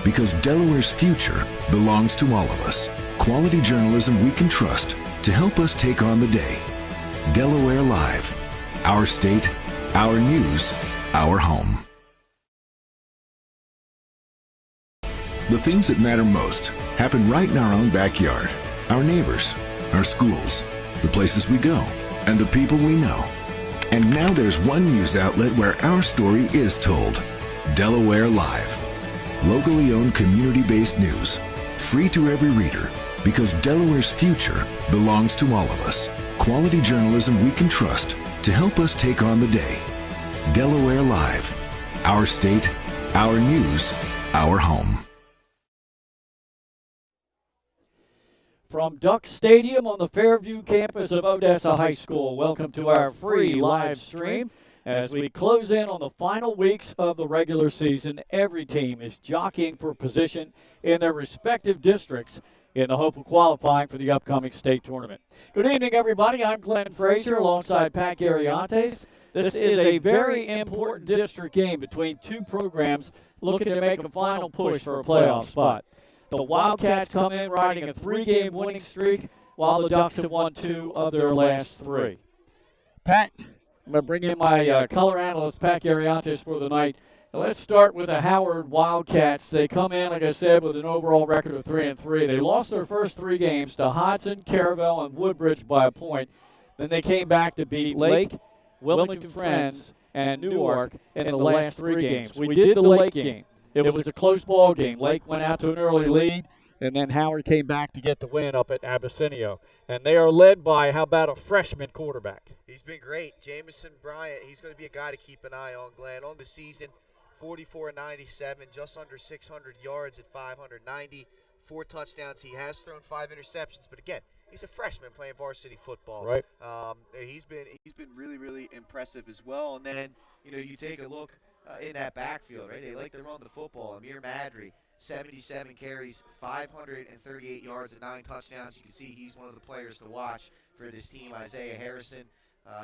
because Delaware's future belongs to all of us. Quality journalism we can trust to help us take on the day. Delaware Live. Our state, our news, our home. The things that matter most happen right in our own backyard. Our neighbors, our schools, the places we go, and the people we know. And now there's one news outlet where our story is told. Delaware Live. Locally owned, community-based news. Free to every reader, because Delaware's future belongs to all of us. Quality journalism we can trust to help us take on the day. Delaware Live. Our state, our news, our home. From Duck Stadium on the Fairview campus of Odessa High School, welcome to our free live stream. As we close in on the final weeks of the regular season, every team is jockeying for position in their respective districts in the hope of qualifying for the upcoming state tournament. Good evening, everybody. I'm Glenn Frazier alongside Pat Gariantes. This is a very important district game between two programs looking to make a final push for a playoff spot. The Wildcats come in riding a 3-game winning streak, while the Ducks have won 2 of their last 3. Pat, I'm going to bring in my color analyst, Pat Gariantes, for the night. Now let's start with the Howard Wildcats. They come in, like I said, with an overall record of 3-3. They lost their first 3 games to Hodson, Caravel, and Woodbridge by a point. Then they came back to beat Lake, Wilmington Friends, and Newark in the last 3 games. We did the Lake game. It was a close ball game. Lake went out to an early lead, and then Howard came back to get the win up at Abyssinia. And they are led by, how about a freshman quarterback? He's been great. Jamison Bryant, he's going to be a guy to keep an eye on, Glenn. On the season, 44-97, just under 600 yards at 590, 4 touchdowns. He has thrown 5 interceptions, but again, he's a freshman playing varsity football. Right. He's been really, really impressive as well. And then, you take a look in that backfield, right? They like to run the football. Amir Madry, 77 carries, 538 yards and 9 touchdowns. You can see he's one of the players to watch for this team. Isaiah Harrison,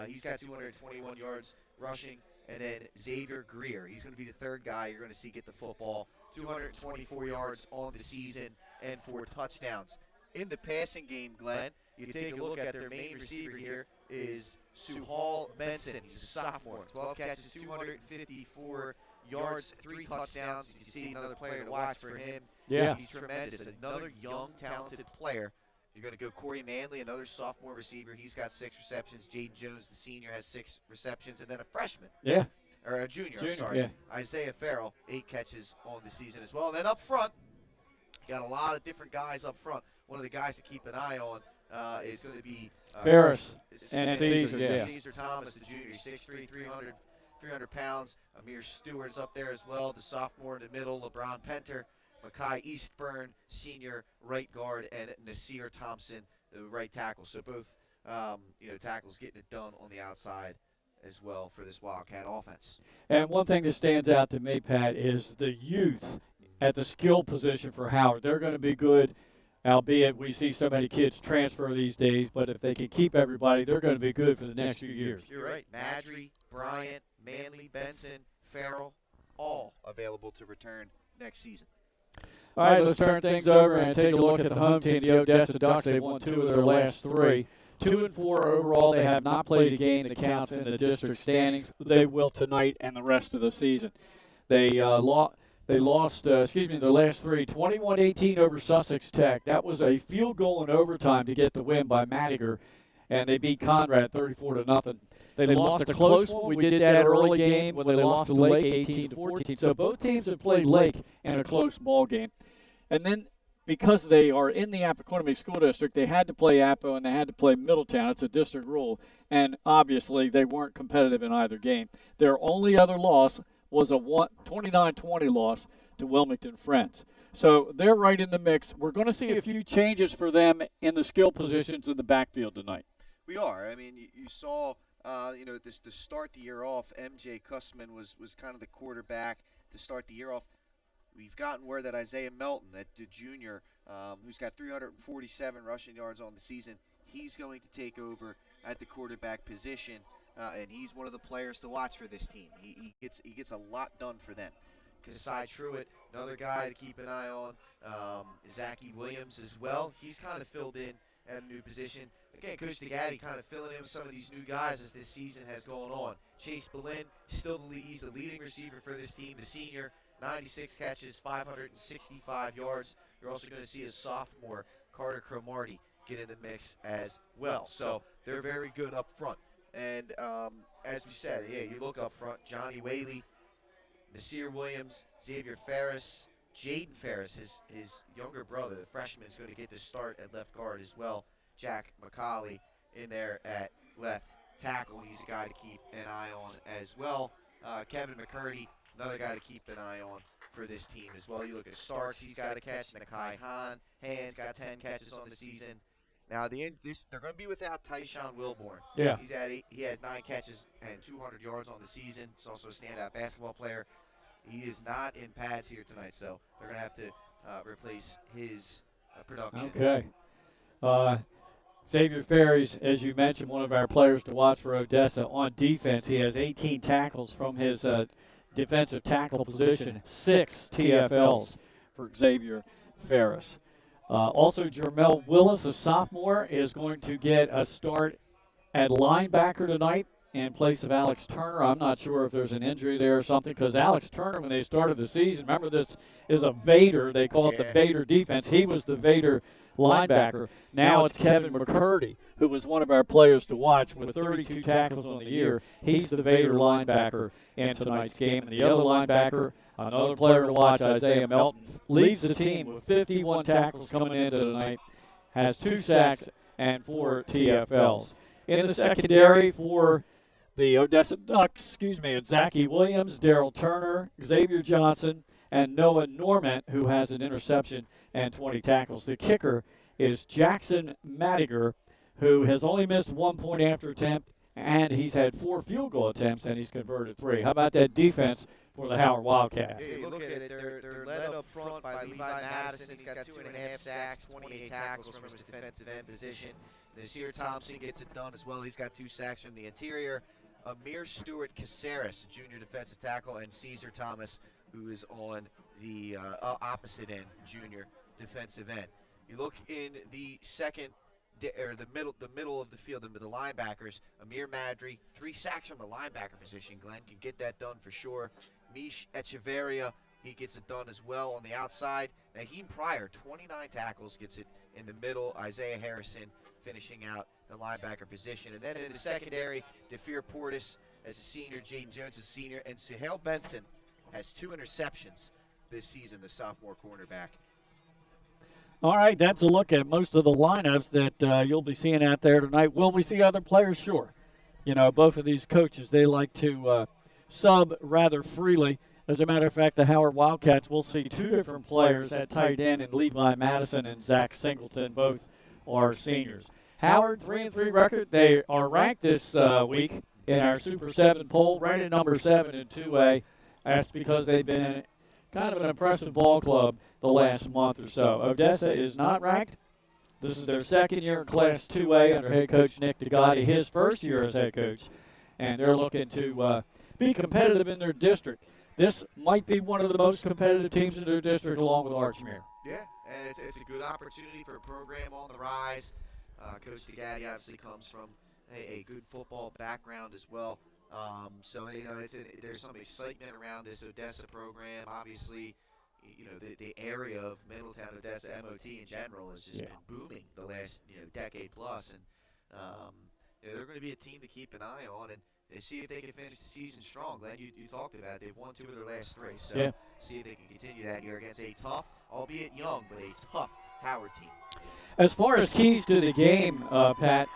he's got 221 yards rushing. And then Xavier Greer, he's going to be the 3rd guy you're going to see get the football. 224 yards on the season and 4 touchdowns. In the passing game, Glenn, you take a look at their main receiver here is Suhal Benson. He's a sophomore. 12 catches, 254 yards, 3 touchdowns. You see another player to watch for him. Yeah. He's tremendous. Another young, talented player. You're going to go Corey Manley, another sophomore receiver. He's got 6 receptions. Jaden Jones, the senior, has 6 receptions. And then a freshman. Yeah. Or a junior, I'm sorry. Yeah. Isaiah Farrell, 8 catches on the season as well. And then up front, you got a lot of different guys up front. One of the guys to keep an eye on is going to be Ferris and Caesar, yeah. Caesar Thomas, the junior, 6'3", 300 pounds. Amir Stewart's up there as well, the sophomore in the middle. LeBron Penter, Makai Eastburn, senior right guard, and Nasir Thompson, the right tackle. So both tackles getting it done on the outside as well for this Wildcat offense. And one thing that stands out to me, Pat, is the youth at the skill position for Howard. They're going to be good, albeit we see so many kids transfer these days, but if they can keep everybody, they're going to be good for the next few years. You're right. Madry, Bryant, Manley, Benson, Farrell, all available to return next season. All right, let's turn things over and take a look at the home team, the Odessa Ducks. They've won 2 of their last 3. 2-4 overall. They have not played a game that counts in the district standings. They will tonight and the rest of the season. They lost their last 3, 21-18 over Sussex Tech. That was a field goal in overtime to get the win by Madiger, and they beat Conrad 34-0. They lost a close one. We did that early game when they lost to Lake 18-14. So both teams have played Lake in a close ball game. And then because they are in the Appoquinimink School District, they had to play Appo and they had to play Middletown. It's a district rule. And obviously they weren't competitive in either game. Their only other loss was a 29-20 loss to Wilmington Friends. So they're right in the mix. We're going to see a few changes for them in the skill positions in the backfield tonight. We are. I mean, you saw, to start the year off, MJ Kussman was kind of the quarterback to start the year off. We've gotten word that Isaiah Melton, that the junior, who's got 347 rushing yards on the season, he's going to take over at the quarterback position, and he's one of the players to watch for this team. He gets a lot done for them. Kasai Truitt, another guy to keep an eye on. Zachy Williams as well. He's kind of filled in at a new position. Again, Coach DeGatti kind of filling in with some of these new guys as this season has gone on. Chase Boleyn, still he's the leading receiver for this team, the senior, 96 catches, 565 yards. You're also going to see a sophomore, Carter Cromartie, get in the mix as well. So they're very good up front. And as we said, yeah, you look up front, Johnny Whaley, Nasir Williams, Xavier Ferris, Jaden Ferris, his younger brother, the freshman, is going to get the start at left guard as well. Jack McCauley in there at left tackle. He's a guy to keep an eye on as well. Kevin McCurdy, another guy to keep an eye on for this team as well. You look at Starks, he's got a catch. Nakai Han's got 10 catches on the season. Now, they're going to be without Tyshawn Wilborn. Yeah. He had 9 catches and 200 yards on the season. He's also a standout basketball player. He is not in pads here tonight, so they're going to have to replace his production. Okay. Xavier Ferris, as you mentioned, one of our players to watch for Odessa. On defense, he has 18 tackles from his defensive tackle position, 6 TFLs for Xavier Ferris. Also, Jermel Willis, a sophomore, is going to get a start at linebacker tonight in place of Alex Turner. I'm not sure if there's an injury there or something, because Alex Turner, when they started the season, remember this is a Vader. They call it the Vader defense. He was the Vader linebacker. Now it's Kevin McCurdy, who was one of our players to watch with 32 tackles on the year. He's the Vader linebacker in tonight's game. And the other linebacker, another player to watch, Isaiah Melton, leads the team with 51 tackles coming into tonight, has 2 sacks and 4 TFLs. In the secondary for the Odessa Ducks, it's Zachy Williams, Darrell Turner, Xavier Johnson, and Noah Normant, who has an interception and 20 tackles. The kicker is Jackson Madiger, who has only missed 1 point after attempt, and he's had 4 field goal attempts, and he's converted 3. How about that defense for the Howard Wildcats? Hey, look at it. They're led up front by Levi Madison. He's got 2.5 sacks, 28 tackles from his defensive end position. Nasir Thompson gets it done as well. He's got 2 sacks from the interior. Amir Stewart Caceres, junior defensive tackle, and Caesar Thomas, who is on the opposite end, junior defensive end. You look in the second, or the middle of the field, the linebackers. Amir Madry, 3 sacks from the linebacker position. Glenn can get that done for sure. Mish Echeverria, he gets it done as well on the outside. Naheem Pryor, 29 tackles, gets it in the middle. Isaiah Harrison finishing out the linebacker position. And then in the secondary, DeFeer Portis as a senior, Jaden Jones as a senior, and Suhail Benson has 2 interceptions this season, the sophomore cornerback. All right, that's a look at most of the lineups that you'll be seeing out there tonight. Will we see other players? Sure. Both of these coaches, they like to sub rather freely. As a matter of fact, the Howard Wildcats will see 2 different players at tight end, and Levi Madison and Zach Singleton, both are seniors. Howard, 3-3 record. They are ranked this week in our Super 7 poll, rated number 7 in 2A. That's because they've been kind of an impressive ball club the last month or so. Odessa is not ranked. This is their second year in Class 2A under head coach Nick DeGotti, his first year as head coach, and they're looking to be competitive in their district. This might be one of the most competitive teams in their district along with Archmere. Yeah, and it's a good opportunity for a program on the rise. Coach DeGatti obviously comes from a good football background as well. So, there's some excitement around this Odessa program. Obviously, the area of Middletown, Odessa, MOT in general has just been booming the last, decade plus. And, they're going to be a team to keep an eye on and see if they can finish the season strong. Glenn, you talked about it. They've won 2 of their last 3. So, see if they can continue that here against a tough, albeit young, but a tough Howard team. As far as keys to the game, Pat,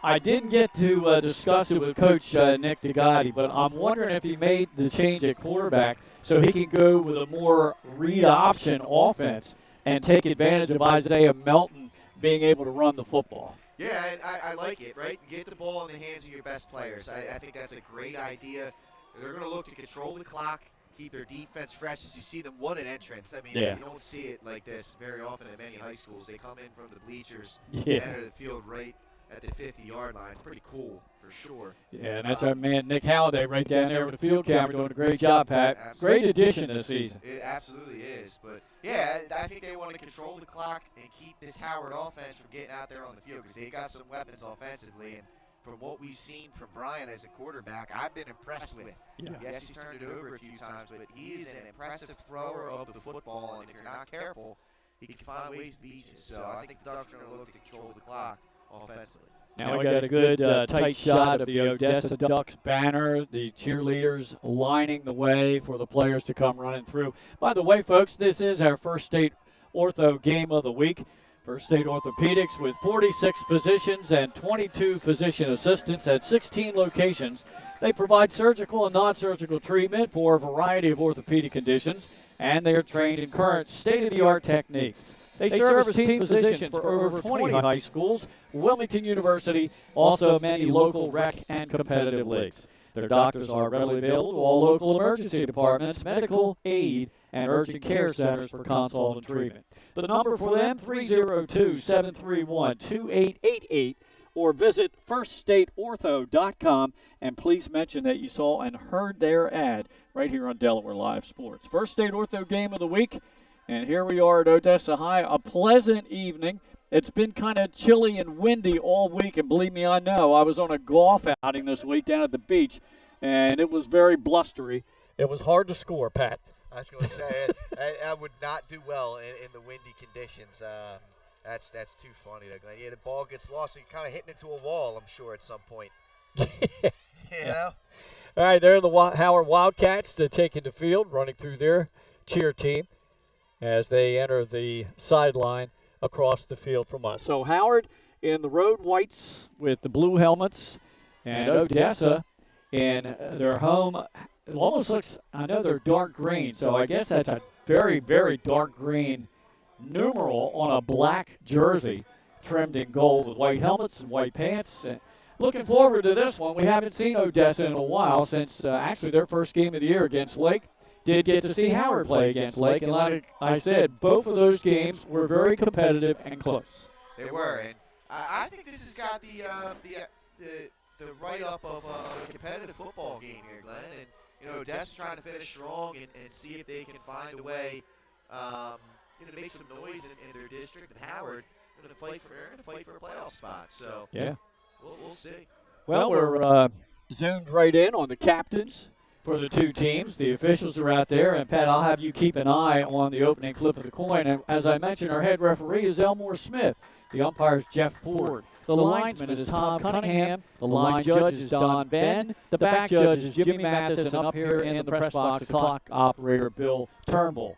I didn't get to discuss it with Coach Nick DeGotti, but I'm wondering if he made the change at quarterback so he can go with a more read option offense and take advantage of Isaiah Melton being able to run the football. Yeah, and I like it, right? Get the ball in the hands of your best players. I think that's a great idea. They're going to look to control the clock, keep their defense fresh as you see them. What an entrance. I mean, you don't see it like this very often at many high schools. They come in from the bleachers, enter the field right at the 50-yard line. It's pretty cool for sure. Yeah, and that's our man Nick Halliday right down there with the field camera doing a great job, Pat. Absolutely. Great addition this season. It absolutely is. But, yeah, I think they want to control the clock and keep this Howard offense from getting out there on the field because they got some weapons offensively. And from what we've seen from Brian as a quarterback, I've been impressed with. Yeah. Yes, he's turned it over a few times, but he is an impressive thrower of the football. And if you're not careful, he can find ways to beat you. So I think the Ducks are going to look to control the clock offensively. Now we got a good tight shot of the Odessa Ducks banner, the cheerleaders lining the way for the players to come running through. By the way, folks, this is our First State Ortho game of the week. First State Orthopedics with 46 physicians and 22 physician assistants at 16 locations. They provide surgical and non-surgical treatment for a variety of orthopedic conditions, and they are trained in current state-of-the-art techniques. They serve as team physicians for over 20 high schools, Wilmington University, also many local rec and competitive leagues. Their doctors are readily available to all local emergency departments, medical aid, and urgent care centers for consult and treatment. The number for them, 302-731-2888, or visit firststateortho.com, and please mention that you saw and heard their ad right here on Delaware Live Sports. First State Ortho game of the week. And here we are at Odessa High, a pleasant evening. It's been kind of chilly and windy all week, and believe me, I know. I was on a golf outing this week down at the beach, and it was very blustery. It was hard to score, Pat. I was going to say, I would not do well in the windy conditions. That's too funny. Yeah, the ball gets lost, and you're kind of hitting into a wall, I'm sure, at some point. You know? All right, there are the Howard Wildcats taking the field, running through their cheer team as they enter the sideline across the field from us. So Howard in the road whites with the blue helmets, and Odessa in their home. It almost looks, I know they're dark green, so I guess that's a very, very dark green numeral on a black jersey trimmed in gold with white helmets and white pants. Looking forward to this one. We haven't seen Odessa in a while since actually their first game of the year against Lake. Did get to see Howard play against Lake, and like I said, both of those games were very competitive and close. They were, and I think this has got the write-up of a competitive football game here, Glenn. And Odessa trying to finish strong and see if they can find a way, to make some noise in their district. And Howard going to fight for a playoff spot. So yeah, we'll see. Well, we're zoomed right in on the captains for the two teams. The officials are out there, and Pat, I'll have you keep an eye on the opening flip of the coin. And as I mentioned, our head referee is Elmore Smith. The umpire is Jeff Ford. The linesman is Tom Cunningham. The line judge is Don Ben. The back judge is Jimmy Mathis, and up here in the press box, the clock operator Bill Turnbull.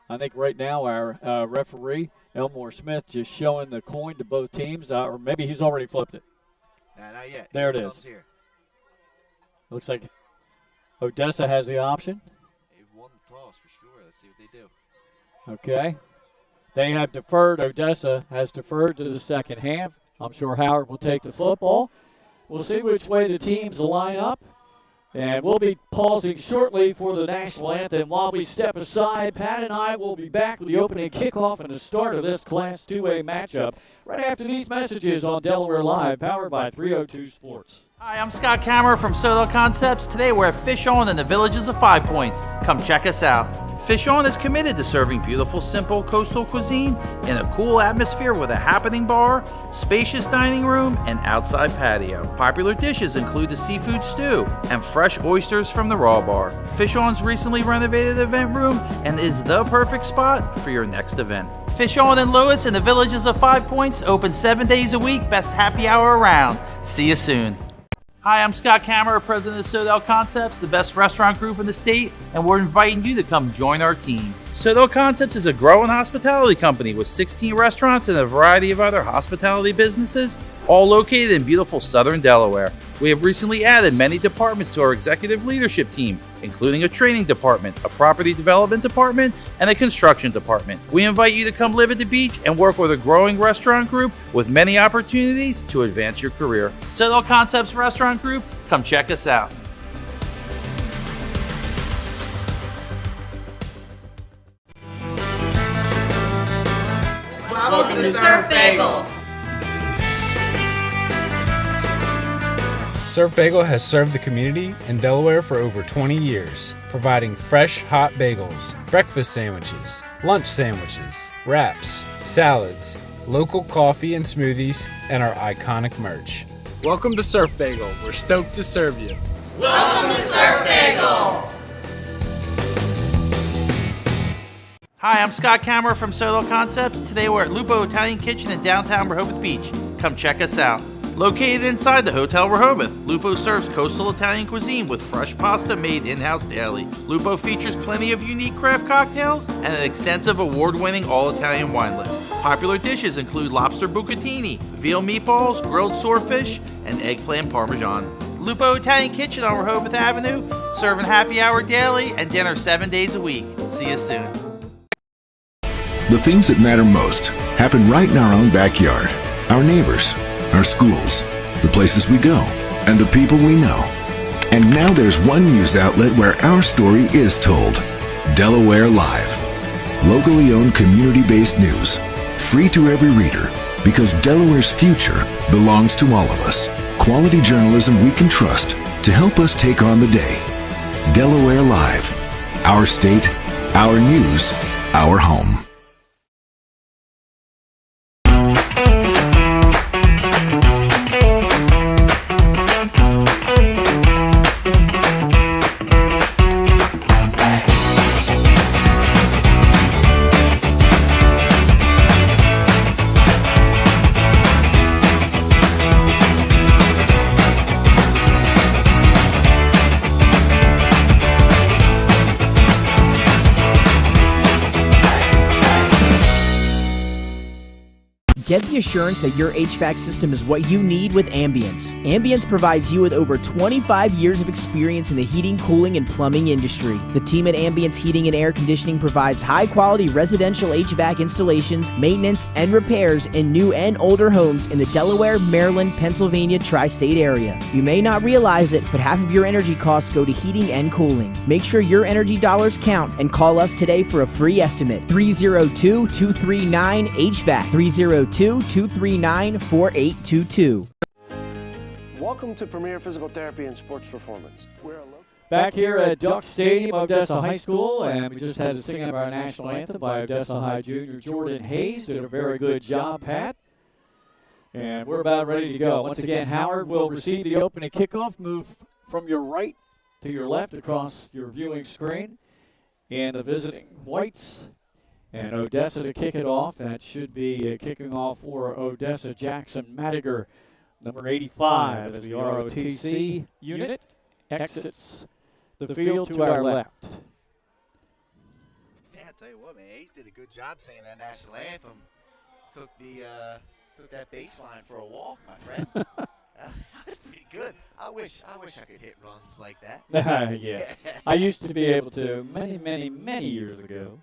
I think right now our referee, Elmore Smith, just showing the coin to both teams, or maybe he's already flipped it. Nah, not yet. There it is. Here. Looks like Odessa has the option. They won the toss for sure. Let's see what they do. Okay. They have deferred. Odessa has deferred to the second half. I'm sure Howard will take the football. We'll see which way the teams line up. And we'll be pausing shortly for the national anthem. While we step aside, Pat and I will be back with the opening kickoff and the start of this Class 2A matchup right after these messages on Delaware Live, powered by 302 Sports. Hi, I'm Scott Kammerer from Sodal Concepts. Today we're at Fish On in the Villages of 5 Points. Come check us out. Fish On is committed to serving beautiful, simple coastal cuisine in a cool atmosphere with a happening bar, spacious dining room, and outside patio. Popular dishes include the seafood stew and fresh oysters from the raw bar. Fish On's recently renovated event room and is the perfect spot for your next event. Fish On in Lewis in the Villages of 5 Points, open 7 days a week, best happy hour around. See you soon. Hi, I'm Scott Kammerer, president of Sodal Concepts, the best restaurant group in the state, and we're inviting you to come join our team. Sodal Concepts is a growing hospitality company with 16 restaurants and a variety of other hospitality businesses, all located in beautiful southern Delaware. We have recently added many departments to our executive leadership team, including a training department, a property development department, and a construction department. We invite you to come live at the beach and work with a growing restaurant group with many opportunities to advance your career. Sodal Concepts Restaurant Group, come check us out. Welcome to Surf Bagel. Surf Bagel has served the community in Delaware for over 20 years, providing fresh, hot bagels, breakfast sandwiches, lunch sandwiches, wraps, salads, local coffee and smoothies, and our iconic merch. Welcome to Surf Bagel. We're stoked to serve you. Welcome to Surf Bagel! Hi, I'm Scott Kammerer from Solo Concepts. Today we're at Lupo Italian Kitchen in downtown Rehoboth Beach. Come check us out. Located inside the Hotel Rehoboth, Lupo serves coastal Italian cuisine with fresh pasta made in-house daily. Lupo features plenty of unique craft cocktails and an extensive award-winning all-Italian wine list. Popular dishes include lobster bucatini, veal meatballs, grilled swordfish, and eggplant parmesan. Lupo Italian Kitchen on Rehoboth Avenue, serving happy hour daily and dinner 7 days a week. See you soon. The things that matter most happen right in our own backyard. Our neighbors, our schools, the places we go, and the people we know. And now there's one news outlet where our story is told. Delaware Live. Locally owned, community-based news. Free to every reader, because Delaware's future belongs to all of us. Quality journalism we can trust to help us take on the day. Delaware Live. Our state, our news, our home. Get the assurance that your HVAC system is what you need with Ambience. Ambience provides you with over 25 years of experience in the heating, cooling, and plumbing industry. The team at Ambience Heating and Air Conditioning provides high-quality residential HVAC installations, maintenance, and repairs in new and older homes in the Delaware, Maryland, Pennsylvania tri-state area. You may not realize it, but half of your energy costs go to heating and cooling. Make sure your energy dollars count and call us today for a free estimate. 302-239-HVAC. 302-239-4822. Welcome to Premier Physical Therapy and Sports Performance. Back here at Duck Stadium, Odessa High School, and we just had a singing of our national anthem by Odessa High Junior Jordan Hayes. Did a very good job, Pat. And we're about ready to go. Once again, Howard will receive the opening kickoff. Move from your right to your left across your viewing screen. And the visiting Whites and Odessa to kick it off. That should be kicking off for Odessa Jackson Madiger, number 85, as the ROTC unit exits the field to our left. Yeah, I'll tell you what, man, Hayes did a good job singing that national anthem. Took that bass line for a walk, my friend. That's pretty good. I wish I could hit runs like that. Yeah, I used to be able to many years ago.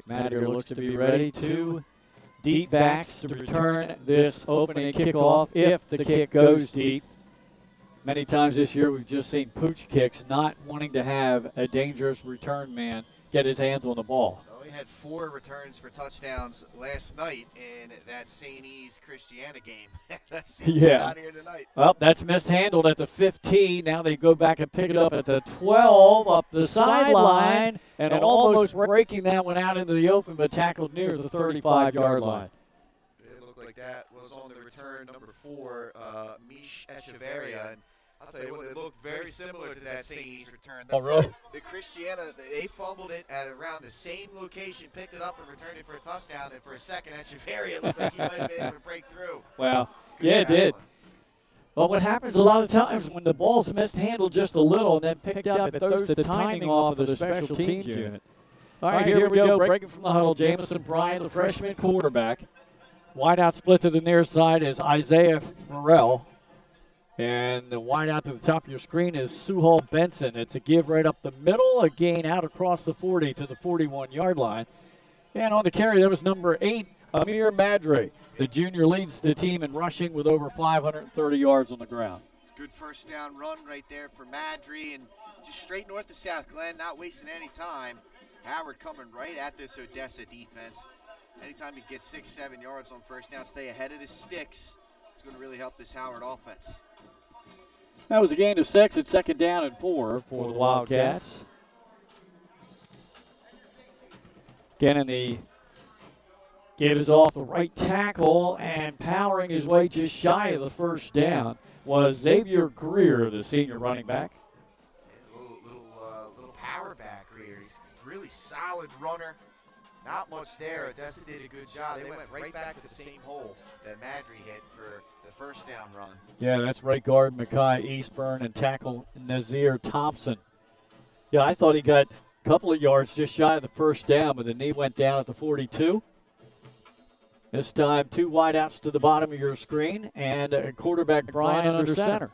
Madiger looks to be ready. Two deep backs to return this opening kickoff if the kick goes deep. Many times this year we've just seen pooch kicks, not wanting to have a dangerous return man get his hands on the ball. Well, we had 4 returns for touchdowns last night in that St. E's Christiana game. Let's see what's out here tonight. Well, that's mishandled at the 15. Now they go back and pick it up at the 12, up the sideline, and almost breaking that one out into the open, but tackled near the 35-yard line. It looked like that was on the return, number 4, Mish Echeverria. And I'll tell you what, it looked very similar to that St. E's return. Really? The Christiana, they fumbled it at around the same location, picked it up and returned it for a touchdown. And for a second, Echeverria looked like he might have been able to break through. Well, yeah, it did. Well, what happens a lot of times when the ball's mishandled just a little and then picked up, it throws the timing off of the special teams unit. All right, here we go. Breaking from the huddle, Jamison Bryant, the freshman quarterback. Wide out split to the near side is Isaiah Farrell. And the wide out to the top of your screen is Suhal Benson. It's a give right up the middle, a gain out across the 40 to the 41-yard line. And on the carry, that was number 8, Amir Madre. The junior leads the team in rushing with over 530 yards on the ground. Good first down run right there for Madry, and just straight north to south. Glenn not wasting any time. Howard coming right at this Odessa defense. Anytime you get 6-7 yards on first down, stay ahead of the sticks. It's going to really help this Howard offense. That was a gain of 6 at 2nd down and 4 for the Wildcats. Again, in the give is off the right tackle, and powering his way just shy of the first down was Xavier Greer, the senior running back. Little power back Greer. He's a really solid runner. Not much there. Odessa did a good job. They went right back to the same hole that Madry hit for the first down run. Yeah, that's right guard Mackay Eastburn and tackle Nazir Thompson. Yeah, I thought he got a couple of yards just shy of the first down, but the knee went down at the 42. This time, 2 wideouts to the bottom of your screen, and a quarterback Brian under center.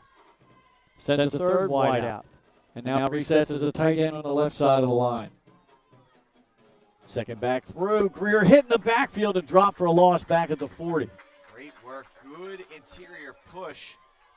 Sends a third wideout, and now resets as a tight end on the left side of the line. Second back through. Greer hitting the backfield and dropped for a loss back at the 40. Great work. Good interior push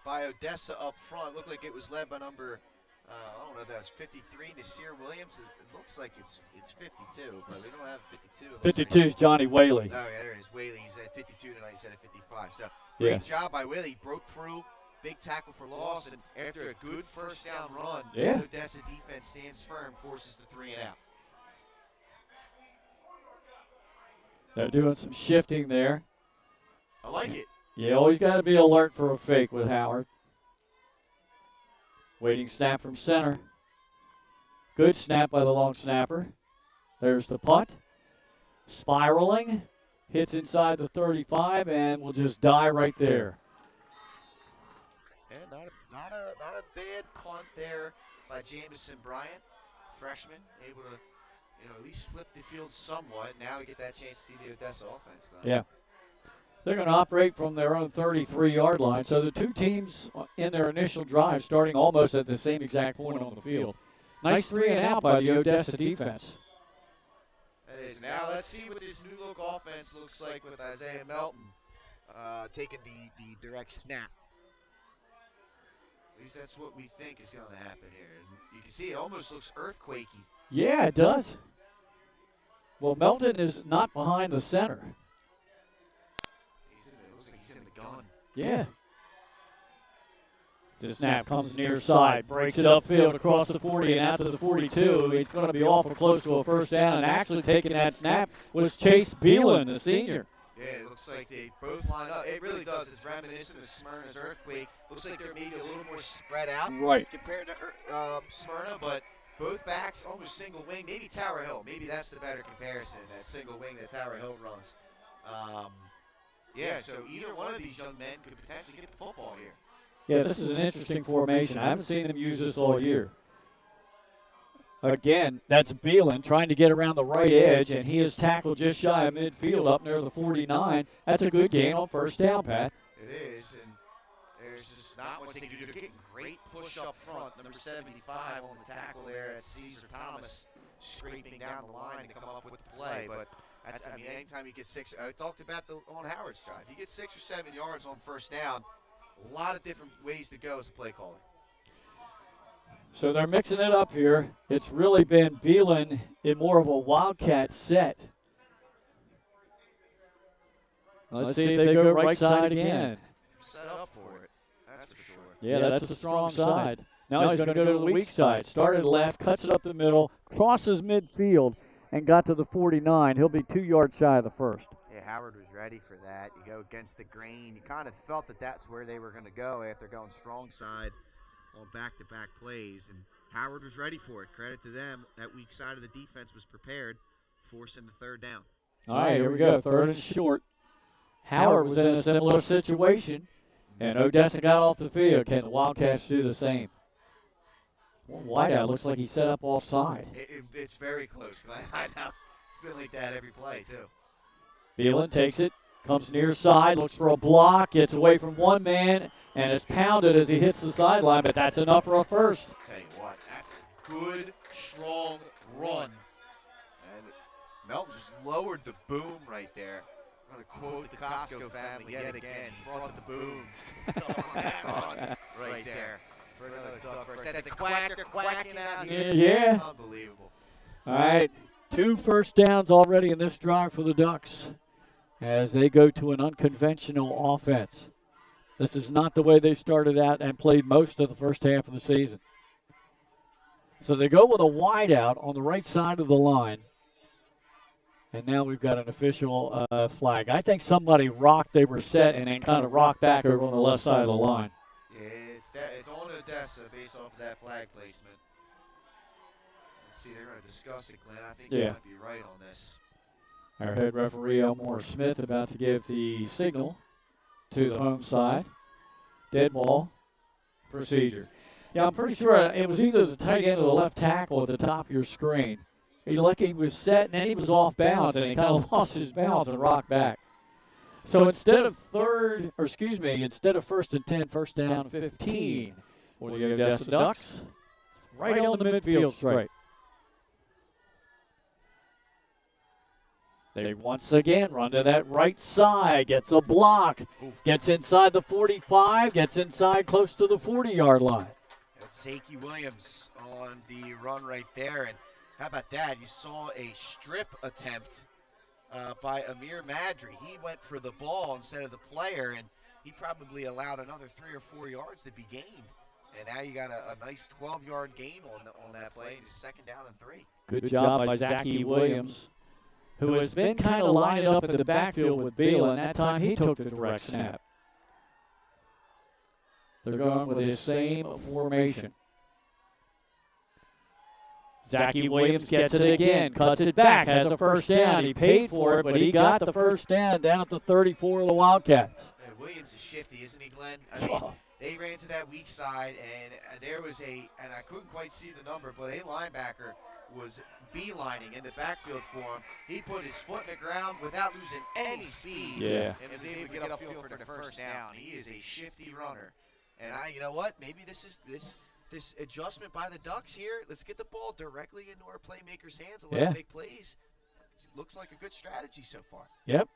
by Odessa up front. Looked like it was led by number, I don't know if that was 53, Nasir Williams. It looks like it's 52, but we don't have 52. 52 is Johnny Whaley. Oh, yeah, there it is. Whaley, he's at 52 tonight. He's at 55. So great job by Whaley. Broke through. Big tackle for loss, and after a good first down run, the Odessa defense stands firm, forces the 3 and out. They're doing some shifting there. I like it. You always got to be alert for a fake with Howard. Waiting snap from center. Good snap by the long snapper. There's the punt. Spiraling. Hits inside the 35 and will just die right there. Yeah, not a bad punt there by Jamison Bryant, freshman, able to at least flip the field somewhat. Now we get that chance to see the Odessa offense going. Yeah. They're going to operate from their own 33-yard line. So the two teams in their initial drive starting almost at the same exact point on the field. Nice 3 and out by the Odessa defense. That is. Now let's see what this new look offense looks like with Isaiah Melton taking the direct snap. At least that's what we think is going to happen here. And you can see it almost looks earthquakey. Yeah, it does. Well, Melton is not behind the center. It looks like he's in the gun. Yeah. The snap comes near side, breaks it upfield across the 40 and out to the 42. It's going to be awful close to a first down, and actually taking that snap was Chase Beelan, the senior. Yeah, it looks like they both line up. It really does. It's reminiscent of Smyrna's earthquake. Looks like they're maybe a little more spread out compared to Smyrna, but both backs almost single wing. Maybe Tower Hill. Maybe that's the better comparison, that single wing that Tower Hill runs. So either one of these young men could potentially get the football here. Yeah, this is an interesting formation. I haven't seen them use this all year. Again, that's Beelan trying to get around the right edge, and he is tackled just shy of midfield up near the 49. That's a good gain on first down, Pat. It is, and there's just not much they can do. They're getting great push up front. Number 75 on the tackle there at Caesar Thomas, scraping down the line to come up with the play. But anytime you get 6, I talked about on Howard's drive. You get 6 or 7 yards on first down, a lot of different ways to go as a play caller. So they're mixing it up here. It's really been Beelan in more of a Wildcat set. Let's see if they go right side again. Set up for it, that's for sure. Yeah, that's the strong side. Now he's going to go to the weak side. Started left, cuts it up the middle, crosses midfield, and got to the 49. He'll be 2 yards shy of the first. Yeah, Howard was ready for that. You go against the grain. You kind of felt that that's where they were going to go after going strong side on back-to-back plays, and Howard was ready for it. Credit to them. That weak side of the defense was prepared, forcing the third down. All right, here we go. Third and short. Howard was in a similar situation, and Odessa got off the field. Can the Wildcats do the same? Well, wideout looks like he set up offside. It's very close, Glenn. I know. It's been like that every play, too. Beelan takes it, comes near side, looks for a block, gets away from one man, and is pounded as he hits the sideline, but that's enough for a first. I'll tell you what, that's a good, strong run. And Melton just lowered the boom right there. I'm going to quote the Costco family yet again. Brought the boom on right there. For another duck first. That the quack, they're quacking out here. Yeah. Unbelievable. All right, 2 first downs already in this drive for the Ducks as they go to an unconventional offense. This is not the way they started out and played most of the first half of the season. So they go with a wide out on the right side of the line. And now we've got an official flag. I think somebody rocked, they were set, and then kind of rocked back over on the left side of the line. Yeah, it's on Odessa based off of that flag placement. Let's see, they're going to discuss it, Glenn. I think you might be right on this. Our head referee, Elmore Smith, about to give the signal to the home side. Dead ball procedure. Yeah, I'm pretty sure it was either the tight end or the left tackle at the top of your screen. He was set, and then he was off balance, and he kind of lost his balance and rocked back. So instead of instead of 1st and 10, first down 15 for the Odessa Ducks, right on the midfield straight. They once again run to that right side, gets a block, gets inside the 45, gets inside close to the 40-yard line. That's Zaki Williams on the run right there, and how about that? You saw a strip attempt by Amir Madri. He went for the ball instead of the player, and he probably allowed another 3 or 4 yards to be gained. And now you got a nice 12-yard gain on that play. It's 2nd down and 3. Good job by Zaki Williams, who has been kind of lining up in the backfield with Beal, and that time he took the direct snap. They're going with the same formation. Zaki Williams gets it again, cuts it back, has a first down. He paid for it, but he got the first down at the 34 of the Wildcats. Williams is shifty, isn't he, Glenn? I mean, they ran to that weak side, and there was and I couldn't quite see the number, but a linebacker was beelining in the backfield for him. He put his foot in the ground without losing any speed, and was able to get upfield for the first down. He is a shifty runner. And you know what? Maybe this adjustment by the Ducks here, let's get the ball directly into our playmakers' hands and let them make plays. Looks like a good strategy so far. Yep.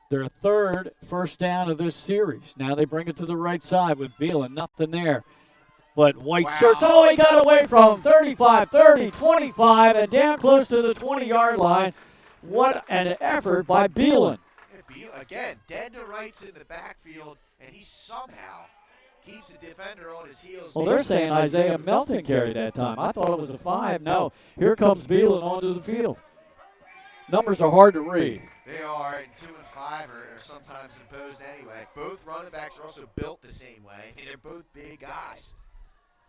Their 3rd first down of this series. Now they bring it to the right side with Beal and nothing there. But white shirts, he got away from him. 35, 30, 25, and down close to the 20-yard line. What an effort by Beelan. Again, dead to rights in the backfield, and he somehow keeps the defender on his heels. Well, they're saying Isaiah Melton carried that time. I thought it was a 5. No, here comes Beelan onto the field. Numbers are hard to read. They are, and 2 and 5 are sometimes imposed anyway. Both running backs are also built the same way. They're both big guys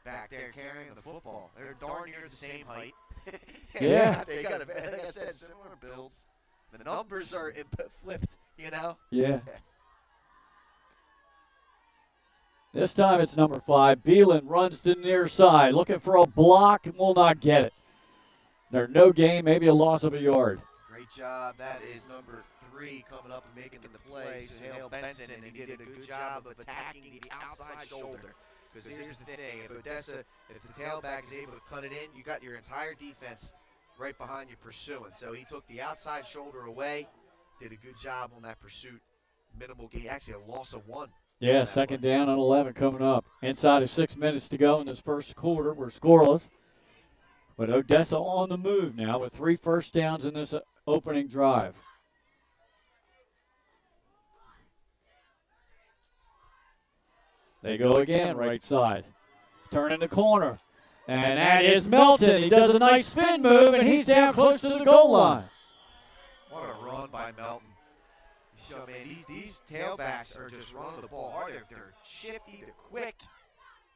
back there carrying the football. They're darn near the same height. Yeah. They got, like I said, similar builds. The numbers are flipped, you know? Yeah. This time it's number 5. Beelan runs to the near side, looking for a block and will not get it. There's no gain, maybe a loss of a yard. Great job. That is number 3 coming up and making the play. Hale Benson, and he did a good job of attacking the outside shoulder. Because here's the thing, if the tailback is able to cut it in, you got your entire defense right behind you pursuing. So he took the outside shoulder away, did a good job on that pursuit. Minimal gain, actually a loss of 1. Yeah, 2nd down and 11 coming up. Inside of 6 minutes to go in this first quarter. We're scoreless. But Odessa on the move now with 3 first downs in this opening drive. They go again, right side. Turning the corner. And that is Melton. He does a nice spin move, and he's down close to the goal line. What a run by Melton. So, man, these tailbacks are just running the ball hard. They're shifty, they're quick.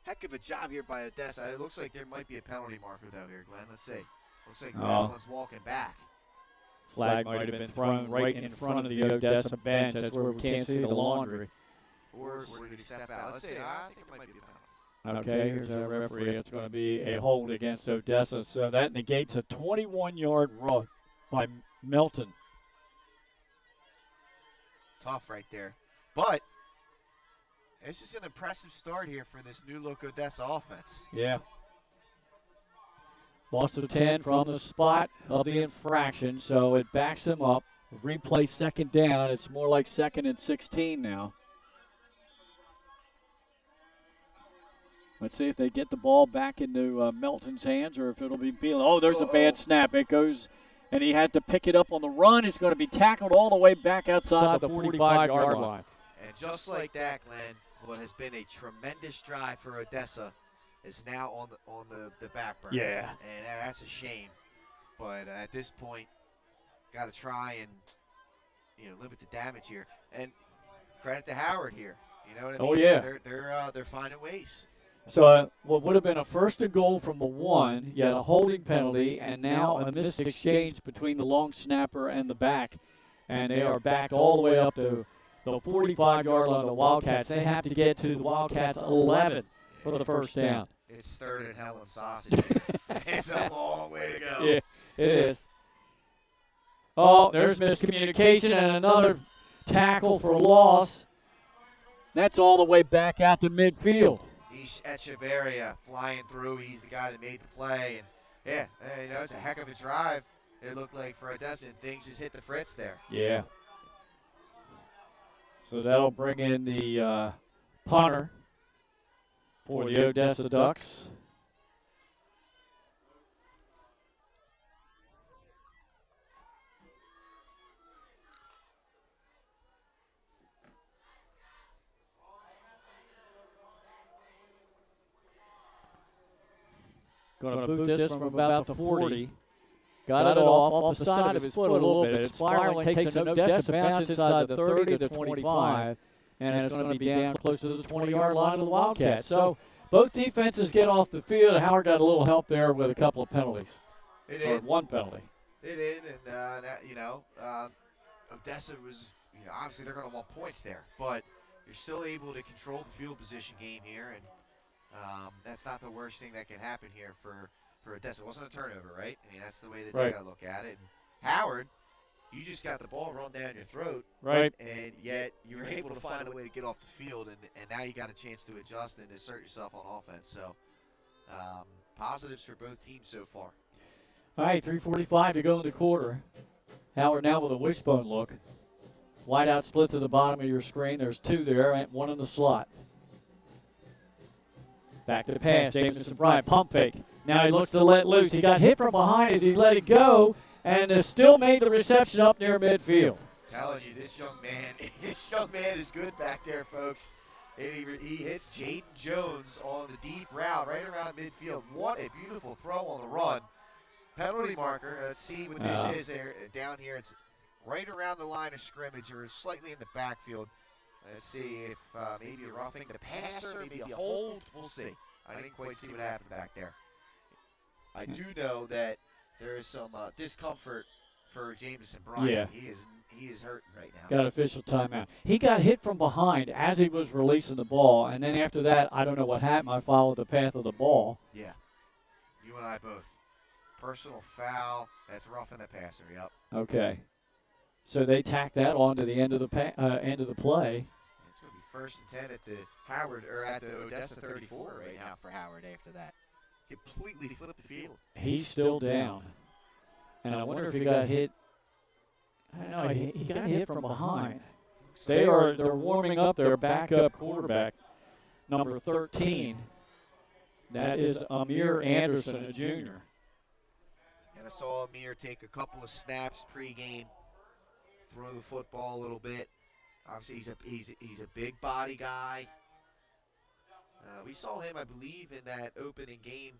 Heck of a job here by Odessa. It looks like there might be a penalty marker, though, here, Glenn. Let's see. Looks like Melton's walking back. Flag might have been thrown right in front of the Odessa bench. That's where we can't see the laundry. Or did he step out? Let's see. I think it might be a penalty. Okay, here's our referee. It's going to be a hold against Odessa. So that negates a 21-yard run by Melton. Tough right there. But it's just an impressive start here for this new look Odessa offense. Yeah. Loss of 10 from the spot of the infraction, so it backs him up. Replay 2nd down. It's more like 2nd and 16 now. Let's see if they get the ball back into Melton's hands or if it'll be Beal. Oh, there's a bad snap. It goes, and he had to pick it up on the run. It's going to be tackled all the way back outside the 45-yard line. And And just like that, Glenn, what has been a tremendous drive for Odessa is now on the back burner. Yeah. And that's a shame. But at this point, got to try and limit the damage here. And credit to Howard here. You know what I mean? Oh, yeah. They're finding ways. So what would have been a first and goal from the 1, you had a holding penalty, and now a missed exchange between the long snapper and the back. And they are backed all the way up to the 45-yard line of the Wildcats. They have to get to the Wildcats 11 for the first down. It's third and hell and sausage. It's a long way to go. Yeah, it is. Oh, there's miscommunication and another tackle for loss. That's all the way back out to midfield. Echeverria flying through. He's the guy that made the play. And, yeah, it's a heck of a drive, it looked like, for Odessa, and things just hit the fritz there. Yeah. So that'll bring in the punter for the Odessa Ducks. Going to boot this from about the 40. Got it off the side of his foot a little bit. It's spiraling, takes an Odessa bounce inside the 30 to 25, and it's going to be down close to the 20-yard line of the Wildcats. So both defenses get off the field. Howard got a little help there with a couple of penalties. Or one penalty. They did, and, Odessa was, obviously they're going to want points there, but you're still able to control the field position game here, and that's not the worst thing that can happen here for Odessa. It wasn't a turnover, right? I mean, that's the way that they got to look at it. And Howard, you just got the ball run down your throat. Right. And yet you were able to find a way to get off the field, and now you got a chance to adjust and assert yourself on offense. So positives for both teams so far. All right, 3:45 to go in the quarter. Howard now with a wishbone look. Wide out split to the bottom of your screen. There's 2 there and 1 in the slot. Back to the pass, Jameson Bryant, pump fake. Now he looks to let loose. He got hit from behind as he let it go, and still made the reception up near midfield. Telling you, this young man is good back there, folks. He hits Jaden Jones on the deep route right around midfield. What a beautiful throw on the run. Penalty marker. Let's see what this is there down here. It's right around the line of scrimmage, or slightly in the backfield. Let's see if maybe a roughing the passer, maybe a hold. We'll see. I didn't quite see what happened back there. I do know that there is some discomfort for Jameson Bryant. Yeah. He is hurting right now. Got official timeout. He got hit from behind as he was releasing the ball, and then after that, I don't know what happened. I followed the path of the ball. Yeah. You and I both. Personal foul. That's roughing the passer. Yep. Okay. So they tack that on to the end of the play. It's going to be 1st and 10 at the Howard, or at the Odessa 34 right now for Howard after that. Completely flipped the field. He's still down. And I wonder if he got hit. I don't know. He got hit from behind. They're warming up their backup quarterback, number 13. That is Amir Anderson, a junior. And I saw Amir take a couple of snaps pregame, throw the football a little bit. Obviously, he's a big body guy. We saw him, I believe, in that opening game,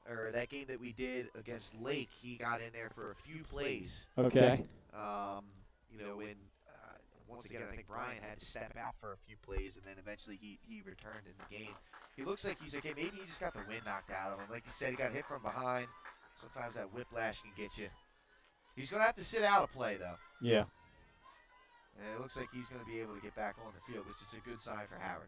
or that game that we did against Lake. He got in there for a few plays. Okay. When once again, I think Brian had to step out for a few plays, and then eventually he returned in the game. He looks like he's okay. Maybe he just got the wind knocked out of him. Like you said, he got hit from behind. Sometimes that whiplash can get you. He's going to have to sit out a play, though. Yeah. And it looks like he's going to be able to get back on the field, which is a good sign for Howard.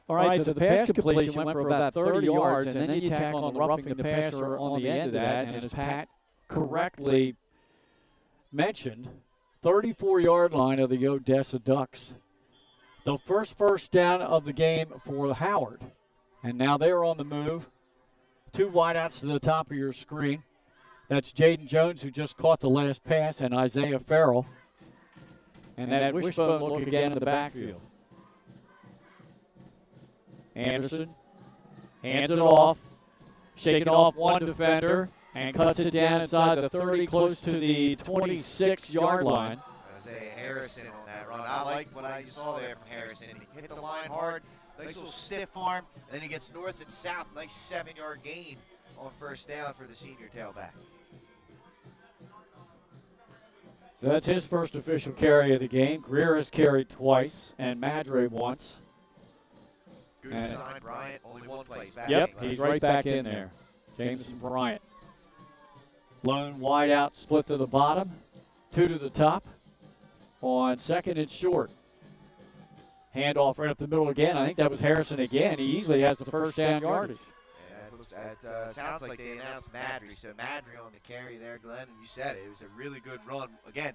All right, so the pass completion went for about 30 yards, and then you tack on the roughing the passer on the end of that, and as Pat correctly mentioned, 34-yard line of the Odessa Ducks. The first down of the game for Howard. And now they're on the move. 2 wideouts to the top of your screen. That's Jaden Jones, who just caught the last pass, and Isaiah Farrell. And that wishbone look again in the backfield. Anderson hands it off, shaking off one defender, and cuts it down inside the 30, close to the 26-yard line. Isaiah Harrison on that run. run. I like what I saw there from Harrison. He hit the line hard, nice little stiff arm, and then he gets north and south, nice 7-yard gain on first down for the senior tailback. So that's his first official carry of the game. Greer has carried twice and Madre once. Good sign, Bryant. Only one place back. Yep, he's right back in there. Jameson Bryant. Lone wide out, split to the bottom, 2 to the top. On second and short. Handoff right up the middle again. I think that was Harrison again. He easily has the first down yardage. Yeah, it sounds like they announced Madry. So Madry on the carry there, Glenn, and you said it. It was a really good run. Again,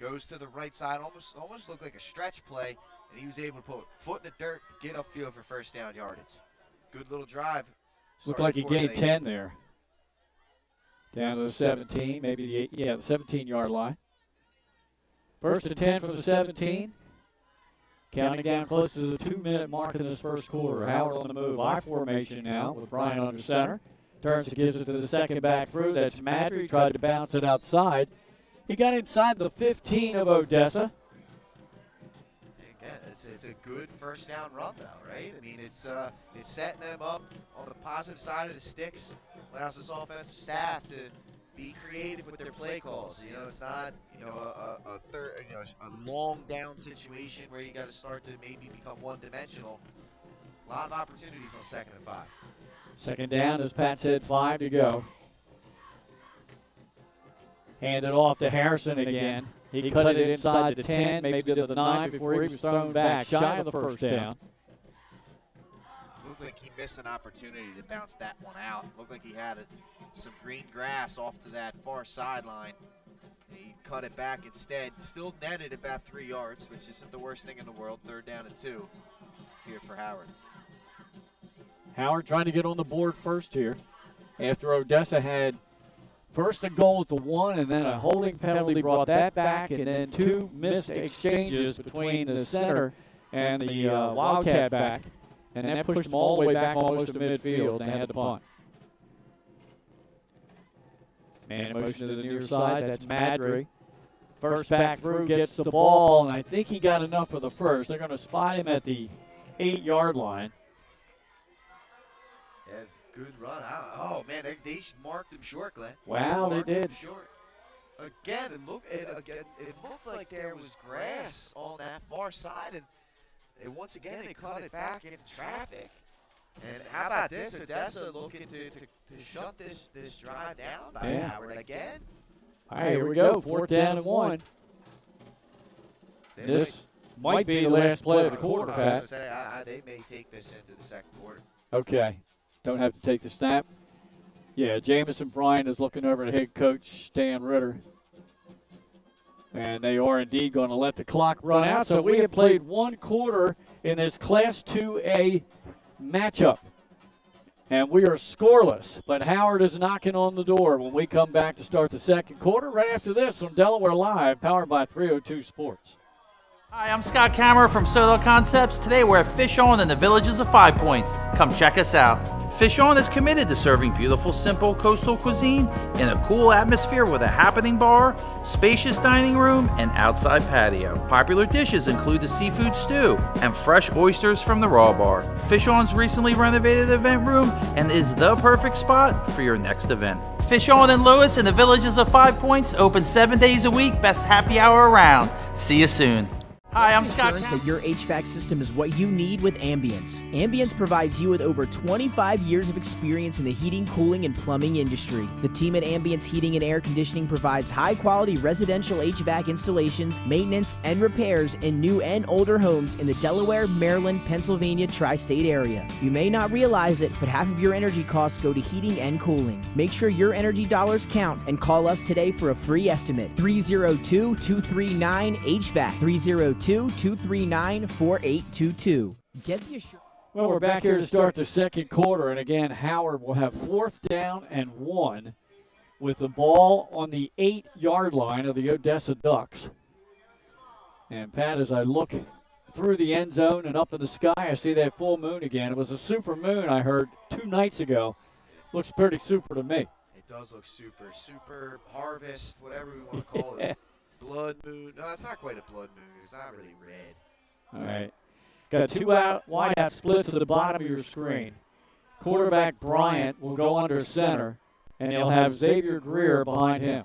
goes to the right side, almost looked like a stretch play, and he was able to put foot in the dirt, get upfield for first down yardage. Good little drive. Looked like he gained 10 there. Down to the 17, maybe the 17-yard line. First and 10 from the 17. Counting down close to the 2-minute mark in this first quarter. Howard on the move. I formation now with Bryant under center. Turns and gives it to the second back through. That's Madry. Tried to bounce it outside. He got inside the 15 of Odessa. Again, it's a good first down run though, right? I mean, it's setting them up on the positive side of the sticks. Allows this offensive staff to be creative with their play calls. You know, it's not, a long down situation where you got to start to maybe become one-dimensional. A lot of opportunities on 2nd and 5. Second down, as Pat said, 5 to go. Handed off to Harrison again. He cut it inside the 10, maybe to the 9 before he was thrown back, shy of the first down. Looked like he missed an opportunity to bounce that one out. Looked like he had some green grass off to that far sideline. He cut it back instead. Still netted about 3 yards, which isn't the worst thing in the world. 3rd down and 2 here for Howard. Howard trying to get on the board first here after Odessa had first a goal at the 1 and then a holding penalty brought that back, and then 2 missed exchanges between the center and the Wildcat back. And that pushed them all the way back almost to midfield, and they had to punt. Man in motion to the near side, that's Madry. First back through, gets the ball, and I think he got enough for the first. They're going to spot him at the 8-yard line. Yeah, good run. Oh, man, they marked him short, Glenn. Wow, they did. Short. Again, it looked like there was grass on that far side, and once again, they cut it back into traffic. And how about this? Odessa looking to shut this drive down by Howard again. All right, here we go. 4th down and 1. This might be the last play of the quarter, Pat. They may take this into the 2nd quarter. Okay. Don't have to take the snap. Yeah, Jameson Bryant is looking over to head coach Stan Ritter. And they are indeed going to let the clock run out. So we have played 1 quarter in this Class 2A matchup. And we are scoreless. But Howard is knocking on the door when we come back to start the 2nd quarter. Right after this on Delaware Live, powered by 302 Sports. Hi, I'm Scott Kammerer from Soto Concepts. Today we're at Fish On in the Villages of 5 Points. Come check us out. Fish On is committed to serving beautiful, simple coastal cuisine in a cool atmosphere with a happening bar, spacious dining room, and outside patio. Popular dishes include the seafood stew and fresh oysters from the raw bar. Fish On's recently renovated event room and is the perfect spot for your next event. Fish On in Lewis in the Villages of 5 Points, open 7 days a week, best happy hour around. See you soon. Hi, I'm Scott. That your HVAC system is what you need with Ambience. Ambience provides you with over 25 years of experience in the heating, cooling, and plumbing industry. The team at Ambience Heating and Air Conditioning provides high-quality residential HVAC installations, maintenance, and repairs in new and older homes in the Delaware, Maryland, Pennsylvania tri-state area. You may not realize it, but half of your energy costs go to heating and cooling. Make sure your energy dollars count and call us today for a free estimate. 302-239-HVAC. 302-239-4822. Get the assurance. Well, we're back here to start the 2nd quarter, and again, Howard will have 4th down and 1 with the ball on the 8-yard line of the Odessa Ducks. And Pat, as I look through the end zone and up in the sky, I see that full moon again. It was a super moon I heard 2 nights ago. Looks pretty super to me. It does look super harvest, whatever we want to call it. blood moon. No, it's not quite a blood moon. It's not really red. All right. Got two wide out split to the bottom of your screen. Quarterback Bryant will go under center, and he'll have Xavier Greer behind him.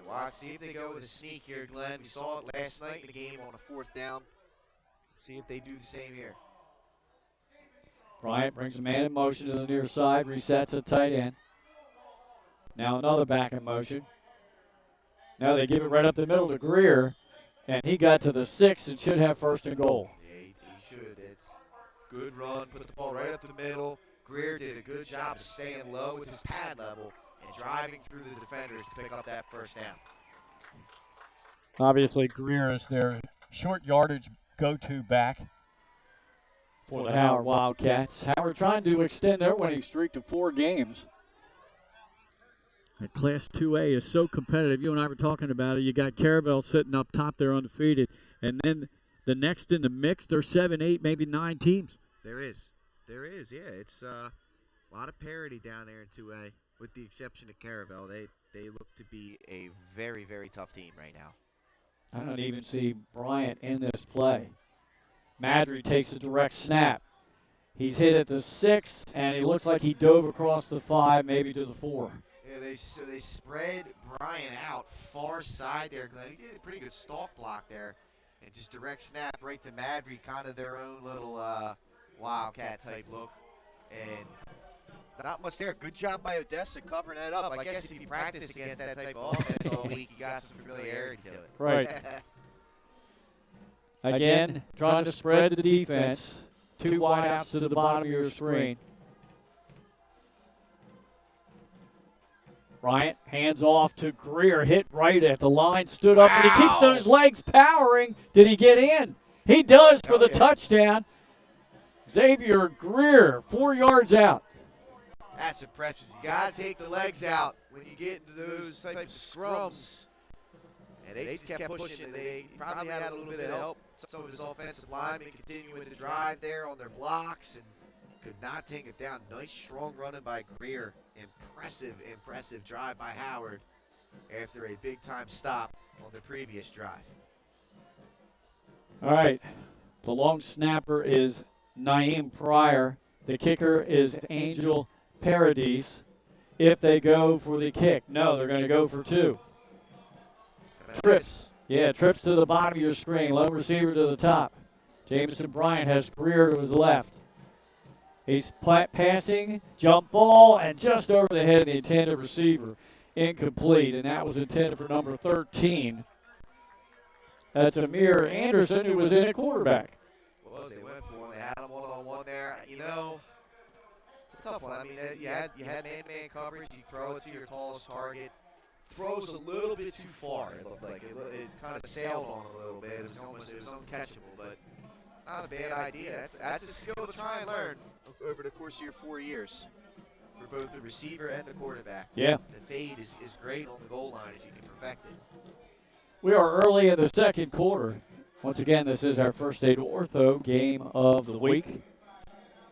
Watch, see if they go with a sneak here, Glenn. We saw it last night in the game on a 4th down. See if they do the same here. Bryant brings a man in motion to the near side, resets at tight end. Now another back in motion. Now they give it right up the middle to Greer, and he got to the 6 and should have first and goal. Yeah, he should. It's good run, put the ball right up the middle. Greer did a good job of staying low with his pad level and driving through the defenders to pick up that first down. Obviously, Greer is their short yardage go-to back for the Howard Wildcats. Howard trying to extend their winning streak to 4 games. And Class 2A is so competitive. You and I were talking about it. You got Caravel sitting up top there undefeated. And then the next in the mix, there's 7, 8, maybe 9 teams. There is, yeah. It's a lot of parity down there in 2A, with the exception of Caravel. They look to be a very, very tough team right now. I don't even see Bryant in this play. Madry takes a direct snap. He's hit at the 6, and he looks like he dove across the 5, maybe to the 4. Yeah, so they spread Bryant out far side there, Glenn. He did a pretty good stalk block there, and just direct snap right to Madry, kind of their own little Wildcat type look, and not much there. Good job by Odessa covering that up. I guess if you practice against that type of offense all week, you got some familiarity to it. Right. Again, trying to spread the defense. 2 wideouts to the bottom of your screen. Bryant hands off to Greer, hit right at the line, stood up, and he keeps those legs powering. Did he get in? He does for the touchdown. Xavier Greer, 4 yards out. That's impressive. You got to take the legs out when you get into those types of scrums. And they just kept pushing. They probably had a little bit of help. Some of his offensive linemen continuing to drive there on their blocks and could not take it down. Nice, strong running by Greer. Impressive drive by Howard after a big-time stop on the previous drive. All right. The long snapper is Naeem Pryor. The kicker is Angel Paradis. If they go for the kick, no, they're going to go for 2. Trips. Yeah, trips to the bottom of your screen. Low receiver to the top. Jameson Bryant has Greer to his left. He's passing, jump ball, and just over the head of the intended receiver. Incomplete, and that was intended for number 13. That's Amir Anderson, who was in at quarterback. Well, they went for him. They had him one-on-one there. You know, it's a tough one. I mean, you had man-to-man coverage. You throw it to your tallest target. Throws a little bit too far. It looked like it kind of sailed on a little bit. It was uncatchable, but not a bad idea. That's a skill to try and learn over the course of your 4 years for both the receiver and the quarterback. Yeah. The fade is great on the goal line if you can perfect it. We are early in the second quarter. Once again, this is our First Aid Ortho game of the week.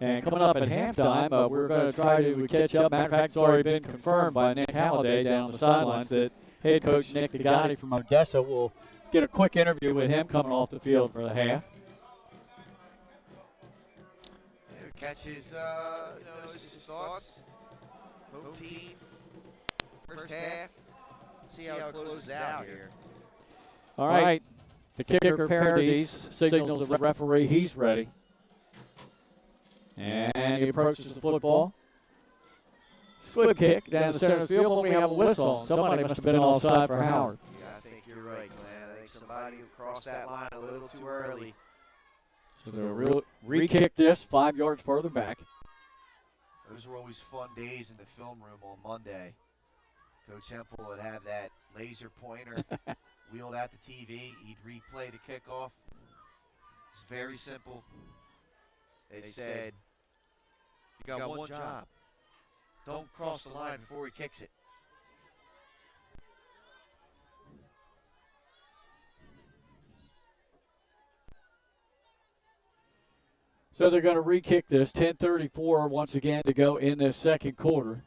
And coming up at halftime, we're going to try to catch up. Matter of fact, it's already been confirmed by Nick Halliday down on the sidelines that head coach Nick Degatti from Odessa will get a quick interview with him coming off the field for the half. Catch his, his thoughts. Home team, first half. See how it closes out here. All right. The kicker, Paradis, signals the referee he's ready. And he approaches the football. Squib kick down the center of the field, but we have a whistle. Somebody must have been offside for Howard. Yeah, I think you're right, Glenn. I think somebody crossed that line a little too early. So they'll re-kick this 5 yards further back. Those were always fun days in the film room on Monday. Coach Hempel would have that laser pointer wheeled at the TV. He'd replay the kickoff. It's very simple. They said, you got one job. Don't cross the line before he kicks it. So they're going to re-kick this. 10:34 once again to go in this second quarter.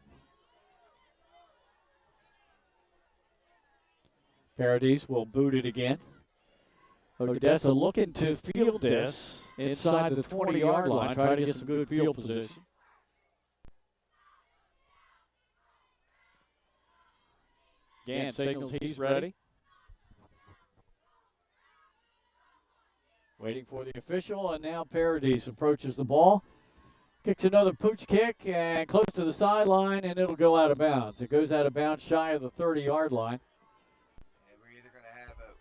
Paradis will boot it again. Odessa looking to field this inside the 20-yard line, try to get some good field position. Again, signals he's ready. Waiting for the official, and now Paradis approaches the ball. Kicks another pooch kick and close to the sideline, and it'll go out of bounds. It goes out of bounds shy of the 30-yard line. And we're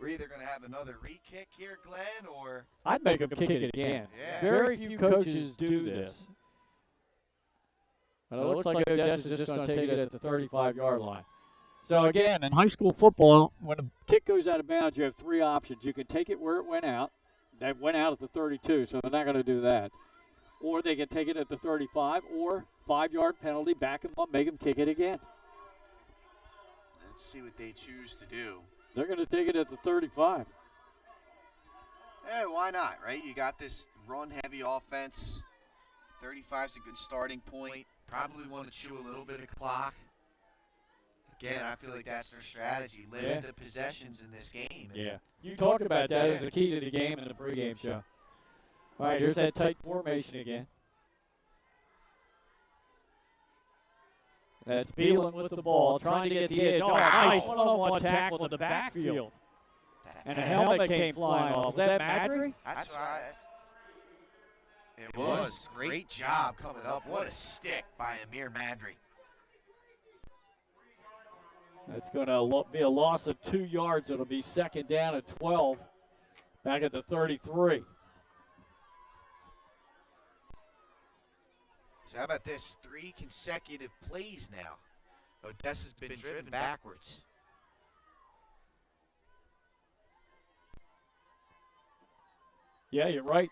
either going to have another re-kick here, Glenn, or I'd make him kick it again. Yeah. Very few coaches do this. But it looks like Odessa's just going to take it at the 35-yard line. So again, in high school football, when a kick goes out of bounds, you have three options. You can take it where it went out. That went out at the 32, so they're not going to do that. Or they can take it at the 35, or 5-yard penalty, back them up, make them kick it again. let's see what they choose to do. They're going to take it at the 35. Hey, why not, right? You got this run-heavy offense. 35's a good starting point. Probably want to chew a little bit of clock. Again, I feel like that's their strategy. Limit the possessions in this game. Yeah. You talked about that as the key to the game in the pregame show. All right, here's that tight formation again. That's Beelan with the ball, trying to get the edge. Oh, nice one-on-one tackle in the backfield. And a helmet came flying off. Was that Madry? That's right. It was. Great job coming up. What a stick by Amir Madry. That's going to be a loss of 2 yards. It'll be second down at 12, back at the 33. So how about this? 3 consecutive plays now. Odessa's been driven backwards. Yeah, you're right.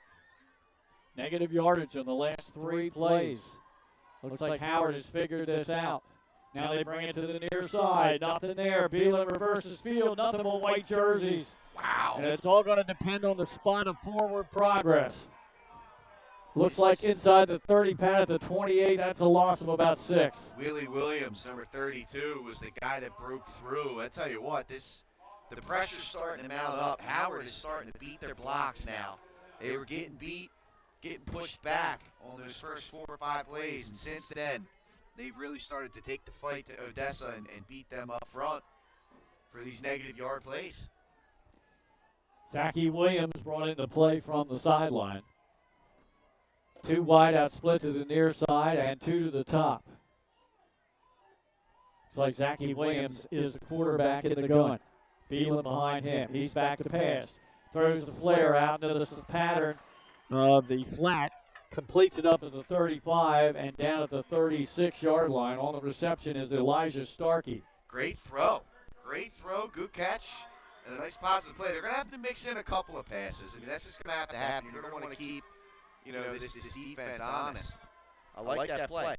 Negative yardage on the last 3 plays. Looks like Howard has figured this out. Now they bring it to the near side. Nothing there. Beelan reverses field. Nothing but white jerseys. Wow. And it's all going to depend on the spot of forward progress. Looks like inside the 30 pad at the 28. That's a loss of about 6. Willie Williams, number 32, was the guy that broke through. I tell you what, the pressure's starting to mount up. Howard is starting to beat their blocks now. They were getting beat, getting pushed back on those first 4 or 5 plays, and since then, they've really started to take the fight to Odessa and beat them up front for these negative yard plays. Zachy Williams brought in the play from the sideline. 2 wide out split to the near side and 2 to the top. It's like Zachy Williams is the quarterback in the gun. Beelan behind him. He's back to pass. Throws the flare out into the pattern of the flat. Completes it up at the 35 and down at the 36-yard line. On the reception is Elijah Starkey. Great throw. Great throw. Good catch. And a nice positive play. They're going to have to mix in a couple of passes. I mean, that's just going to have to happen. You're going to want to keep, this defense honest. I like that play.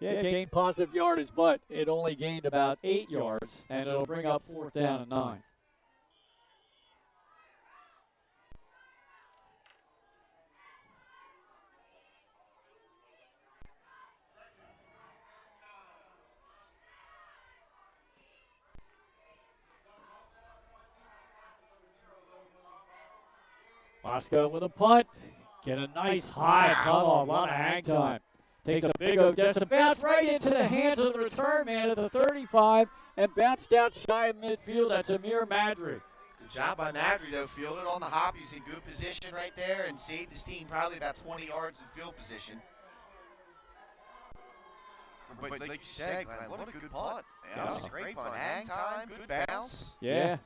Yeah, it gained positive yardage, but it only gained about 8 yards, and it'll bring up 4th down and 9. Bosco with a punt. Get a nice high punt off. A lot of hang time. Takes a big Odessa bounce right into the hands of the return man at the 35 and bounced out shy of midfield. That's Amir Madry. Good job by Madry, though. Fielded on the hop. He's in good position right there and saved his team probably about 20 yards in field position. But like you said, Glenn, what a good punt. Yeah, that was a great punt. Hang time, good bounce. Yeah.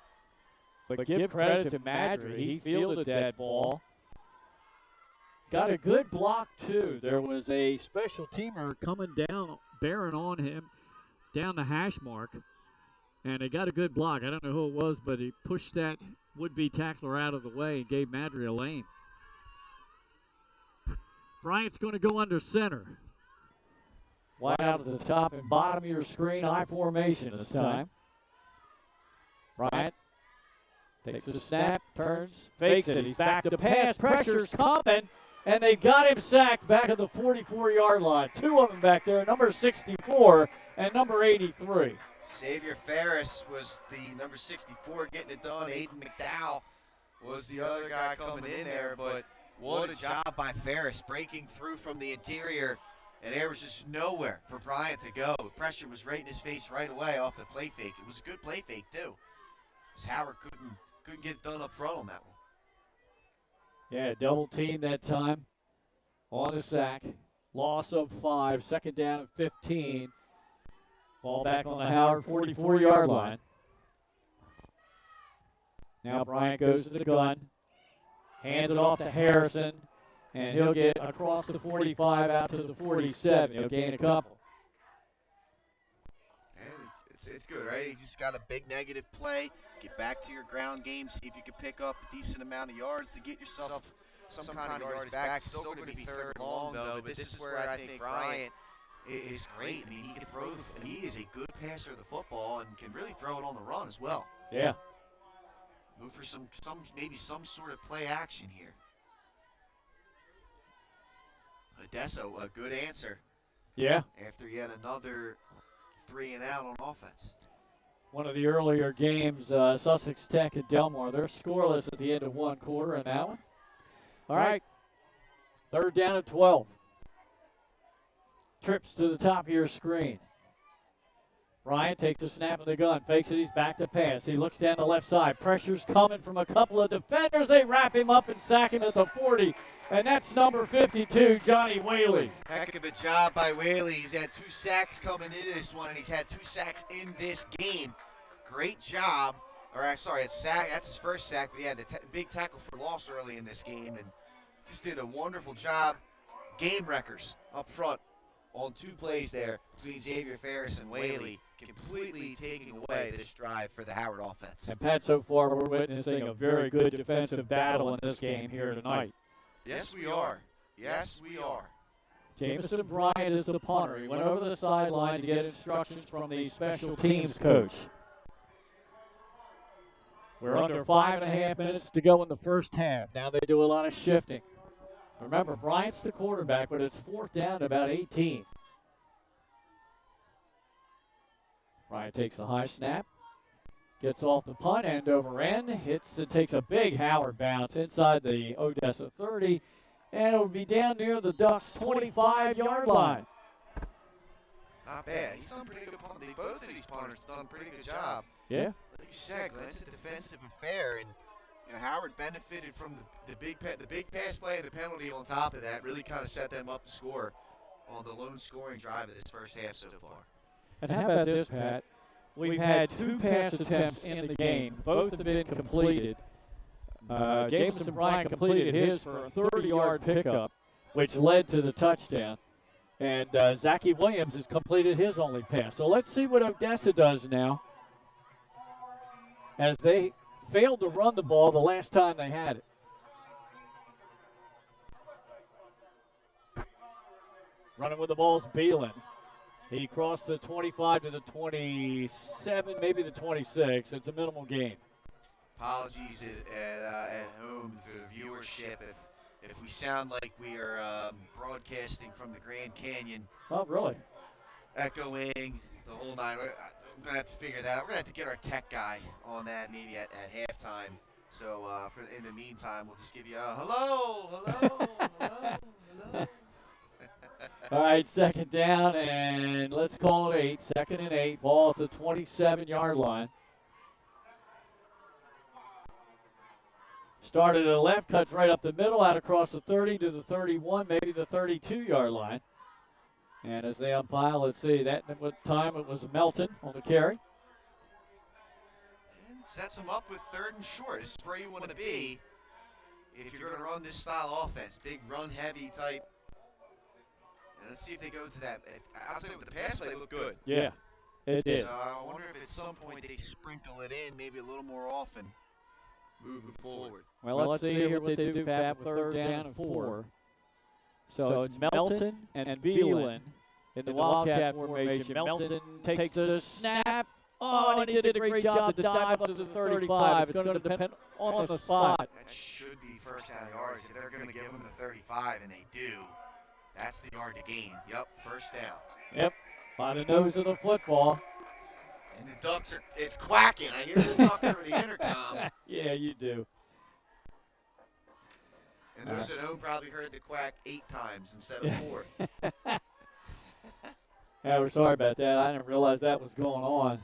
But give credit to Madry. He fielded that ball. Got a good block, too. There was a special teamer coming down, bearing on him down the hash mark. And he got a good block. I don't know who it was, but he pushed that would-be tackler out of the way and gave Madry a lane. Bryant's going to go under center. Wide out at the top and bottom of your screen, I formation this time. Bryant takes a snap, turns, fakes it. He's back to pass. Pressure's coming. And they got him sacked back at the 44-yard line. Two of them back there, number 64 and number 83. Xavier Ferris was the number 64 getting it done. Aiden McDowell was the other guy coming in there, but what a job by Ferris breaking through from the interior, and there was just nowhere for Bryant to go. Pressure was right in his face right away off the play fake. It was a good play fake too, because Howard couldn't get it done up front on that one. Yeah, double team that time on the sack. Loss of 5, second down and 15. Ball back on the Howard 44-yard line. Now Bryant goes to the gun, hands it off to Harrison, and he'll get across the 45 out to the 47. He'll gain a couple. And it's good, right? You just got a big negative play. Get back to your ground game. See if you can pick up a decent amount of yards to get yourself some kind of yardage back. It's still going to be third and long, though. But this is where I think Bryant is great. I mean, he can throw. He is a good passer of the football and can really throw it on the run as well. Yeah. Move for maybe some sort of play action here. Odessa, a good answer. Yeah. After yet another 3 and out on offense. One of the earlier games, Sussex Tech and Delmar, they're scoreless at the end of one quarter in that one. All right. Third down and 12. Trips to the top of your screen. Bryant takes a snap of the gun, fakes it, he's back to pass. He looks down the left side. Pressure's coming from a couple of defenders. They wrap him up and sack him at the 40. And that's number 52, Johnny Whaley. Heck of a job by Whaley. He's had 2 sacks coming into this one, and he's had 2 sacks in this game. Great job. Sorry, that's his first sack, but he had a big tackle for loss early in this game, and just did a wonderful job. Game wreckers up front on 2 plays there between Xavier Ferris and Whaley, completely taking away this drive for the Howard offense. And Pat, so far we're witnessing a very good defensive battle in this game here tonight. Yes, we are. Yes, we are. Jameson Bryant is the punter. He went over the sideline to get instructions from the special teams coach. We're under 5.5 minutes to go in the first half. Now they do a lot of shifting. Remember, Bryant's the quarterback, but it's 4th down to about 18. Bryant takes the high snap, gets off the punt, end over end, hits and takes a big Howard bounce inside the Odessa 30, and it'll be down near the Ducks' 25-yard line. Not bad. He's done pretty good punting. Both of these punters done a pretty good job. Yeah. Like you said, Glenn, it's a defensive affair, and Howard benefited from the big pass play and the penalty on top of that. Really kind of set them up to score on the lone scoring drive of this first half so far. And how about this, Pat? We've had 2 pass attempts in the game. Both have been completed. Jameson Bryant completed his for a 30-yard pickup, which led to the touchdown. And Zachy Williams has completed his only pass. So let's see what Odessa does now, as they failed to run the ball the last time they had it. Running with the ball's Beelan. He crossed the 25 to the 27, maybe the 26. It's a minimal gain. Apologies at home for the viewership if we sound like we are broadcasting from the Grand Canyon. Oh, really? Echoing the whole 9. I'm going to have to figure that out. We're going to have to get our tech guy on that maybe at halftime. So in the meantime, we'll just give you a hello, hello, hello, hello. All right, second down, and let's call it 8. Second and 8. Ball at the 27-yard line. Started at the left, cuts right up the middle, out across the 30 to the 31, maybe the 32-yard line. And as they umpire, let's see, that time it was Melton on the carry. And sets them up with 3rd and short. This is where you want to be if you're going to run this style offense. Big run-heavy type. And let's see if they go to that. I'll tell you what, the pass play looked good. Yeah, it did. So I wonder if at some point they sprinkle it in maybe a little more often moving forward. Well, let's see here what they do, Pat, with 3rd down and 4. So it's Melton and Beelan in the Wildcat formation. Melton takes the snap, Oh, and he did a great job to dive up to the 35. It's going to depend on the spot. That should be first down yards. If they're going to give him the 35, and they do, that's the yard to gain. Yep, first down. Yep, by the nose of the football. And the Ducks it's quacking. I hear the duck over the intercom. Yeah, you do. And those at home probably heard the quack 8 times instead of 4. Yeah, we're sorry about that. I didn't realize that was going on.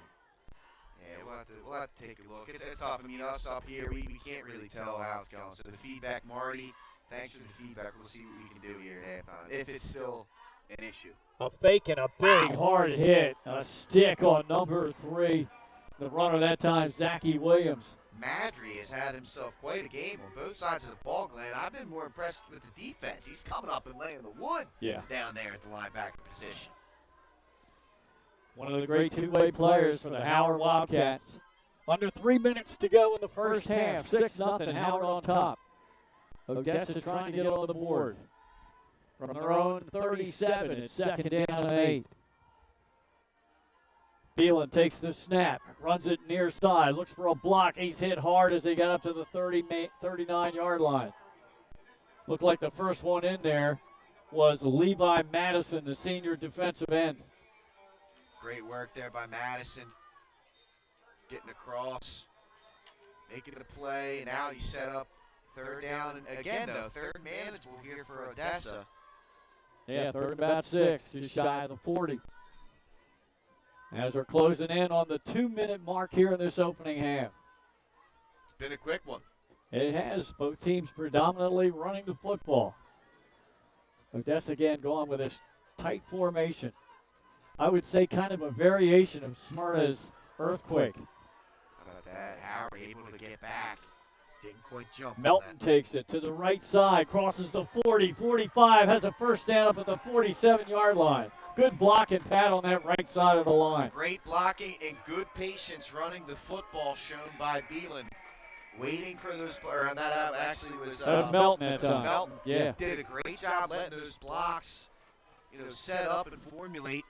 Yeah, we'll have to take a look. It's tough. I mean, us up here, we can't really tell how it's going. So the feedback, Marty, thanks for the feedback. We'll see what we can do here at halftime, if it's still an issue. A fake and a big hard hit. A stick on number 3. The runner that time, Zachy Williams. Madry has had himself quite a game on both sides of the ball, Glenn. I've been more impressed with the defense. He's coming up and laying the wood down there at the linebacker position. One of the great two-way players for the Howard Wildcats. Under 3 minutes to go in the first half. 6-0, Howard on top. Odessa trying to get on the board. From their own 37, it's second down and 8. Phelan takes the snap, runs it near side, looks for a block. He's hit hard as he got up to the 39-yard line. Looked like the first one in there was Levi Madison, the senior defensive end. Great work there by Madison. Getting across, making a play. And now he's set up third down. And again, though, third manageable here for Odessa. Yeah, third and about 6, just shy of the 40. As we're closing in on the 2-minute mark here in this opening half. It's been a quick one. It has. Both teams predominantly running the football. Odessa again going with this tight formation. I would say kind of a variation of Smyrna's earthquake. How about that? Howard able to get back. Didn't quite jump. Melton takes it to the right side, crosses the 40, 45, has a first down up at the 47-yard line. Good block and pat on that right side of the line. Great blocking and good patience running the football shown by Beelan. Waiting for those, or that actually was Melton at time. Melton. Yeah. Did a great job letting those blocks, set up and formulate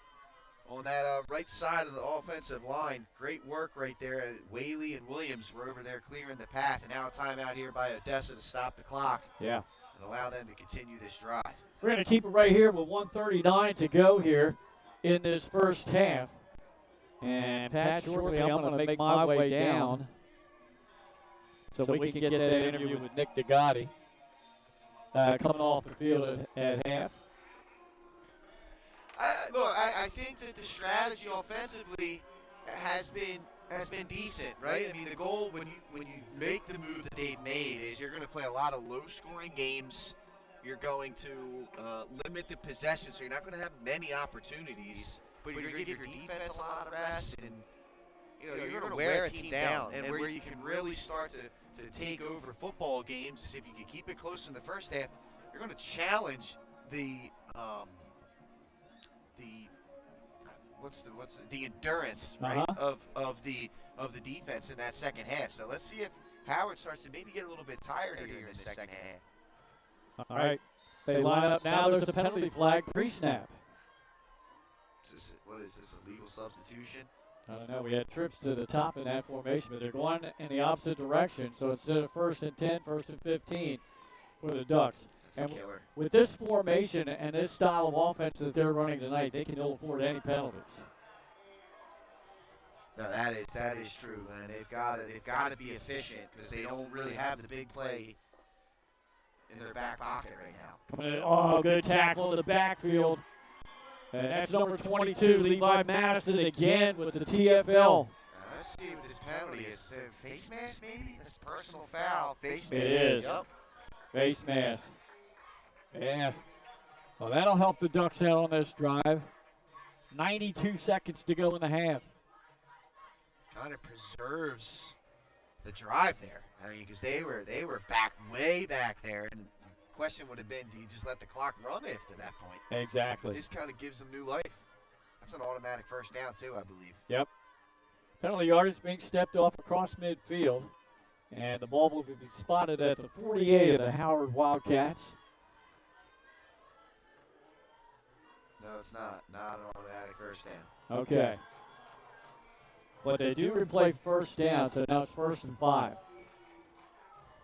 on that right side of the offensive line. Great work right there. Whaley and Williams were over there clearing the path, and now a timeout here by Odessa to stop the clock. Yeah. And allow them to continue this drive. We're going to keep it right here with 1:39 to go here in this first half. And Pat, shortly I'm going to make my way down so we can get that interview with Nick DeGotti coming off the field at half. I think that the strategy offensively has been decent, right? I mean, the goal when you make the move that they've made is you're going to play a lot of low-scoring games. You're going to limit the possession, so you're not going to have many opportunities. But you're going to give your defense a lot of rest, and you're going to wear a team down. And where you can really start to take over football games is if you can keep it close in the first half. You're going to challenge the endurance, right, of the defense in that second half. So let's see if Howard starts to maybe get a little bit tired here in the second half. All right, they line up now. There's a penalty flag pre-snap. What is this, a legal substitution? I don't know. We had trips to the top in that formation, but they're going in the opposite direction. So instead of 1st and 10, 1st and 15 for the Ducks. That's a killer. With this formation and this style of offense that they're running tonight, they can ill afford any penalties. No, that is true, man. They've got to be efficient because they don't really have the big play in their back pocket right now. Coming in, oh, good tackle in the backfield. And that's number 22, Levi Madison again with the TFL. Let's see what this penalty is. Is it a face mask maybe? That's personal foul. Face mask. It is. Yep. Face mask. Yeah. Well, that'll help the Ducks out on this drive. 92 seconds to go in the half. Kind of preserves the drive there. I mean, because they were way back there, and the question would have been, do you just let the clock run after that point? Exactly. But this kind of gives them new life. That's an automatic first down too, I believe. Yep. Penalty yardage being stepped off across midfield, and the ball will be spotted at the 48 of the Howard Wildcats. No, it's not. Not an automatic first down. Okay. But they do replay first down, so now it's 1st and 5.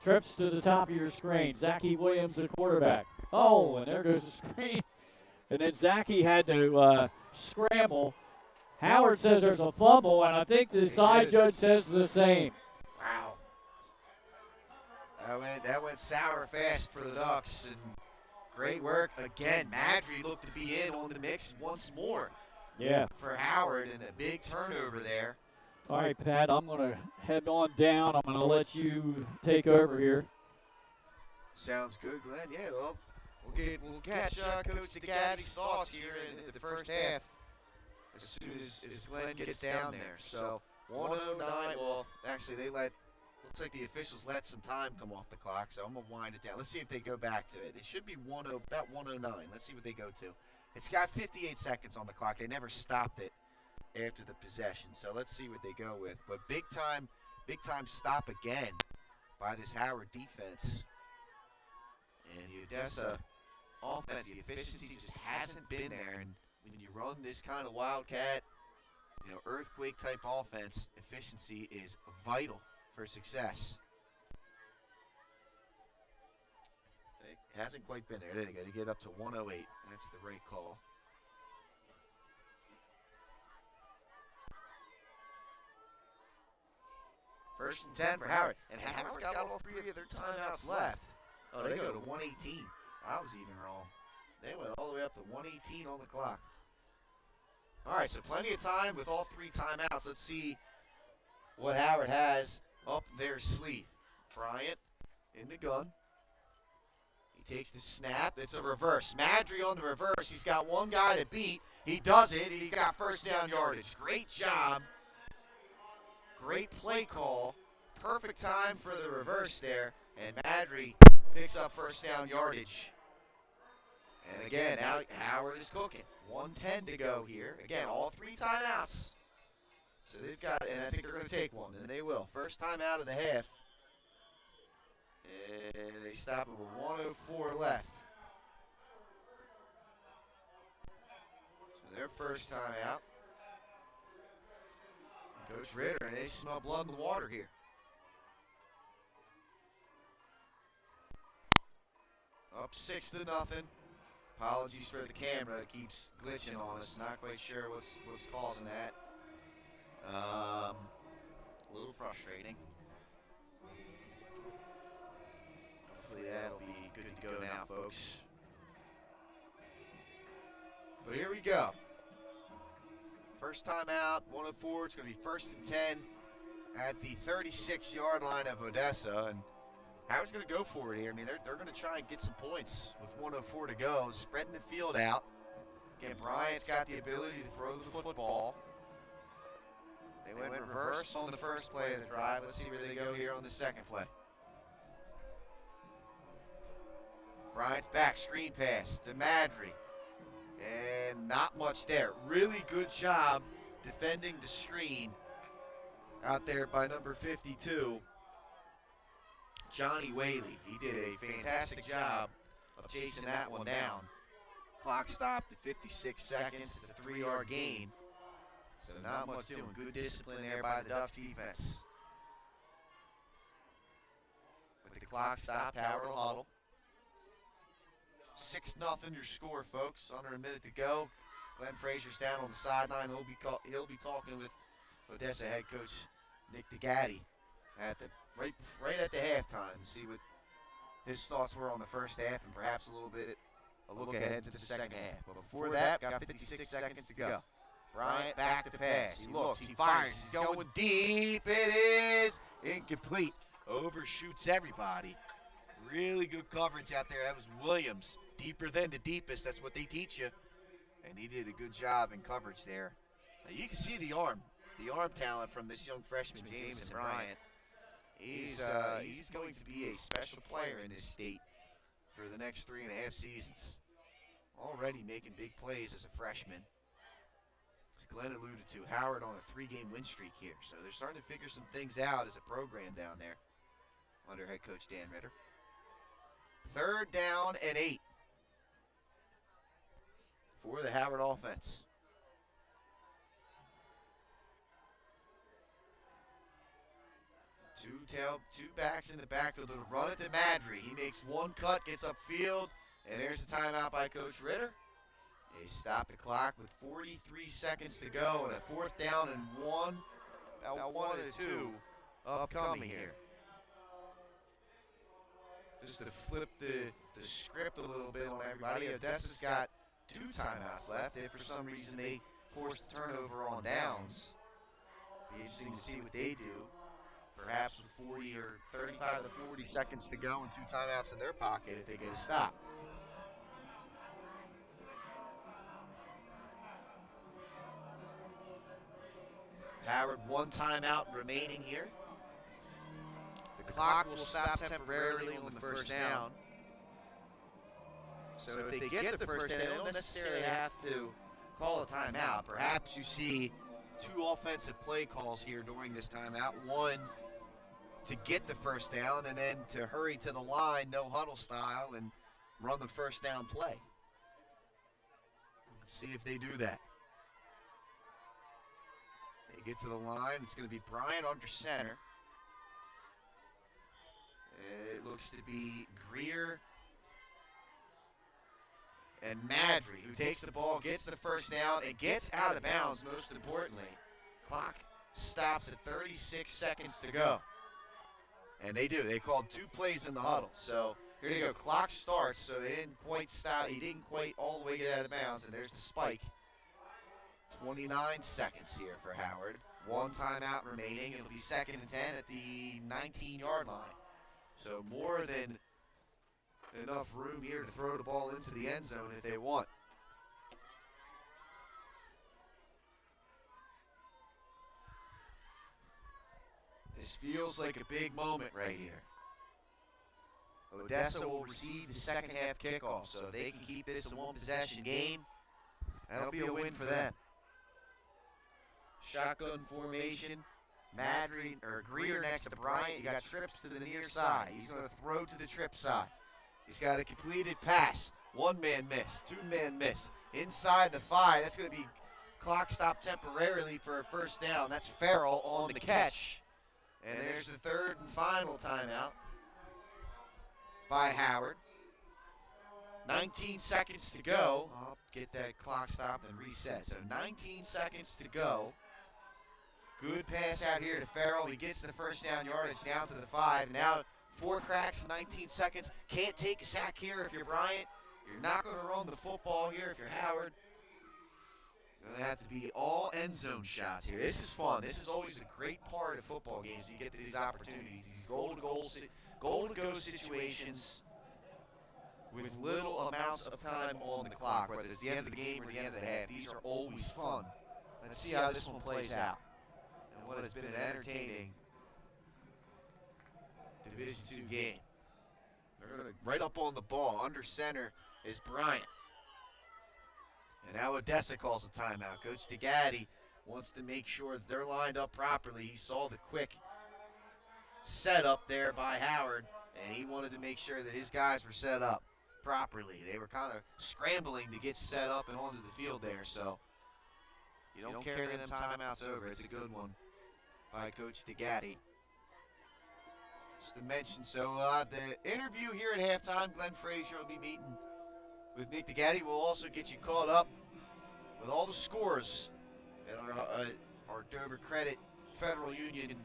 Trips to the top of your screen. Zachy Williams, the quarterback. Oh, and there goes the screen. And then Zachy had to scramble. Howard says there's a fumble, and I think the side judge says the same. Wow. That went sour fast for the Ducks, and great work. Again, Madry looked to be in on the mix once more. Yeah. For Howard, and a big turnover there. All right, Pat, I'm going to head on down. I'm going to let you take over here. Sounds good, Glenn. Yeah, well, we'll catch Coach DeGatti's thoughts here in the first half as soon as Glenn gets down there. So 109. Well, actually, looks like the officials let some time come off the clock, so I'm gonna wind it down. Let's see if they go back to it. It should be about 109. Let's see what they go to. It's got 58 seconds on the clock. They never stopped it after the possession, so let's see what they go with. But big time stop again by this Howard defense. And the Odessa offense, the efficiency just hasn't been there. And when you run this kind of wildcat, earthquake-type offense, efficiency is vital for success. It hasn't quite been there. They got to get up to 108. That's the right call. First and 10 for Howard. And Howard's got all 3 of their timeouts left. Oh, they go to 118. I was even wrong. They went all the way up to 118 on the clock. All right, so plenty of time with all 3 timeouts. Let's see what Howard has up their sleeve. Bryant in the gun. He takes the snap. It's a reverse. Madry on the reverse. He's got one guy to beat. He does it. He got first down yardage. Great job. Great play call. Perfect time for the reverse there. And Madry picks up first down yardage. And again, now Howard is cooking. 1:10 to go here. Again, all 3 timeouts. So they've got, and I think they're going to take one, and they will. First time out of the half. And they stop it with 1:04 left. So their first time out. Coach Ritter, and they smell blood in the water here. Up 6-0. Apologies for the camera. It keeps glitching on us. Not quite sure what's causing that. A little frustrating. Hopefully that'll be good to go now, folks. But here we go. First time out, 1:04. It's going to be 1st and 10 at the 36-yard line of Odessa. And Howard's going to go for it here. I mean, they're going to try and get some points with 1:04 to go, spreading the field out. Again, Bryant's got the ability to throw the football. They went reverse on the first play of the drive. Let's see where they go here on the second play. Bryant's back, screen pass to Madry. And not much there. Really good job defending the screen out there by number 52. Johnny Whaley. He did a fantastic job of chasing that one down. Clock stopped at 56 seconds. It's a 3-yard gain. So not much doing. Good discipline there by the Ducks defense. With the clock stopped, Howard will huddle. 6-0 your score, folks. Under a minute to go. Glenn Frazier's down on the sideline. He'll be talking with Odessa head coach Nick DeGatti at the right at the halftime to see what his thoughts were on the first half and perhaps a look ahead to the second half. But before that, got 56 seconds to go. Bryant back to pass. He looks. He fires. He's going deep. It is incomplete. Overshoots everybody. Really good coverage out there. That was Williams. Deeper than the deepest. That's what they teach you. And he did a good job in coverage there. Now you can see the arm talent from this young freshman, Jameson Bryant. He's going to be a special player in this state for the next 3.5 seasons. Already making big plays as a freshman. As Glenn alluded to, Howard on a 3-game win streak here. So they're starting to figure some things out as a program down there under head coach Dan Ritter. 3rd down and 8 for the Howard offense. Two backs in the backfield. They'll run it to Madry. He makes one cut, gets upfield, and there's a timeout by Coach Ritter. They stop the clock with 43 seconds to go and a 4th down and about 1 to 2 upcoming here. Just to flip the script a little bit on everybody, Odessa's got 2 timeouts left. If for some reason they force the turnover on downs, be interesting to see what they do. Perhaps with 40 or 35 to 40 seconds to go and 2 timeouts in their pocket if they get a stop. Howard, 1 timeout remaining here. The clock will stop temporarily on the 1st down. So if they get the 1st down, they don't necessarily have to call a timeout. Perhaps you see 2 offensive play calls here during this timeout. One to get the 1st down, and then to hurry to the line, no huddle style, and run the 1st down play. Let's see if they do that. They get to the line. It's going to be Bryant under center. It looks to be Greer and Madry, who takes the ball, gets the 1st down, and gets out of bounds, most importantly. Clock stops at 36 seconds to go. And they do. They called 2 plays in the huddle. So here they go. Clock starts, so they didn't quite stop. He didn't quite all the way get out of bounds, and there's the spike. 29 seconds here for Howard. 1 timeout remaining. It'll be 2nd and 10 at the 19-yard line. So more than enough room here to throw the ball into the end zone if they want. This feels like a big moment right here. Odessa will receive the 2nd half kickoff, so if they can keep this a 1-possession game, that'll be a win for them. Shotgun formation. Madry or Greer next to Bryant. You got trips to the near side. He's going to throw to the trip side. He's got a completed pass. 1-man miss, 2-man miss. Inside the 5, that's going to be clock stop temporarily for a 1st down. That's Farrell on the catch. And there's the 3rd and final timeout by Howard. 19 seconds to go. I'll get that clock stopped and reset. So 19 seconds to go. Good pass out here to Farrell. He gets the 1st down yardage down to the 5. Now 4 cracks, 19 seconds. Can't take a sack here if you're Bryant. You're not going to run the football here if you're Howard. Going to have to be all end zone shots here. This is fun. This is always a great part of football games. You get these opportunities, these goal-to-go situations with little amounts of time on the clock, whether it's the end of the game or the end of the half. These are always fun. Let's see how this one plays out. And what has been an entertaining Division II game. They're going to right up on the ball. Under center is Bryant. And now Odessa calls a timeout. Coach DeGatti wants to make sure that they're lined up properly. He saw the quick setup there by Howard, and he wanted to make sure that his guys were set up properly. They were kind of scrambling to get set up and onto the field there, so you don't carry them timeouts over. It's a good one by Coach DeGatti. Just to mention, so the interview here at halftime, Glenn Frazier will be meeting with Nick DeGatti. We'll also get you caught up with all the scores at our Dover Credit Federal Union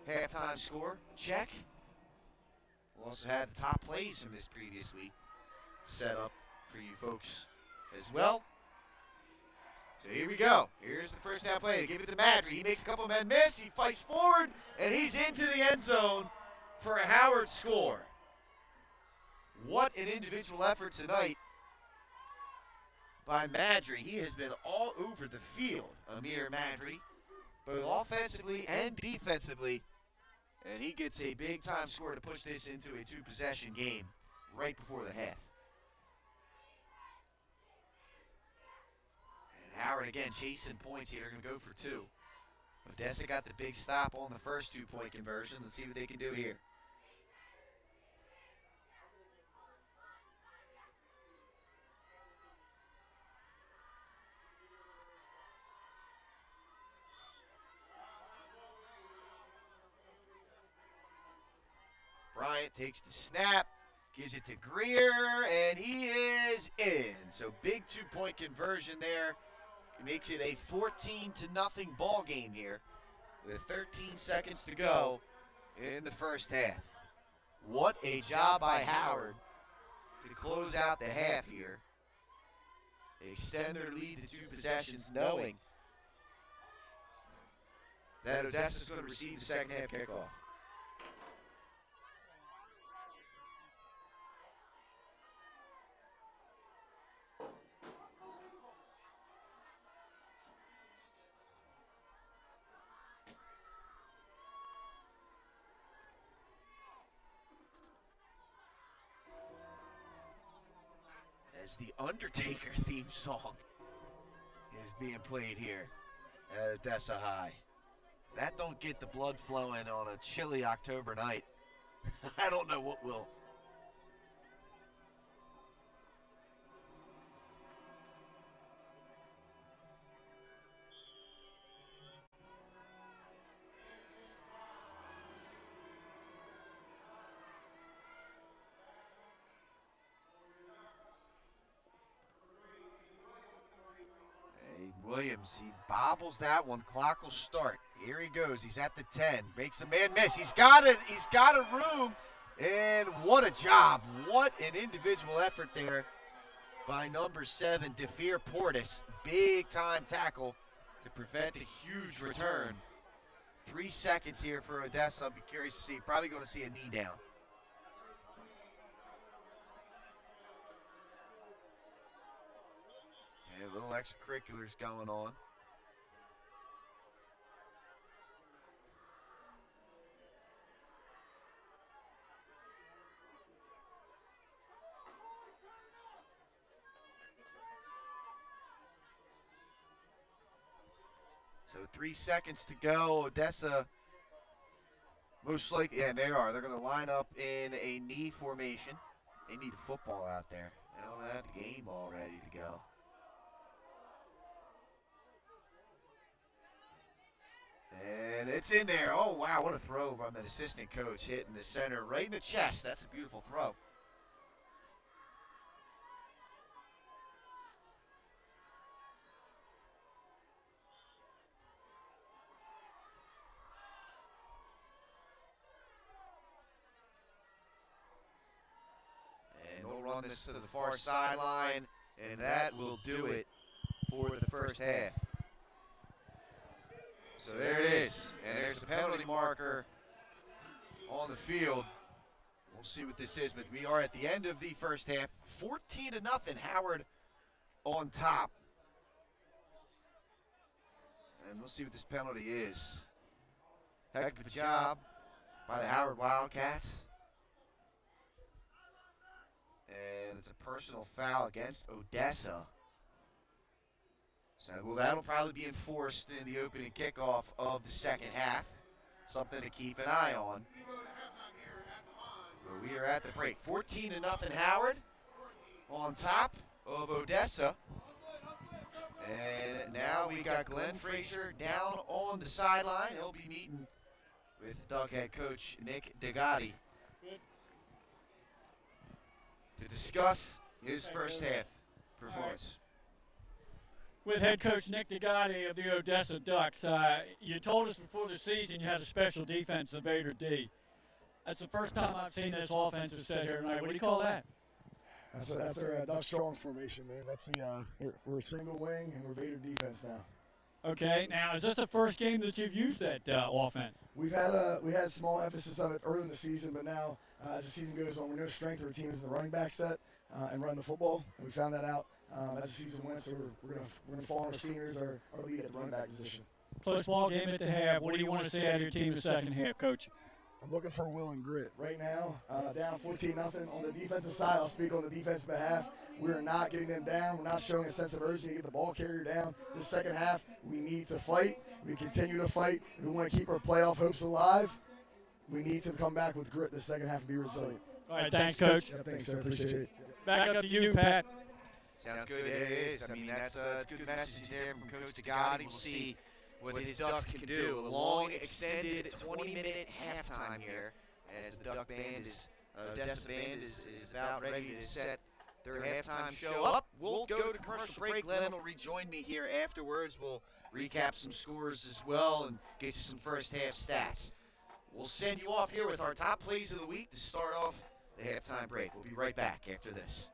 halftime score check. We'll also have the top plays from this previous week set up for you folks as well. So here we go. Here's the 1st down play. They give it to Madry. He makes a couple men miss. He fights forward, and he's into the end zone for a Howard score. What an individual effort tonight by Madry. He has been all over the field, Amir Madry, both offensively and defensively. And he gets a big-time score to push this into a 2-possession game right before the half. And Howard, again, chasing points here. They're going to go for 2. Odessa got the big stop on the first 2-point conversion. Let's see what they can do here. Bryant takes the snap, gives it to Greer, and he is in. So big 2-point conversion there. It makes it a 14-0 ball game here with 13 seconds to go in the first half. What a job by Howard to close out the half here. They extend their lead to 2 possessions, knowing that Odessa is going to receive the second half kickoff. As the Undertaker theme song is being played here at Odessa High. If that don't get the blood flowing on a chilly October night, I don't know what will. Williams, he bobbles that one. Clock will start. Here he goes. He's at the 10. Makes a man miss. He's got it. He's got a room. And what a job. What an individual effort there by number 7, DeFeer Portis. Big time tackle to prevent a huge return. 3 seconds here for Odessa. I'll be curious to see. Probably going to see a knee down. Little extracurriculars going on. So 3 seconds to go. Odessa most likely, yeah, they are. They're going to line up in a knee formation. They need a football out there. They don't have the game all ready to go. And it's in there. Oh, wow, what a throw from an assistant coach hitting the center right in the chest. That's a beautiful throw. And we'll run this to the far sideline, and that will do it for the first half. So there it is, and there's a penalty marker on the field. We'll see what this is, but we are at the end of the first half. 14-0, Howard on top. And we'll see what this penalty is. Heck of a job by the Howard Wildcats. And it's a personal foul against Odessa. So, well, that'll probably be enforced in the opening kickoff of the second half. Something to keep an eye on. But we are at the break. 14-0 Howard on top of Odessa. And now we got Glenn Frazier down on the sideline. He'll be meeting with Doug head coach Nick DeGotti to discuss his first half performance. With head coach Nick DeGotti of the Odessa Ducks, you told us before the season you had a special defense, the Vader D. That's the first time I've seen this offensive set here tonight. What do you call that? That's our Duck strong formation, man. That's the we're a single wing and we're Vader defense now. Okay, now is this the first game that you've used that offense? We had small emphasis of it early in the season, but now as the season goes on, we know strength of our team is in the running back set and run the football, and we found that out as the season went. So we're gonna fall on our seniors, our lead at the running back position. Close ball game at the half. What do you want to see out of your team in the second half, Coach? I'm looking for will and grit. Right now, down 14-0 on the defensive side. I'll speak on the defensive behalf. We are not getting them down. We're not showing a sense of urgency to get the ball carrier down. This second half, we need to fight. We continue to fight. If we want to keep our playoff hopes alive, we need to come back with grit this second half and be resilient. All right, thanks, Coach. Yeah, thanks, sir. Appreciate it. Back up to you, Pat. Sounds good. There it is. I mean, that's a good message there from Coach DeGotti. We'll see what his Ducks can do. A long, extended 20-minute halftime here as the Duck Band Odessa Band is about ready to set their halftime show up. We'll go to commercial break. Glenn will rejoin me here afterwards. We'll recap some scores as well and get you some first half stats. We'll send you off here with our top plays of the week to start off the halftime break. We'll be right back after this.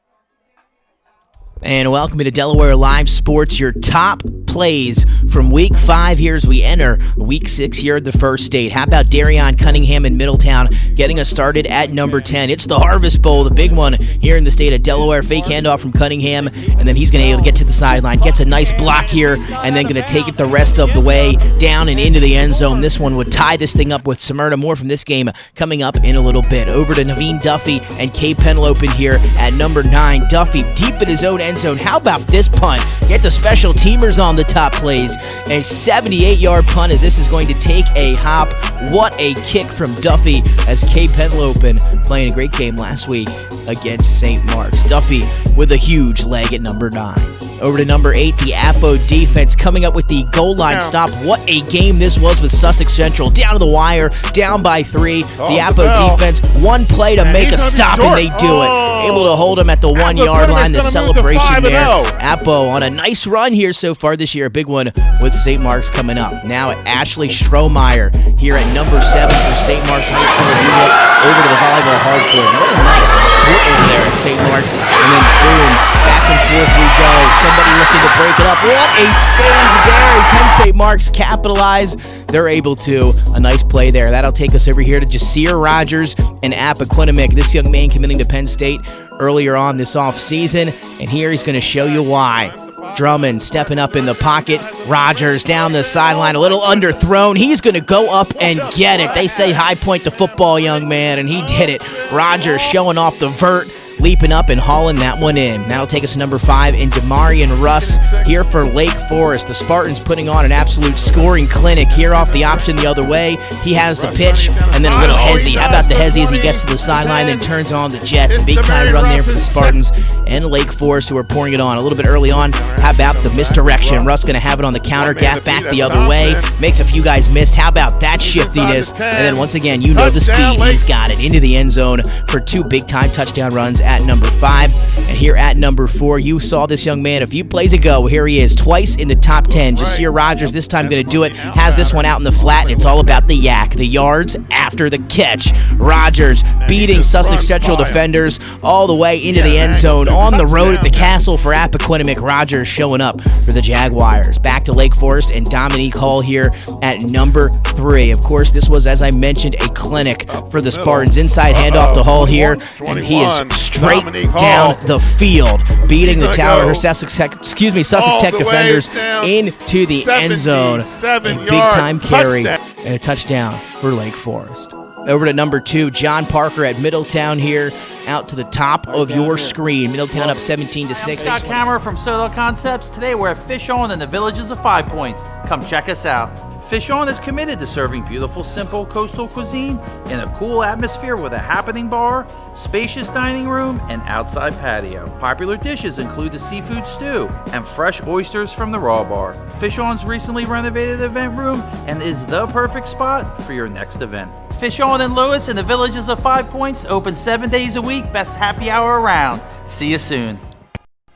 And welcome to Delaware Live Sports, your top plays from Week 5 here as we enter Week 6 here at the First State. How about Darien Cunningham in Middletown getting us started at number 10? It's the Harvest Bowl, the big one here in the state of Delaware. Fake handoff from Cunningham, and then he's going to be able to get to the sideline. Gets a nice block here, and then going to take it the rest of the way down and into the end zone. This one would tie this thing up with Smyrna. More from this game coming up in a little bit. Over to Naveen Duffy and Kay Penlopen here at number 9. Duffy deep in his own end zone. How about this punt? Get the special teamers on the top plays. A 78-yard punt as this is going to take a hop. What a kick from Duffy as Kay Penlopen playing a great game last week against St. Mark's. Duffy with a huge leg at number 9. Over to number 8, the Apo defense coming up with the goal line stop. What a game this was with Sussex Central. Down to the wire, down by 3. The Apo defense, one play to make a stop, and they do it. Able to hold him at the 1-yard line. The celebration there. Apo on a nice run here so far this year. A big one with St. Mark's coming up. Now Ashley Strohmeyer here at number 7 for St. Mark's High School as we get over to the volleyball hardcourt. What a nice put over there at St. Mark's. And then boom, back and forth we go. Somebody looking to break it up. What a save there. Can St. Mark's capitalize? They're able to. A nice play there. That'll take us over here to Jasir Rogers and Appoquinimink. This young man committing to Penn State earlier on this offseason, and here he's going to show you why. Drummond stepping up in the pocket. Rogers down the sideline, a little underthrown. He's going to go up and get it. They say high point the football, young man, and he did it. Rogers showing off the vert, leaping up and hauling that one in. That'll take us to number 5 in Demarion Russ here for Lake Forest. The Spartans putting on an absolute scoring clinic here off the option the other way. He has the pitch and then a little hezzy. How about the hezzy as he gets to the sideline, then turns on the Jets. Big time run there for the Spartans and Lake Forest, who are pouring it on a little bit early on. How about the misdirection? Russ going to have it on the counter, gap back the other way. Makes a few guys miss. How about that shiftiness? And then once again, you know the speed. He's got it into the end zone for 2 big time touchdown runs at number 5. And here at number 4, you saw this young man a few plays ago. Here he is, twice in the top 10. Jasir Rogers this time going to do it. Has this one out in the flat, and it's all about the yak. The yards after the catch. Rogers beating Sussex Central defenders all the way into the end zone on the road at the Castle for Appoquinimink. Rogers showing up for the Jaguars. Back to Lake Forest and Dominique Hall here at number 3. Of course, this was, as I mentioned, a clinic for the Spartans. Inside handoff to Hall here, and he is straight down the field, beating the Tower Sussex Tech defenders into the end zone. A big-time carry and a touchdown for Lake Forest. Over to number 2, John Parker at Middletown here, out to the top of your screen. Middletown up 17-6. I'm Scott Kammerer from Soto Concepts. Today we're at Fish On in the Villages of 5 Points. Come check us out. Fish On is committed to serving beautiful, simple coastal cuisine in a cool atmosphere with a happening bar, spacious dining room, and outside patio. Popular dishes include the seafood stew and fresh oysters from the raw bar. Fish On's recently renovated event room and is the perfect spot for your next event. Fish On in Lewis in the Villages of 5 Points, open 7 days a week, best happy hour around. See you soon.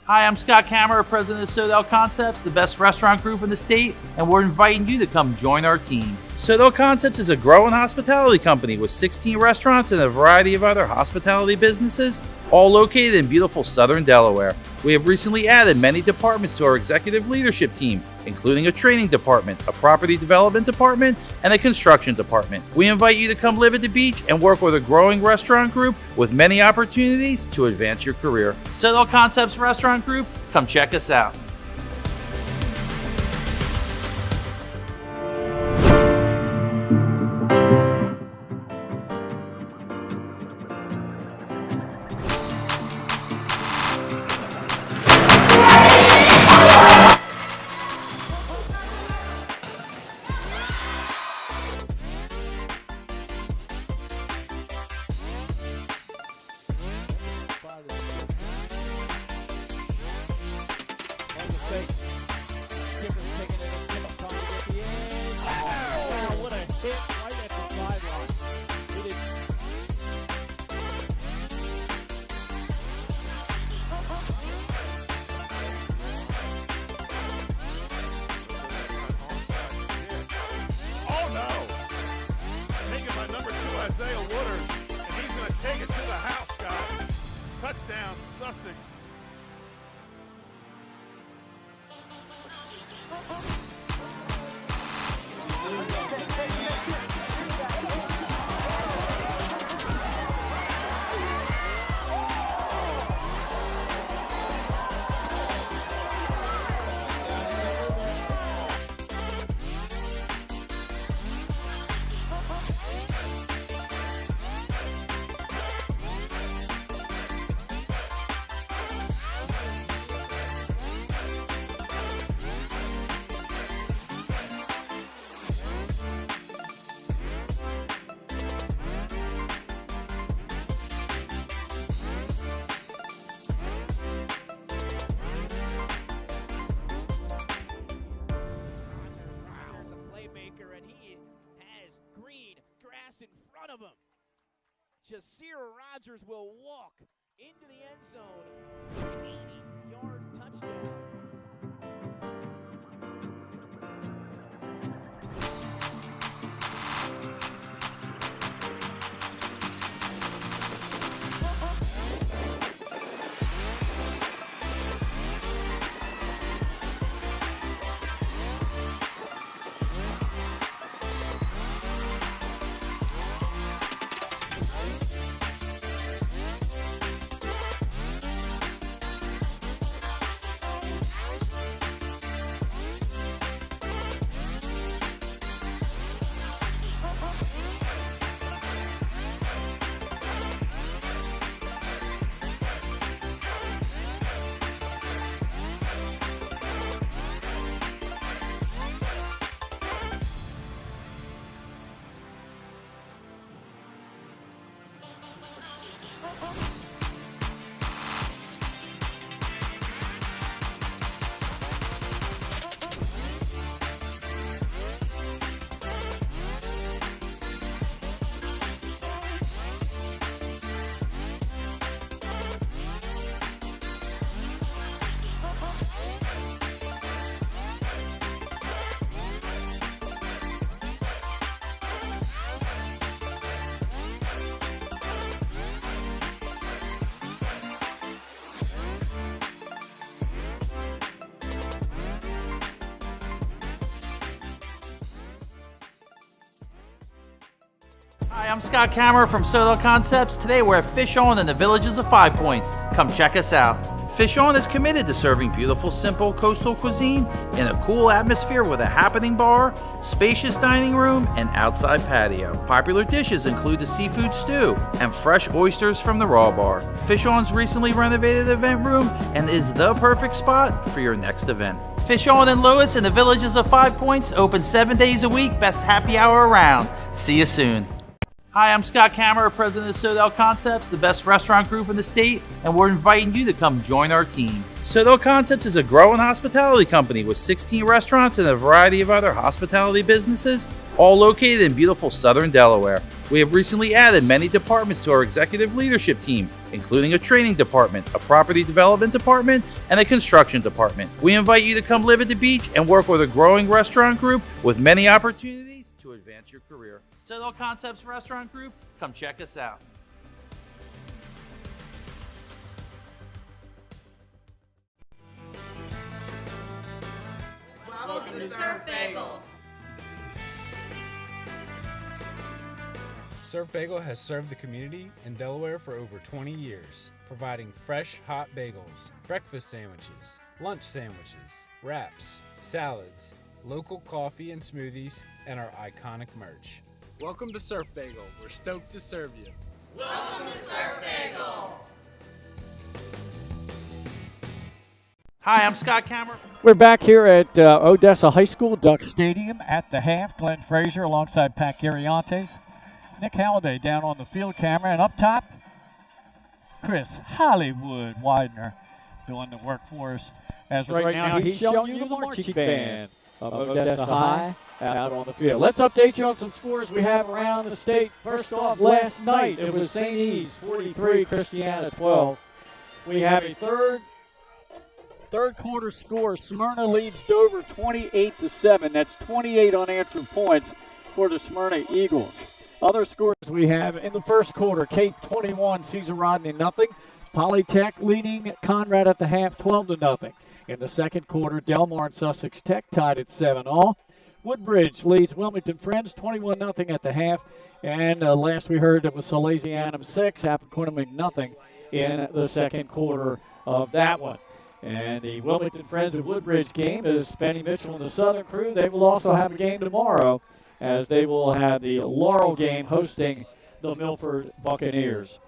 Hi, I'm Scott Kammerer, president of Soto Concepts, the best restaurant group in the state, and we're inviting you to come join our team. Soto Concepts is a growing hospitality company with 16 restaurants and a variety of other hospitality businesses, all located in beautiful southern Delaware. We have recently added many departments to our executive leadership team, including a training department, a property development department, and a construction department. We invite you to come live at the beach and work with a growing restaurant group with many opportunities to advance your career. Soto Concepts Restaurant Group, come check us out. Take it to the house, Scott. Touchdown, Sussex. In front of him. Jasira Rogers will walk into the end zone. An 80-yard touchdown. Hi, I'm Scott Kammerer from Soto Concepts. Today we're at Fish On in the Villages of 5 Points. Come check us out. Fish On is committed to serving beautiful, simple coastal cuisine in a cool atmosphere with a happening bar, spacious dining room, and outside patio. Popular dishes include the seafood stew and fresh oysters from the raw bar. Fish On's recently renovated event room and is the perfect spot for your next event. Fish On in Lewis in the Villages of 5 Points, open 7 days a week, best happy hour around. See you soon. Hi, I'm Scott Kammerer, president of Soto Concepts, the best restaurant group in the state, and we're inviting you to come join our team. Soto Concepts is a growing hospitality company with 16 restaurants and a variety of other hospitality businesses, all located in beautiful southern Delaware. We have recently added many departments to our executive leadership team, including a training department, a property development department, and a construction department. We invite you to come live at the beach and work with a growing restaurant group with many opportunities to advance your career. Soto Concepts Restaurant Group, come check us out. Welcome to Surf Bagel. Surf Bagel has served the community in Delaware for over 20 years, providing fresh, hot bagels, breakfast sandwiches, lunch sandwiches, wraps, salads, local coffee and smoothies, and our iconic merch. Welcome to Surf Bagel. We're stoked to serve you. Welcome to Surf Bagel. Hi, I'm Scott Kammerer. We're back here at Odessa High School, Duck Stadium at the half. Glenn Frazier alongside Pat Gariantes. Nick Halliday down on the field camera. And up top, Chris Hollywood Widener doing the work for us. As right now he's showing you the marching band of Odessa High out on the field. Let's update you on some scores we have around the state. First off, last night it was St. E's 43, Christiana 12. We have a third quarter score. Smyrna leads Dover 28-7. That's 28 unanswered points for the Smyrna Eagles. Other scores we have in the first quarter, Cape 21, Cesar Rodney nothing. Polytech leading Conrad at the half 12-0. In the second quarter, Delmar and Sussex Tech tied at 7-all. Woodbridge leads Wilmington Friends 21-0 at the half. And last we heard it was Salesianum 6, Appoquinimink nothing in the second quarter of that one. And the Wilmington Friends of Woodbridge game is Benny Mitchell and the Southern crew. They will also have a game tomorrow, as they will have the Laurel game hosting the Milford Buccaneers.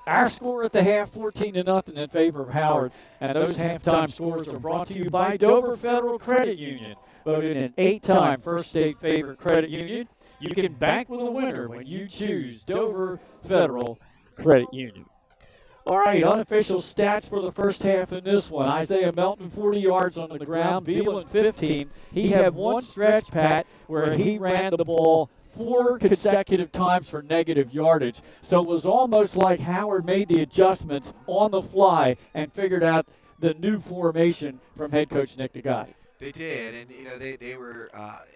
Our score at the half, 14-0 in favor of Howard. And those halftime scores are brought to you by Dover Federal Credit Union, voted an 8-time First State Favorite Credit Union. You can bank with a winner when you choose Dover Federal Credit Union. All right, unofficial stats for the first half in this one. Isaiah Melton, 40 yards on the ground. Beelan, 15. He had one stretch, Pat, where he ran the ball 4 consecutive times for negative yardage. So it was almost like Howard made the adjustments on the fly and figured out the new formation from head coach Nick DeGotti. They did, and they were.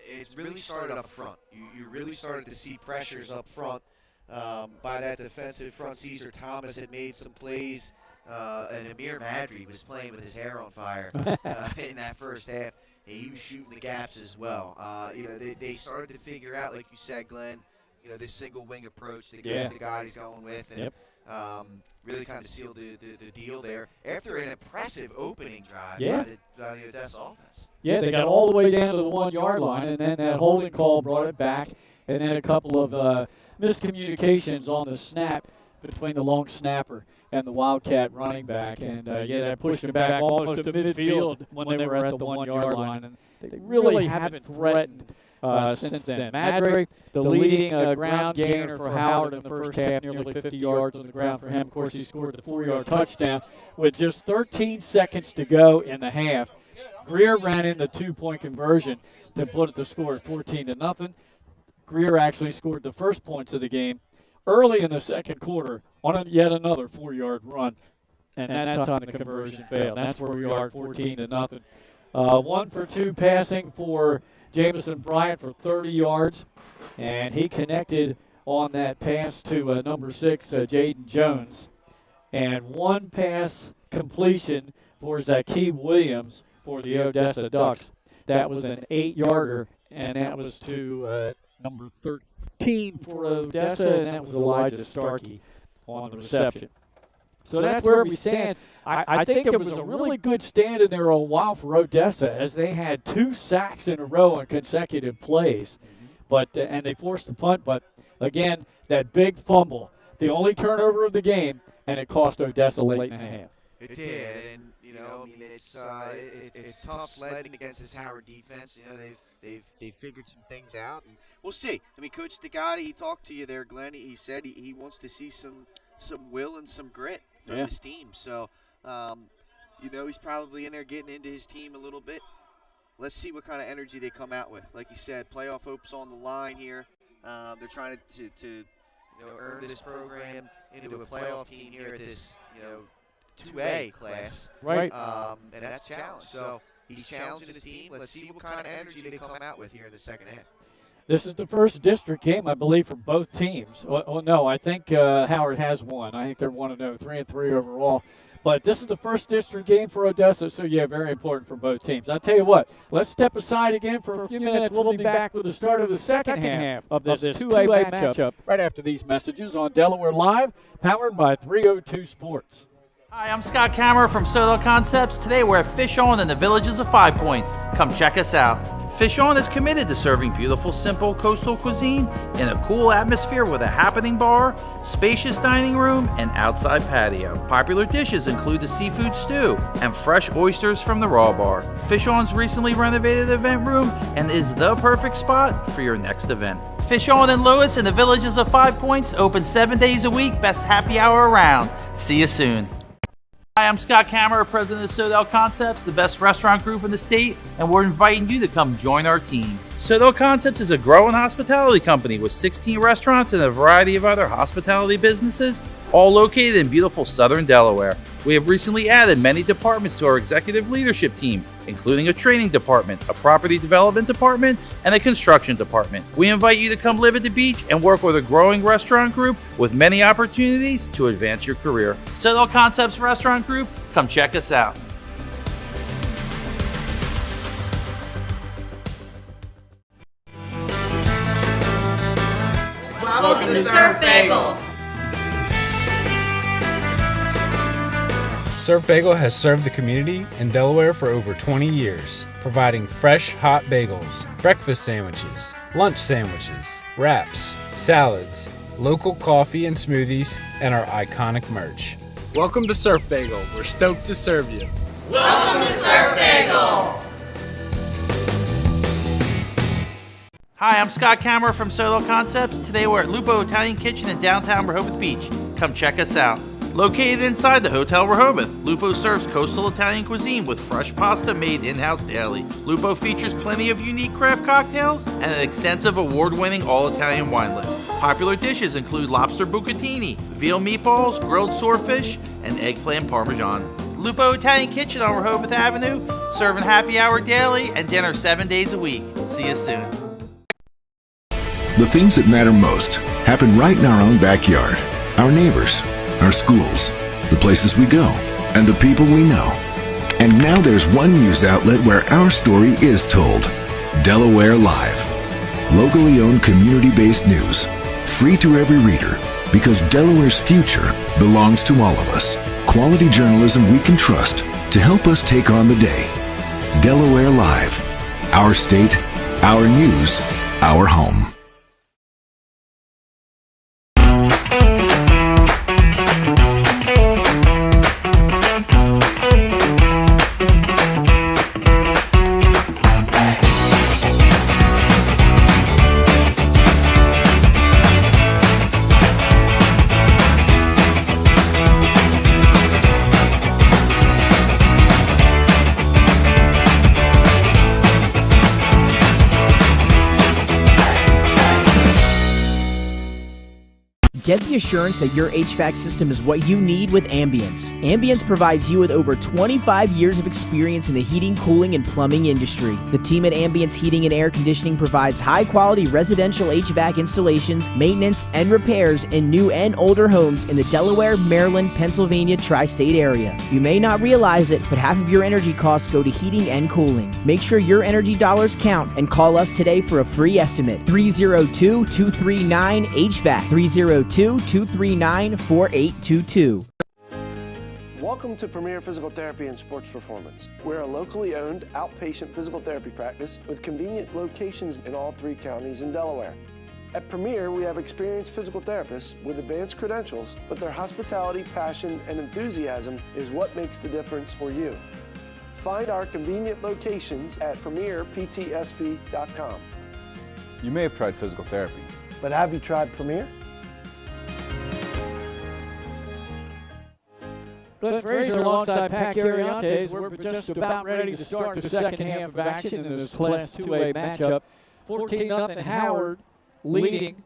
It really started up front. You really started to see pressures up front by that defensive front. Cesar Thomas had made some plays, and Amir Madry was playing with his hair on fire in that first half. And he was shooting the gaps as well. They started to figure out, like you said, Glenn, this single wing approach that the guy he's going with, and really kind of sealed the deal there after an impressive opening drive by the Odessa offense. Yeah, they got all the way down to the 1-yard line, and then that holding call brought it back, and then a couple of miscommunications on the snap between the long snapper and the Wildcat running back. And, that pushed it back almost to midfield when they were at the 1-yard line. And they really haven't threatened since then. Madry, the leading ground gainer for Howard in the first half, nearly 50 yards on the ground for him. Of course, he scored the 4-yard touchdown with just 13 seconds to go in the half. Greer ran in the 2-point conversion to put the score at 14-0. Greer actually scored the first points of the game early in the second quarter on yet another 4-yard run, and that time the conversion failed. That's where we are, 14-0. 1 for 2 passing for Jamison Bryant for 30 yards, and he connected on that pass to number 6, Jaden Jones. And 1 pass completion for Zakeeb Williams for the Odessa Ducks. That was an 8-yarder, and that was to number 13 for Odessa, and that was Elijah Starkey on the reception. So that's where we stand. I think it was a really good stand in there a while for Odessa, as they had 2 sacks in a row on consecutive plays, and they forced the punt. But again, that big fumble, the only turnover of the game, and it cost Odessa late in the half. It did, and it's tough sledding against this Howard defense. They've figured some things out, and we'll see. I mean, Coach DeGotti, he talked to you there, Glenn. He said he wants to see some will and some grit from his team. So, he's probably in there getting into his team a little bit. Let's see what kind of energy they come out with. Like you said, playoff hopes on the line here. They're trying to earn this program into a playoff team here at this 2A class. Right. And that's a challenge. So he's challenging his team. Let's see what kind of energy they come out with here in the second half. This is the first district game, I believe, for both teams. Oh no, I think Howard has won. I think they're 1-0, 3-3 overall. But this is the first district game for Odessa, so very important for both teams. I'll tell you what, let's step aside again for a few minutes. We'll be back with the start of the second half of this 2A matchup right after these messages on Delaware Live, powered by 302 Sports. Hi, I'm Scott Kammerer from Soto Concepts. Today we're at Fish On in the Villages of 5 Points. Come check us out. Fish On is committed to serving beautiful, simple coastal cuisine in a cool atmosphere with a happening bar, spacious dining room, and outside patio. Popular dishes include the seafood stew and fresh oysters from the raw bar. Fish On's recently renovated event room and is the perfect spot for your next event. Fish On in Lewis in the Villages of 5 Points, open 7 days a week, best happy hour around. See you soon. Hi, I'm Scott Kammerer, president of Soto Concepts, the best restaurant group in the state, and we're inviting you to come join our team. Soto Concepts is a growing hospitality company with 16 restaurants and a variety of other hospitality businesses, all located in beautiful southern Delaware. We have recently added many departments to our executive leadership team, including a training department, a property development department, and a construction department. We invite you to come live at the beach and work with a growing restaurant group with many opportunities to advance your career. Sodal Concepts Restaurant Group, come check us out. Welcome to Surf Bagel. Surf Bagel has served the community in Delaware for over 20 years, providing fresh, hot bagels, breakfast sandwiches, lunch sandwiches, wraps, salads, local coffee and smoothies, and our iconic merch. Welcome to Surf Bagel. We're stoked to serve you. Welcome to Surf Bagel. Hi, I'm Scott Kammerer from Sodal Concepts. Today we're at Lupo Italian Kitchen in downtown Rehoboth Beach. Come check us out. Located inside the Hotel Rehoboth, Lupo serves coastal Italian cuisine with fresh pasta made in-house daily. Lupo features plenty of unique craft cocktails and an extensive award-winning all-Italian wine list. Popular dishes include lobster bucatini, veal meatballs, grilled swordfish, and eggplant parmesan. Lupo Italian Kitchen on Rehoboth Avenue, serving happy hour daily and dinner 7 days a week. See you soon. The things that matter most happen right in our own backyard. Our neighbors, our schools, the places we go, and the people we know. And now there's one news outlet where our story is told. Delaware Live. Locally owned, community-based news. Free to every reader, because Delaware's future belongs to all of us. Quality journalism we can trust to help us take on the day. Delaware Live. Our state, our news, our home. Get the assurance that your HVAC system is what you need with Ambience. Ambience provides you with over 25 years of experience in the heating, cooling, and plumbing industry. The team at Ambience Heating and Air Conditioning provides high-quality residential HVAC installations, maintenance, and repairs in new and older homes in the Delaware, Maryland, Pennsylvania tri-state area. You may not realize it, but half of your energy costs go to heating and cooling. Make sure your energy dollars count and call us today for a free estimate. 302-239-HVAC. 302-239-4822. Welcome to Premier Physical Therapy and Sports Performance. We're a locally owned outpatient physical therapy practice with convenient locations in all 3 counties in Delaware. At Premier, we have experienced physical therapists with advanced credentials, but their hospitality, passion, and enthusiasm is what makes the difference for you. Find our convenient locations at premierptsp.com. You may have tried physical therapy, but have you tried Premier? Cliff Fraser alongside Pat Carriantes. We're just about ready to start the second half of action in this Class 2A matchup. 14-0 Howard leading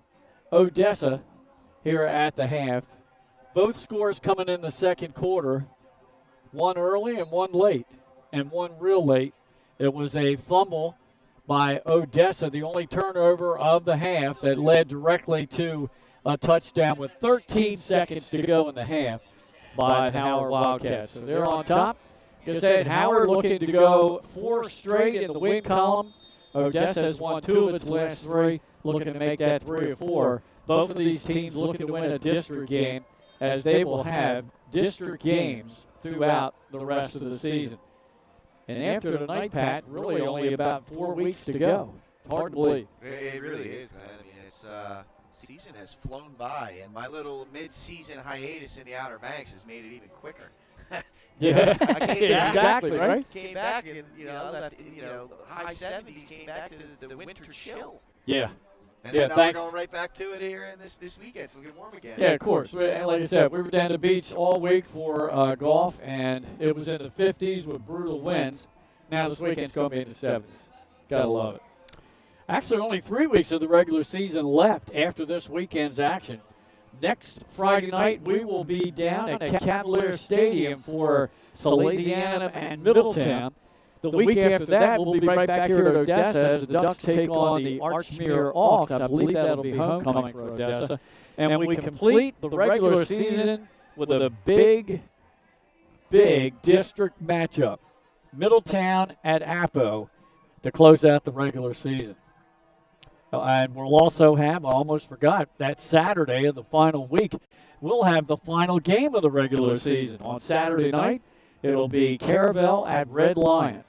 Odessa here at the half. Both scores coming in the second quarter. One early and one late, and one real late. It was a fumble by Odessa, the only turnover of the half that led directly to a touchdown with 13 seconds to go in the half by the Howard Wildcats. So they're on top. Like I said, Howard looking to go 4 straight in the win column. Odessa has won 2 of its last 3, looking to make that 3 or 4. Both of these teams looking to win a district game, as they will have district games throughout the rest of the season. And after tonight, Pat, really only about 4 weeks to go. It's hard to believe. It really is, man. I mean, it's season has flown by, and my little mid-season hiatus in the Outer Banks has made it even quicker. Yeah, I came back, exactly, right? Came back, and left, high 70s. Came back to the winter chill. Yeah. And then now we're going right back to it here in this weekend, so we'll get warm again. Yeah, of course. And like I said, we were down the beach all week for golf, and it was in the 50s with brutal winds. Now this weekend's going to be in the 70s. Gotta love it. Actually, only 3 weeks of the regular season left after this weekend's action. Next Friday night, we will be down at Cavalier Stadium for Salesianum and Middletown. The week after that, we'll be right back here at Odessa as the Ducks take on the Archmere Hawks. I believe that'll be homecoming for Odessa. And we complete the regular season with a big district matchup. Middletown at Apo to close out the regular season. And we'll also have, I almost forgot, that Saturday of the final week, we'll have the final game of the regular season. On Saturday night, it'll be Caravel at Red Lion.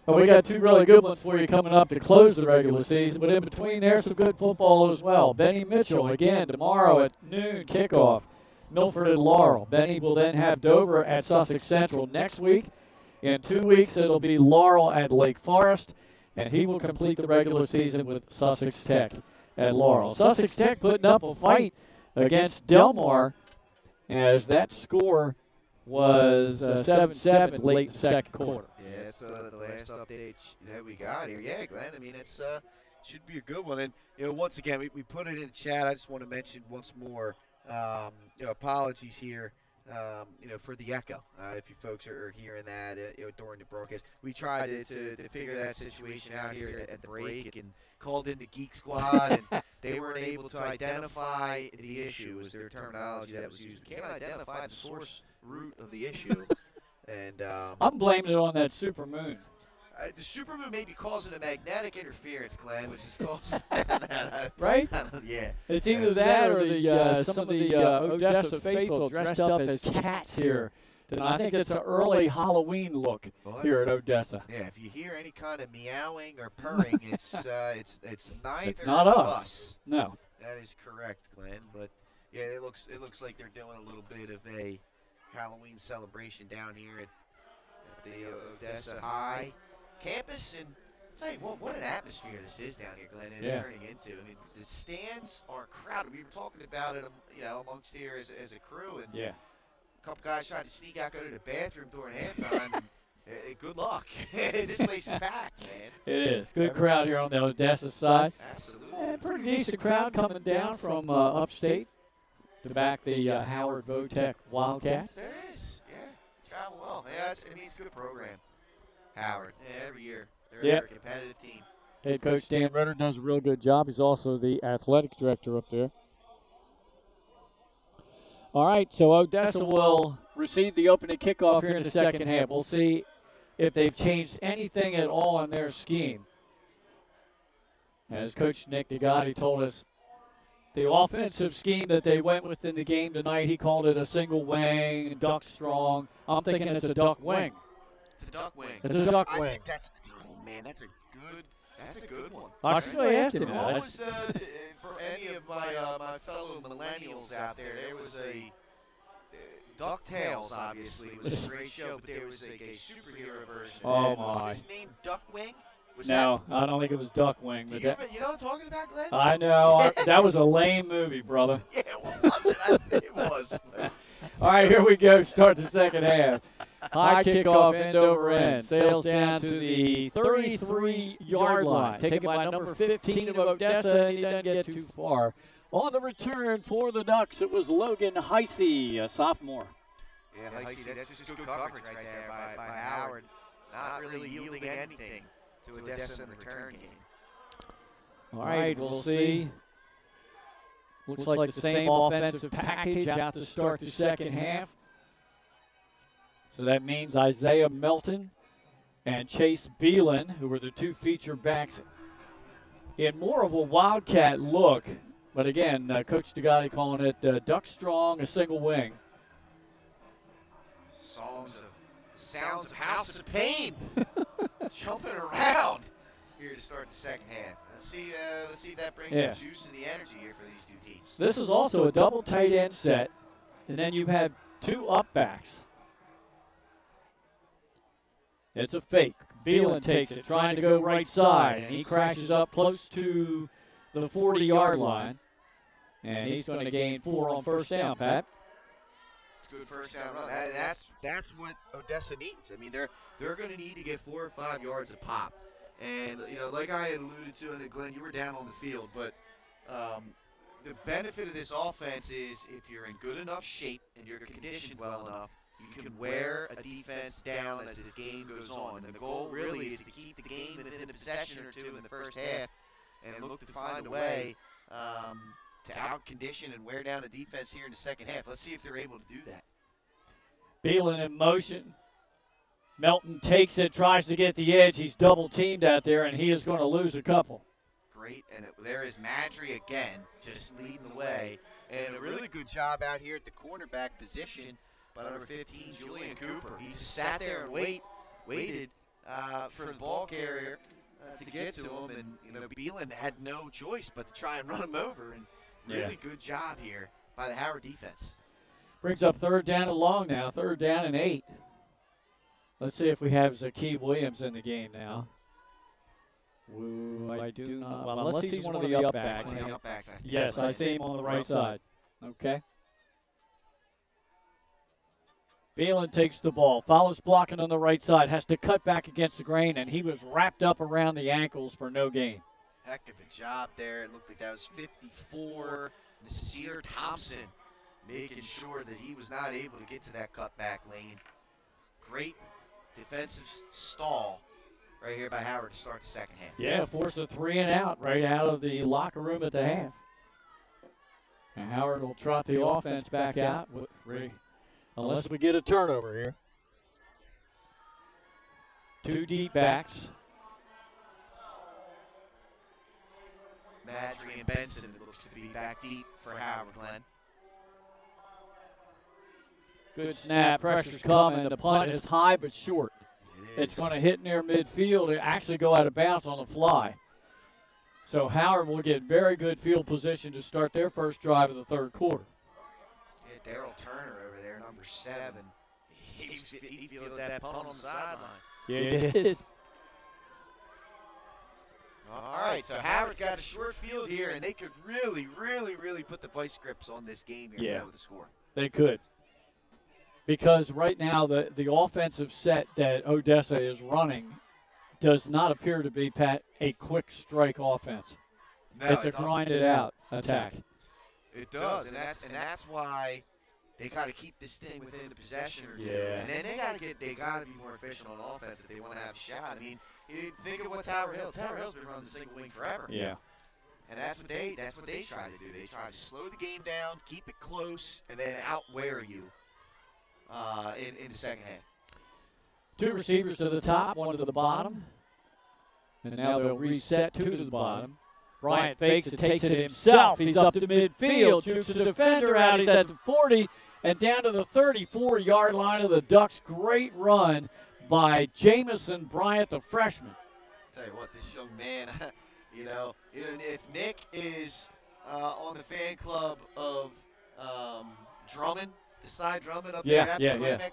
Well, we got two really good ones for you coming up to close the regular season, but in between there's some good football as well. Benny Mitchell, again, tomorrow at noon, kickoff, Milford and Laurel. Benny will then have Dover at Sussex Central next week. In 2 weeks, it'll be Laurel at Lake Forest, and he will complete the regular season with Sussex Tech at Laurel. Sussex Tech putting up a fight against Delmar as that score was 7-7 late in the second quarter. Yeah, that's the last update that we got here. Yeah, Glenn, I mean, it's should be a good one. And, once again, we put it in the chat. I just want to mention once more, apologies here, for the echo. If you folks are hearing that, during the broadcast. We tried to figure that situation out here at the break and called in the Geek Squad, and they weren't able to identify the issue, was their terminology that was used. Can't identify the source root of the issue. And I'm blaming it on that supermoon. The supermoon may be causing a magnetic interference, Glenn, which is causing right? Yeah. It's either that or the some of the Odessa faithful dressed up as cats here. I think it's an early Halloween look here at Odessa. Yeah, if you hear any kind of meowing or purring, it's neither it's not of us. No. That is correct, Glenn. But yeah, it looks like they're doing a little bit of a Halloween celebration down here at the Odessa High campus, and I'll tell you what an atmosphere this is down here, Glenn. It's turning into. I mean, the stands are crowded. We were talking about it, amongst here as a crew, and a couple guys tried to sneak out, go to the bathroom during halftime. And, good luck. This place is packed, man. It is. Good crowd here on the Odessa side. Absolutely. And pretty decent crowd coming down from upstate to back the Howard Votech Wildcats. There is, travel well. Yeah, it's a good program. Howard, every year. They're a competitive team. Head coach Dan Ritter does a real good job. He's also the athletic director up there. All right, so Odessa will receive the opening kickoff here in the second half. We'll see if they've changed anything at all in their scheme. As Coach Nick DeGotti told us, the offensive scheme that they went with in the game tonight, he called it a single wing, duck strong. I'm thinking it's a duck wing. It's a duck wing. It's a duck I wing. think that's a good one. I should have asked him What that. was for any of my fellow millennials out there? There was a DuckTales, obviously, was a great show, but there was a superhero version. Oh, and my. Was his name Duckwing? No, I don't think it was duck wing. But you know what I'm talking about, Glenn? I know. That was a lame movie, brother. Yeah, what was it? I think it was. All right, here we go. Start the second half. High kickoff, end over end. Sails down to the 33-yard line. Taken by number 15 of Odessa. He doesn't get too far. On the return for the Ducks, it was Logan Heisey, a sophomore. Yeah, Heisey, that's just good coverage right there by Howard. Not really yielding anything to Odessa in the return game. All right, we'll see. Looks like the same offensive package out to start the second half. So that means Isaiah Melton and Chase Beelan, who were the two feature backs, in more of a Wildcat look. But again, Coach DeGotti calling it duck strong, a single wing. Sounds of House of Pain jumping around here to start the second half. Let's see if that brings the juice and the energy here for these two teams. This is also a double tight end set, and then you have two up backs. It's a fake. Beelan takes it, trying to go right side, and he crashes up close to the 40-yard line. And he's going to gain 4 on first down, Pat. It's a good first down run. That's what Odessa needs. I mean, they're going to need to get 4 or 5 yards a pop. And, like I had alluded to, and Glenn, you were down on the field, but the benefit of this offense is if you're in good enough shape and you're conditioned well enough, You can wear a defense down as this game goes on. And the goal really is to keep the game within a possession or two in the first half and look to find a way to out-condition and wear down a defense here in the second half. Let's see if they're able to do that. Beelan in motion. Melton takes it, tries to get the edge. He's double-teamed out there, and he is going to lose a couple. Great, and there is Madry again, just leading the way. And a really good job out here at the cornerback position by number 15, Julian Cooper. He just sat there and waited for the ball carrier to get to him. And, Beelan had no choice but to try and run him over. And really good job here by the Howard defense. Brings up 3rd down and long now, 3rd down and 8. Let's see if we have Zakeem Williams in the game now. Ooh, I do not. Well, unless he's one of the up backs. Yes, I see him on the right side. Okay. Beelan takes the ball, follows blocking on the right side, has to cut back against the grain, and he was wrapped up around the ankles for no gain. Heck of a job there. It looked like that was 54. Nasir Thompson making sure that he was not able to get to that cutback lane. Great defensive stall right here by Howard to start the second half. Yeah, forced a 3 and out right out of the locker room at the half. And Howard will trot the offense back out unless we get a turnover here. 2 deep backs. Madry and Benson, it looks to be back deep for Howard, Glenn. Good snap, pressure's coming. The punt is high but short. It's going to hit near midfield and actually go out of bounds on the fly. So Howard will get very good field position to start their first drive of the 3rd quarter. Yeah, Daryl Turner over there, number 7. He fielded that punt on the sideline. Yeah, he did. All right, so Howard's got a short field here, and they could really, really, really put the vice grips on this game here with the score. They could. Because right now the offensive set that Odessa is running does not appear to be, Pat, a quick strike offense. No, it's a grinded-out attack. It does, and that's why they got to keep this thing within the possession or two. Yeah. And then they got to be more efficient on offense if they want to have a shot. I mean, you think of what Tower Hill's been running the single wing forever. Yeah. And that's what they try to do. They try to slow the game down, keep it close, and then outwear you in the second half. 2 receivers to the top, 1 to the bottom. And now they'll reset 2 to the bottom. Bryant fakes it, takes it himself. He's up to midfield, jukes the defender out. He's at the 40 and down to the 34-yard line of the Ducks. Great run by Jamison Bryant, the freshman. Tell you what, this young man, if Nick is on the fan club of Drummond, Desai Drummond up there,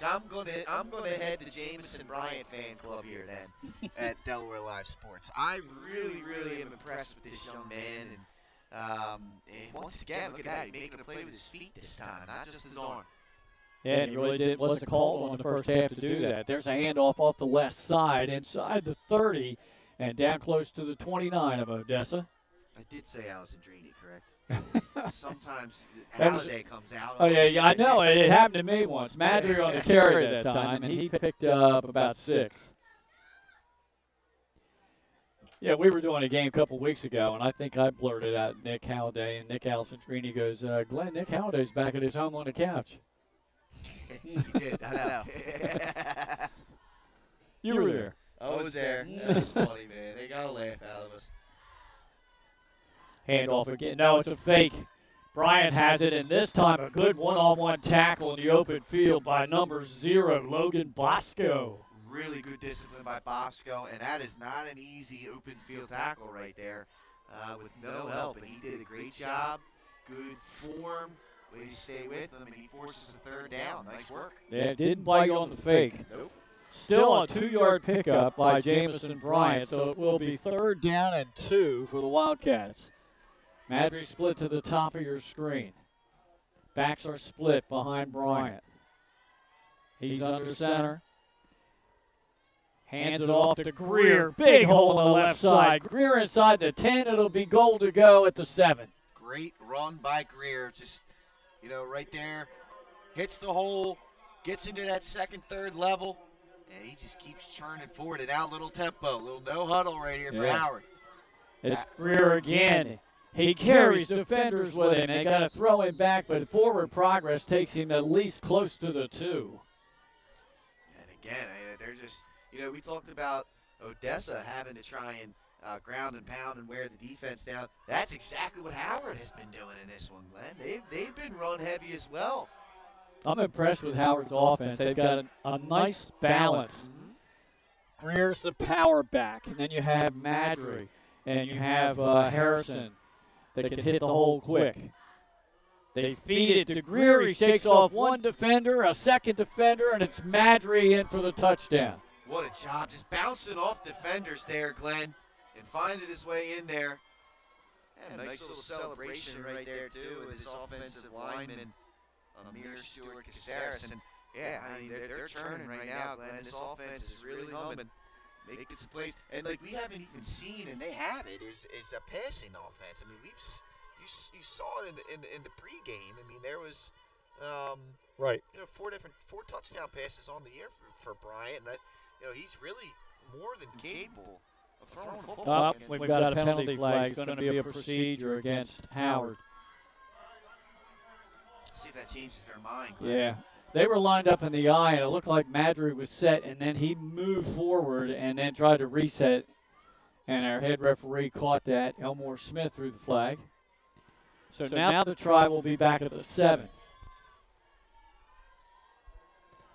I'm gonna head to Jamison Bryant fan club here then at Delaware Live Sports. I really, really am impressed with this young man, and once again, look at that, he's making a play with his feet this time, not just his arm. Yeah, and he really wasn't called on the first half to do that. There's a handoff off the left side inside the 30 and down close to the 29 of Odessa. I did say Alessandrini, correct? Sometimes Halliday comes out. Oh, yeah, I know. It happened to me once. Madry on the carry that time, and he picked up about 6. Yeah, we were doing a game a couple weeks ago, and I think I blurted out Nick Halliday, and Nick Alessandrini goes, Glenn, Nick Halliday's back at his home on the couch. He did. I know. You were there. I was there. That's funny, man. They got a laugh out of us. Handoff again. No, it's a fake. Bryant has it, and this time a good one-on-one tackle in the open field by number 0, Logan Bosco. Really good discipline by Bosco, and that is not an easy open field tackle right there with no help. And he did a great job. Good form. Way to stay with him, and he forces a 3rd down. Nice work. Yeah, it didn't bite on the fake. Nope. Still a 2-yard pickup by Jamison Bryant, so it will be 3rd down and 2 for the Wildcats. Madry split to the top of your screen. Backs are split behind Bryant. He's under center. Hands it off to Greer. Big hole on the left side. Greer inside the 10. It'll be goal to go at the 7. Great run by Greer. Just, right there. Hits the hole. gets into that second, third level, and he just keeps churning forward. And now little tempo, little no huddle right here for Howard. It's Greer again. He carries defenders with him. They got to throw him back, but forward progress takes him at least close to the 2. And again, they're just, we talked about Odessa having to try and ground and pound and wear the defense down. That's exactly what Howard has been doing in this one, Glenn. They've been run heavy as well. I'm impressed with Howard's offense. They've got a nice balance. Greer's the power back, and then you have Madry, and you have Harrison that can hit the hole quick. They feed it to Greer. He shakes off one defender, a second defender, and it's Madry in for the touchdown. What a job. Just bouncing off defenders there, Glenn, and finding his way in there. Yeah, nice little celebration right there, too, with his offensive lineman, Amir Stewart Caceres. And, they're churning right now, Glenn. This offense is really humming, making some plays. And, we haven't even seen, and they have it, is a passing offense. I mean, you saw it in the pregame. I mean, there was, right. 4 touchdown passes on the year for Bryant. And he's really more than capable of throwing a football. We've got a penalty flag. It's going to be a procedure against Howard. See if that changes their mind, Glenn. Yeah. They were lined up in the eye, and it looked like Madry was set, and then he moved forward and then tried to reset, and our head referee caught that. Elmore Smith threw the flag. So now the try will be back at the 7.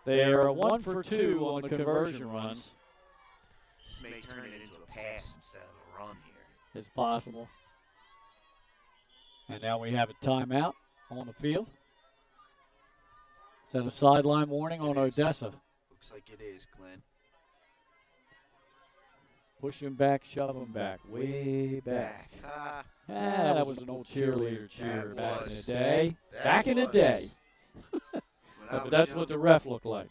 They are 1 for 2 on the conversion runs. This may turn it into a pass instead of a run here. It's possible. And now we have a timeout on the field. Is that a sideline warning on Odessa? Looks like it is, Glenn. Push him back, shove him back, way back. That was an old cheerleader cheer back in the day. Back in the day. But that's what the ref looked like.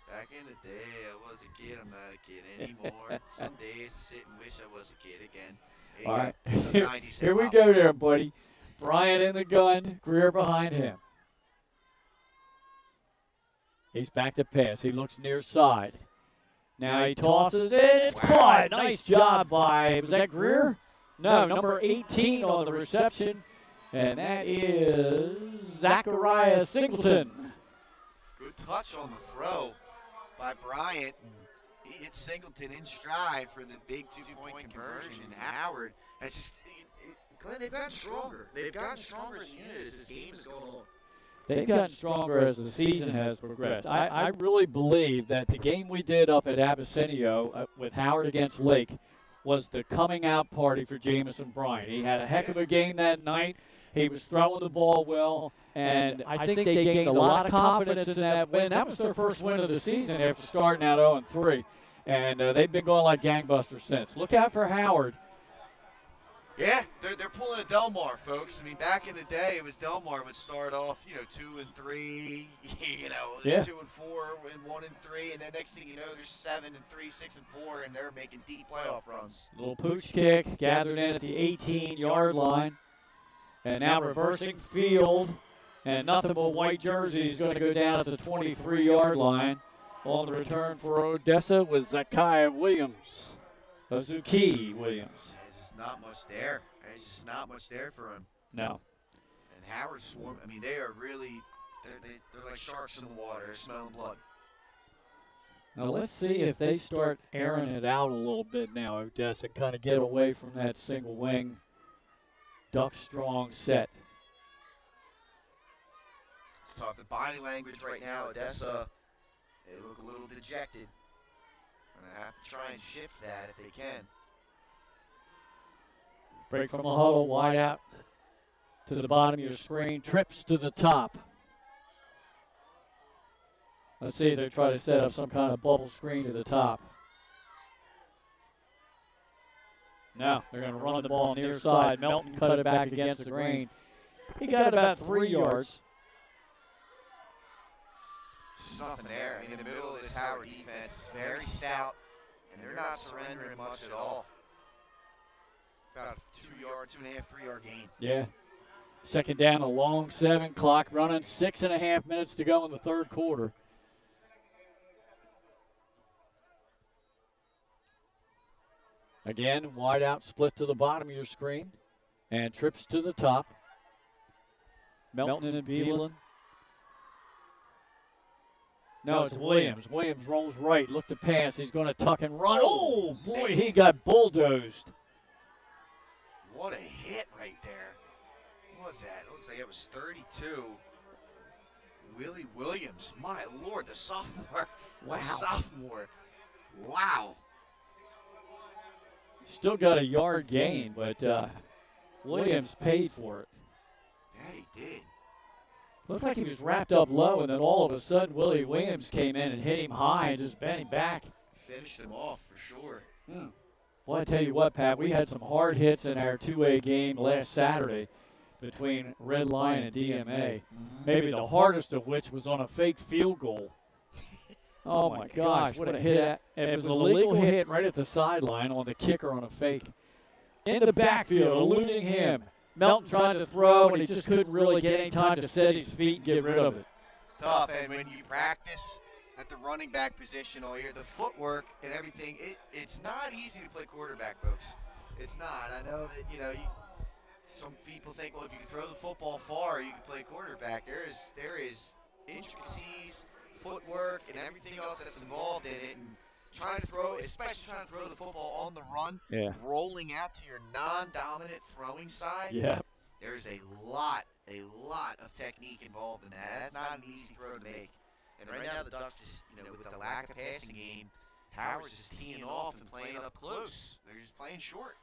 Back in the day, I was a kid. I'm not a kid anymore. Some days I sit and wish I was a kid again. All right. Here we go there, buddy. Bryant in the gun, Greer behind him. He's back to pass. He looks near side. Now he tosses it. It's caught. Nice job by, was that Greer? No, number 18 on the reception. And that is Zachariah Singleton. Good touch on the throw by Bryant. He hit Singleton in stride for the big 2-point conversion. And Howard has just, Glenn, they've gotten stronger. They've gotten stronger as a unit as this game is going on. They've gotten stronger as the season has progressed. I really believe that the game we did up at Abyssinia with Howard against Lake was the coming out party for Jamison Bryant. He had a heck of a game that night. He was throwing the ball well, and I think they gained a lot of confidence in that win. That was their first win of the season after starting out 0-3, and they've been going like gangbusters since. Look out for Howard. Yeah, they're pulling a Delmar, folks. I mean, back in the day, it was Delmar would start off, 2-3, 2-4, and 1-3, and then next thing you know, there's 7-3, 6-4, and they're making deep playoff runs. Little pooch kick gathered in at the 18-yard line, and now reversing field, and nothing but white jerseys going to go down at the 23-yard line. On the return for Odessa was Zakiah Williams, Azuki Williams. Not much there. There's just not much there for him. No. And Howard swarm. I mean, they are really, they're like sharks in the water. They're smelling blood. Now let's see if they start airing it out a little bit now, Odessa, kind of get away from that single wing, duck strong set. It's tough. The body language right now, Odessa, they look a little dejected. Going to have to try and shift that if they can. Break from the huddle, wide out to the bottom of your screen, trips to the top. Let's see if they try to set up some kind of bubble screen to the top. No, they're going to run the ball near side. Melton cut it back against the grain. He got it about 3 yards. There's nothing there. I mean, in the middle of this Howard defense is very stout, and they're not surrendering much at all. About a 2-yard, 2.5, 3-yard gain. Yeah. Second down, a long 7, clock running, 6.5 minutes to go in the third quarter. Again, wide out split to the bottom of your screen. And trips to the top. Melton and Beelan. No, it's Williams. Williams rolls right. Look to pass. He's going to tuck and run. Oh, boy, he got bulldozed. What a hit right there. What was that? It looks like it was 32. Willie Williams. My Lord, the sophomore. Wow. The sophomore. Wow. Still got a yard gain, but Williams paid for it. Yeah, he did. Looked like he was wrapped up low, and then all of a sudden Willie Williams came in and hit him high and just bent him back. Finished him off for sure. Well, I tell you what, Pat, we had some hard hits in our two-way game last Saturday between Red Lion and DMA. Maybe the hardest of which was on a fake field goal. Oh, my gosh, what a hit. It was a legal hit right at the sideline on the kicker on a fake. In the backfield, eluding him. Melton tried to throw, and he just couldn't really get any time to set his feet and get rid of it. It's tough, and when you practice at the running back position all year, the footwork and everything, it's not easy to play quarterback, folks. It's not. I know that, some people think, well, if you can throw the football far, you can play quarterback. There is intricacies, footwork, and everything else that's involved in it. And especially trying to throw the football on the run, rolling out to your non-dominant throwing side. Yeah. There's a lot of technique involved in that. That's not an easy throw to make. And right now the Ducks just, with the lack of passing game, Howard's just teeing off and playing up close. They're just playing short.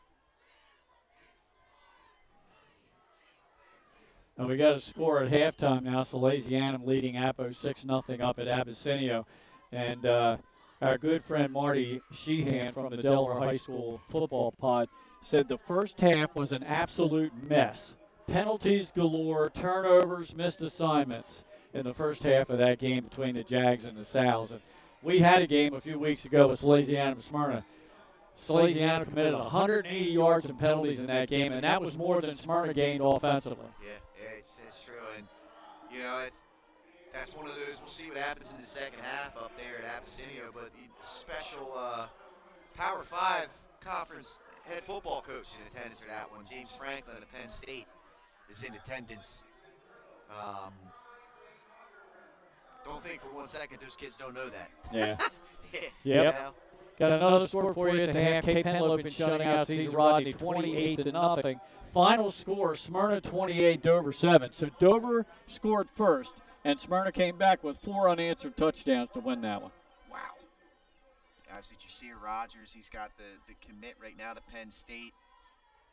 And we got a score at halftime now. Salesianum leading Apo 6-0 up at Abyssinia. And our good friend Marty Sheehan from the Delaware High School football pod said the first half was an absolute mess. Penalties galore, turnovers, missed assignments in the first half of that game between the Jags and the Sows. And we had a game a few weeks ago with Salesianum Smyrna. Salesianum committed 180 yards and penalties in that game, and that was more than Smyrna gained offensively. Yeah, it's true. And, that's one of those, we'll see what happens in the second half up there at Abyssinia, but the special Power 5 conference head football coach in attendance for that one, James Franklin of Penn State, is in attendance. Don't think for 1 second those kids don't know that. Yeah. Yep. Got another score for you at the half. Cape Penelope shutting out Cesar Rodney 28-0. Final score, Smyrna 28, Dover 7. So Dover scored first, and Smyrna came back with 4 unanswered touchdowns to win that one. Wow. Obviously, Jasir Rogers, he's got the commit right now to Penn State.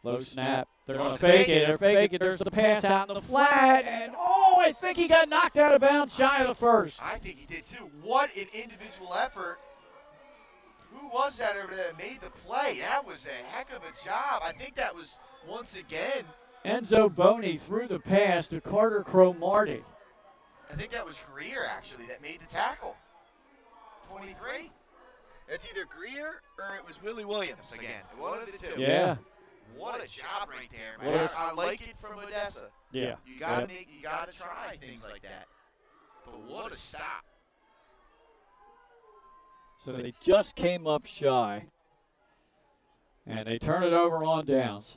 Low snap. They're going to fake it. They're faking it. There's the pass out in the flat. And, I think he got knocked out of bounds shy of the first. I think he did, too. What an individual effort. Who was that over there that made the play? That was a heck of a job. I think that was, once again, Enzo Boney threw the pass to Carter Cromartie. I think that was Greer, actually, that made the tackle. 23. It's either Greer or it was Willie Williams again. One of the two. Yeah. What a job right there, man. I like it from Odessa. Yeah. You gotta try things like that. But what a stop. So they just came up shy. And they turn it over on downs.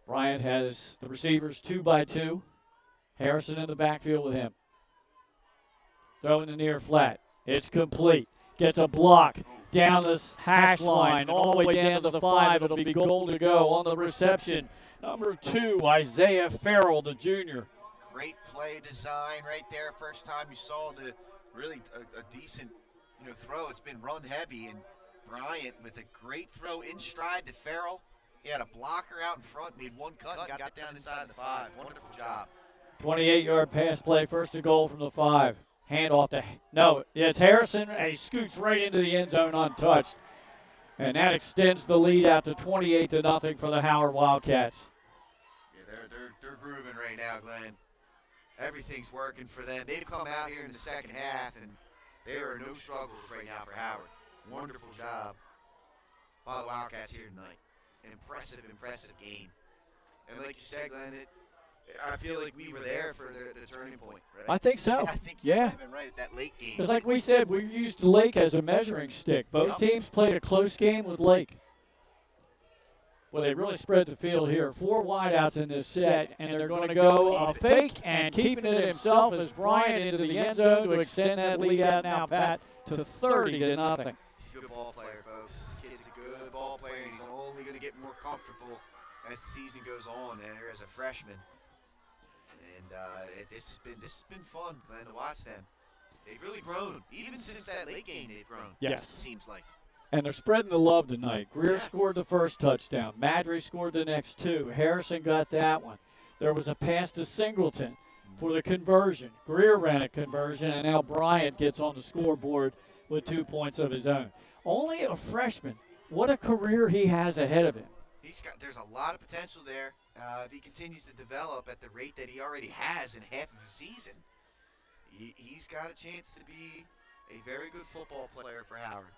Bryant has the receivers 2 by 2. Harrison in the backfield with him. Throwing the near flat. It's complete. Gets a block down this hash line all the way down to the 5. It'll be goal to go on the reception. Number 2, Isaiah Farrell, the junior. Great play design right there. First time you saw the really a decent throw. It's been run heavy, and Bryant with a great throw in stride to Farrell. He had a blocker out in front, made one cut, and got down inside the 5. Wonderful job. 28-yard pass play, first to goal from the 5. Handoff to, it's Harrison, and he scoots right into the end zone untouched. And that extends the lead out to 28-0 for the Howard Wildcats. Yeah, they're grooving right now, Glenn. Everything's working for them. They've come out here in the second half, and there are no struggles right now for Howard. Wonderful job by the Wildcats here tonight. An impressive game. And like you said, Glenn, I feel like we were there for the turning point. Right? I think so. I think you might have been right at that late game. Because like we said, we used Lake as a measuring stick. Both teams played a close game with Lake. Well, they really spread the field here. 4 wideouts in this set, and they're going to go fake and keeping it himself as Bryant into the end zone to extend that lead out now, Pat, to 30-0. He's a good ball player, folks. This kid's a good ball player, and he's only going to get more comfortable as the season goes on there as a freshman. And this has been fun, Glenn, to watch them. They've really grown. Even since that late game, they've grown. Yes. It seems like. And they're spreading the love tonight. Greer scored the first touchdown. Madry scored the next 2. Harrison got that one. There was a pass to Singleton for the conversion. Greer ran a conversion, and now Bryant gets on the scoreboard with 2 points of his own. Only a freshman. What a career he has ahead of him. There's a lot of potential there. If he continues to develop at the rate that he already has in half of a season, he's got a chance to be a very good football player for Howard.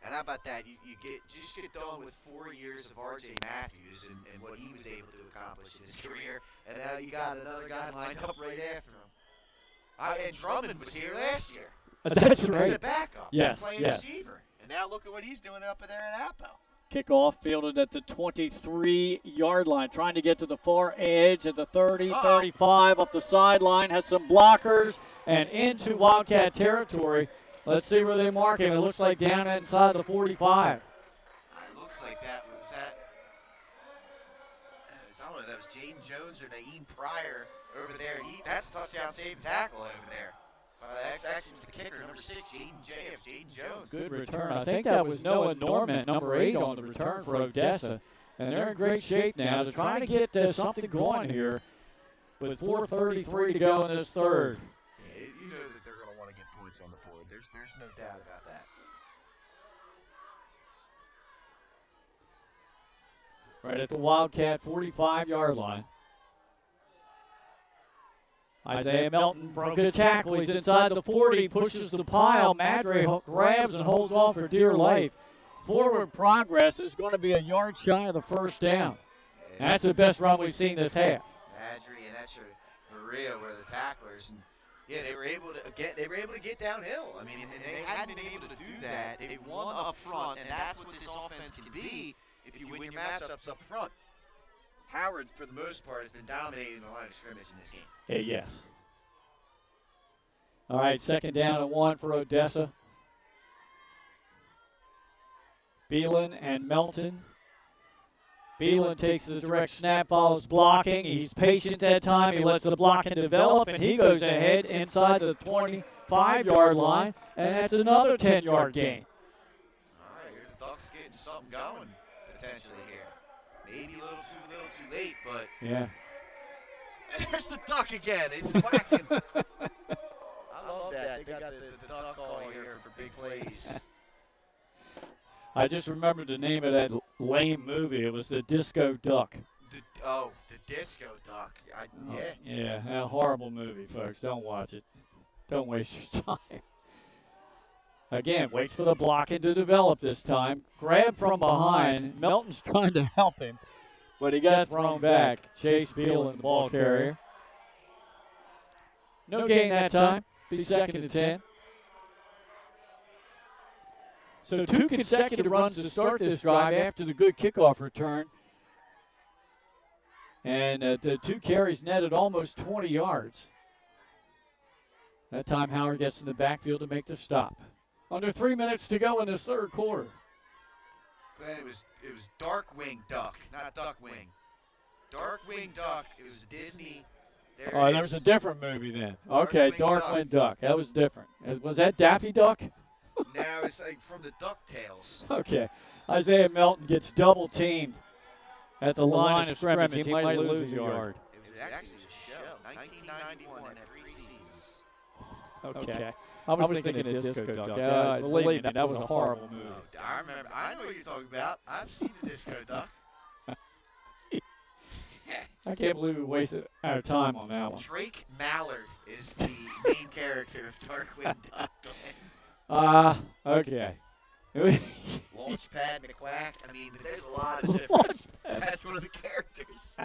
And how about that? You get done with 4 years of R.J. Matthews and what he was able to accomplish in his career, and now you got another guy lined up right after him. And Drummond was here last year. That's right. As the backup, playing receiver. And now look at what he's doing up there in Appo. Kickoff fielded at the 23-yard line, trying to get to the far edge at the 30, 35, up the sideline, has some blockers, and into Wildcat territory. Let's see where they mark him. It looks like down inside the 45. It looks like that was that. I don't know, that was Jaden Jones or Naeem Pryor over there. That's touchdown save tackle over there. That actually was the kicker, number 6, Jaden Jones. Good return. I think that was Noah Norman, number 8 on the return for Odessa. And they're in great shape now. They're trying to get something going here with 4:33 to go in this third. Yeah, you know that they're going to want to get points on the board. There's no doubt about that. Right at the Wildcat 45-yard line. Isaiah Melton broke a tackle. He's inside the 40, pushes the pile. Madry grabs and holds on for dear life. Forward progress is going to be a yard shy of the first down. That's the best run we've seen this half. Madry and Etcher Maria were the tacklers, and they were able to get downhill. I mean, and they hadn't been able to do that. They won up front, and that's what this offense can be if you win your matchups up front. Howard, for the most part, has been dominating the line of scrimmage in this game. Yes. All right, 2nd down and 1 for Odessa. Beelan and Melton. Beelan takes the direct snap, follows blocking. He's patient that time. He lets the blocking develop, and he goes ahead inside the 25-yard line, and that's another 10-yard gain. All right, here the Ducks getting something going potentially here. Maybe a little too late, but yeah. And there's the duck again. It's quacking. I love that. They got the duck call here for big plays. I just remembered the name of that lame movie. It was The Disco Duck. The Disco Duck. Yeah, a horrible movie, folks. Don't watch it. Don't waste your time. Again, waits for the blocking to develop this time. Grab from behind. Melton's trying to help him, but he got thrown back. Chase Beelan, the ball carrier. No gain that time. Be 2nd and 10. So 2 consecutive runs to start this drive after the good kickoff return. And the 2 carries netted almost 20 yards. That time Howard gets in the backfield to make the stop. Under 3 minutes to go in this third quarter. Glenn, it was Darkwing Duck, not Duckwing. Darkwing Duck. It was Disney. There was a different movie then. Okay, Darkwing Duck. That was different. Was that Daffy Duck? Now it's like from the DuckTales. Okay. Isaiah Melton gets double teamed at the line of scrimmage. He might lose a yard. It was actually a show. 1991 at 3 seasons. Okay. I was thinking of Disco Duck. Believe me, that was a horrible movie. I remember. I know what you're talking about. I've seen the Disco Duck. I can't believe we wasted our time on that one. Drake Mallard is the main character of Darkwing Duck. Okay. Launchpad McQuack. I mean, there's a lot of different. That's one of the characters.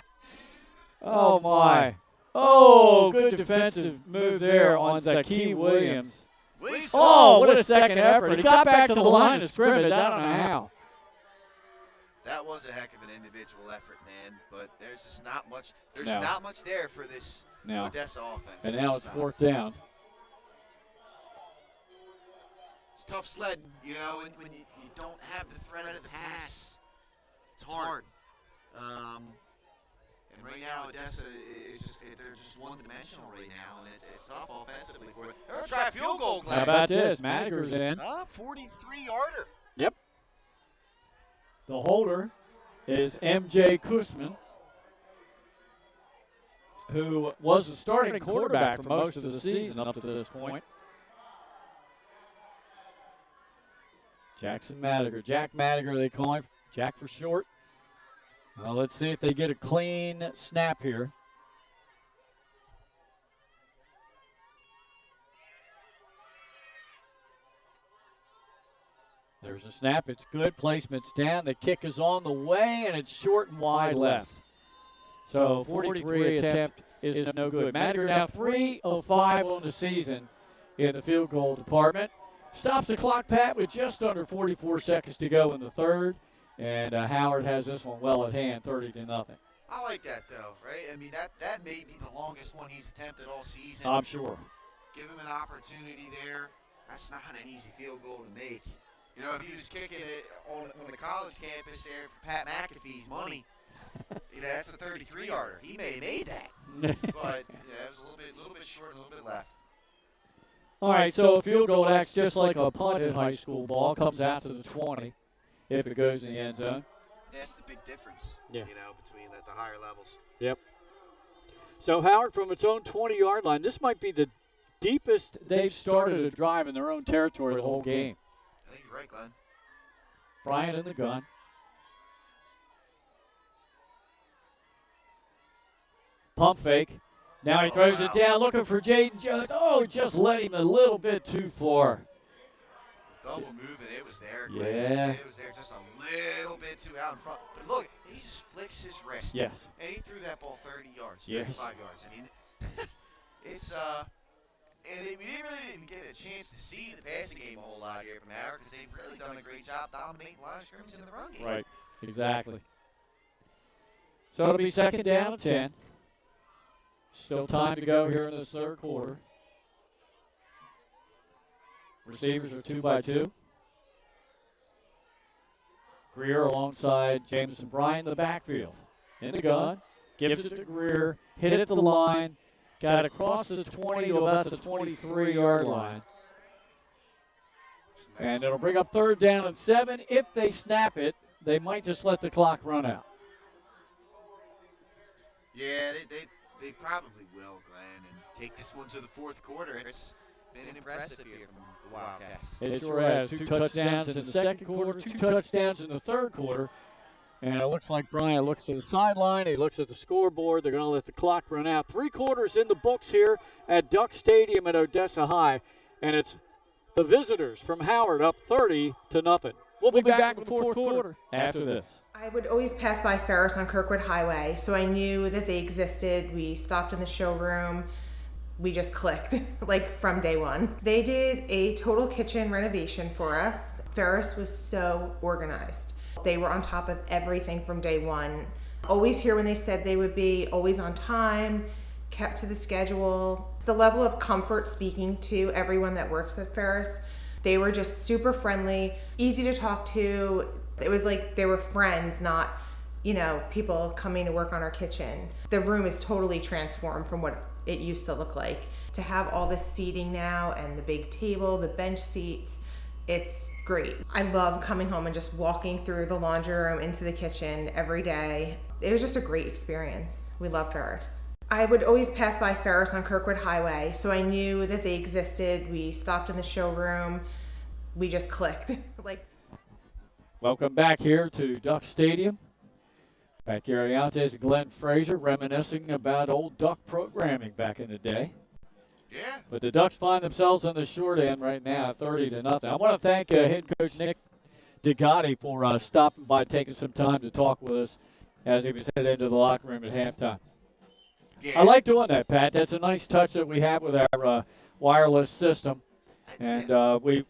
Oh, my. Oh, good defensive move there on Zaquee Williams. Oh, what a second effort. He got back to the line of scrimmage. I don't know how. That was a heck of an individual effort, man. But there's just not much. There's No. not much there for this No. Odessa offense. And There's now just it's not. 4th down. It's tough sledding, you know, and when you don't have the threat of the pass. It's hard. And right now, Odessa is they're just one-dimensional right now, and it's tough offensively for it. They're going to try a field goal, Glenn. How about this? Madiger's in. 43-yarder. Yep. The holder is M.J. Kusman, who was the starting quarterback for most of the season up to this point. Jackson Madiger. Jack Madiger, they call him. Jack for short. Well, let's see if they get a clean snap here. There's a snap. It's good. Placement's down. The kick is on the way, and it's short and wide left. So 43 attempt is no good. Madiger now 3 of 5 on the season in the field goal department. Stops the clock, Pat, with just under 44 seconds to go in the third. And Howard has this one well at hand, 30-0. I like that, though, right? I mean, that may be the longest one he's attempted all season. I'm sure. Give him an opportunity there. That's not an easy field goal to make. You know, if he was kicking it on the college campus there for Pat McAfee's money, you know, that's a 33-yarder. He may have made that. But, yeah, it was a little bit short and a little bit left. All right, so a field goal acts just like a punt in high school ball. Comes out to the 20 if it goes in the end zone. That's the big difference, Yeah. you know, between the higher levels. Yep. So Howard from its own 20-yard line. This might be the deepest they've started a drive in their own territory the whole game. I think you're right, Glenn. Bryant in the gun. Pump fake. Now he throws it down, looking for Jaden Jones. Oh, just let him a little bit too far. Double moving, it was there, Glenn. Yeah. It was there just a little bit too out in front. But look, he just flicks his wrist. Yes. And he threw that ball 30 yards, Yes. 35 yards. I mean, it's, and we really didn't get a chance to see the passing game a whole lot here from Howard because they've really done a great job dominating line of scrimmage in the run game. Right, exactly. So it'll be 2nd down and 10. Still time to go here in this third quarter. Receivers are 2 by 2. Greer alongside Jameson Bryant in the backfield. In the gun, gives it to Greer, hit it at the line, got it across the 20 to about the 23-yard line. And it'll bring up 3rd down and 7. If they snap it, they might just let the clock run out. Yeah, they probably will, Glenn, and take this one to the 4th quarter. It's been impressive here from the Wildcats. It sure has. 2 touchdowns in the second quarter, 2 touchdowns in the third quarter. And it looks like Bryant looks to the sideline. He looks at the scoreboard. They're going to let the clock run out. 3 quarters in the books here at Duck Stadium at Odessa High. And it's the visitors from Howard up 30-0. We'll be back with the 4th quarter after this. I would always pass by Ferris on Kirkwood Highway, so I knew that they existed. We stopped in the showroom. We just clicked, like from day one. They did a total kitchen renovation for us. Ferris was so organized. They were on top of everything from day one. Always here when they said they would be, always on time, kept to the schedule. The level of comfort speaking to everyone that works at Ferris, they were just super friendly, easy to talk to. It was like they were friends, not, you know, people coming to work on our kitchen. The room is totally transformed from what it used to look like. To have all this seating now and the big table, the bench seats, it's great. I love coming home and just walking through the laundry room into the kitchen every day. It was just a great experience. We love Ferris. I would always pass by Ferris on Kirkwood Highway, so I knew that they existed. We stopped in the showroom. We just clicked. Welcome back here to Duck Stadium. Back here is Glenn Frazier reminiscing about old Duck programming back in the day. Yeah. But the Ducks find themselves on the short end right now, 30-0. I want to thank head coach Nick DeGotti for stopping by, taking some time to talk with us as he was headed into the locker room at halftime. Yeah. I like doing that, Pat. That's a nice touch that we have with our wireless system. And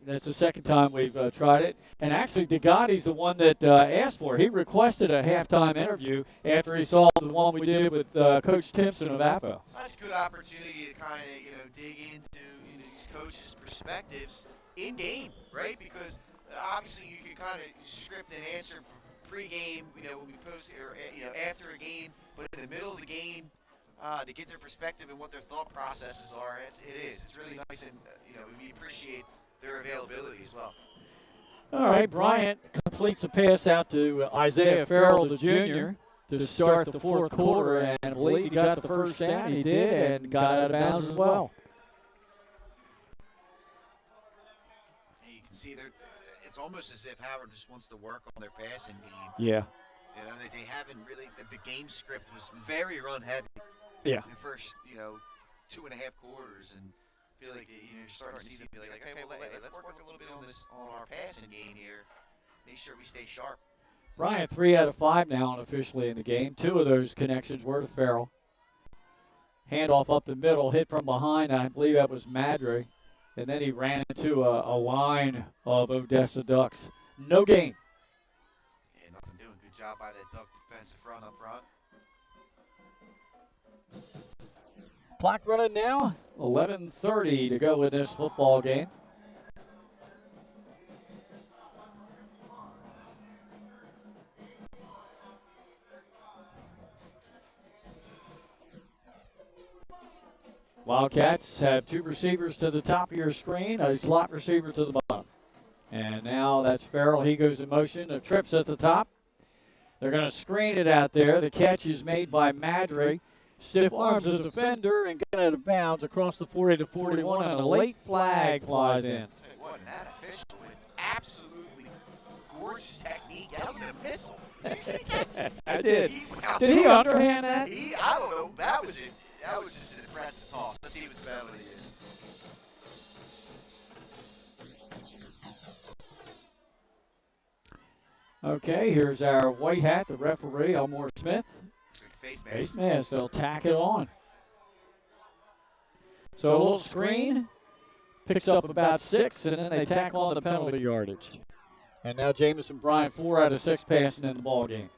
that's the second time we've tried it. And actually, DeGotti's the one that asked for it. He requested a halftime interview after he saw the one we did with Coach Timpson of Apo. That's a good opportunity to kind of, dig into these coaches' perspectives in game, right? Because obviously you can kind of script an answer pre-game, when we post or after a game, but in the middle of the game, to get their perspective and what their thought processes are. It's really nice, and we appreciate their availability as well. All right, Bryant completes a pass out to Isaiah Farrell, the junior, to start the fourth quarter, and I believe he got the first down. He did, and got out of bounds as well. Hey, you can see it's almost as if Howard just wants to work on their passing game. Yeah. They haven't really. The game script was very run heavy. Yeah. In the first, 2.5 quarters, and feel like you're starting to see them be like, okay, well, let's work a little bit on our passing game here. Make sure we stay sharp. Bryant 3 out of 5 now unofficially in the game. 2 of those connections were to Farrell. Handoff up the middle, hit from behind. I believe that was Madre. And then he ran into a line of Odessa Ducks. No gain. Yeah, nothing doing. Good job by that Duck defensive front up front. Clock running now. 11:30 to go in this football game. Wildcats have 2 receivers to the top of your screen, a slot receiver to the bottom. And now that's Farrell. He goes in motion. A trips at the top. They're going to screen it out there. The catch is made by Madre. Stiff arms the defender and get out of bounds across the 40 to 41, and a late flag flies in. What, that official with absolutely gorgeous technique. That was a missile. Did you see that? I did. Did he underhand that? I don't know. That was it. That was just an impressive toss. Let's see what the penalty is. Okay, here's our white hat, the referee, Elmore Smith. Face mask, they'll tack it on. So a little screen, picks up about 6, and then they tack on the penalty yardage. And now Jamison Bryant 4 out of 6 passing in the ball game.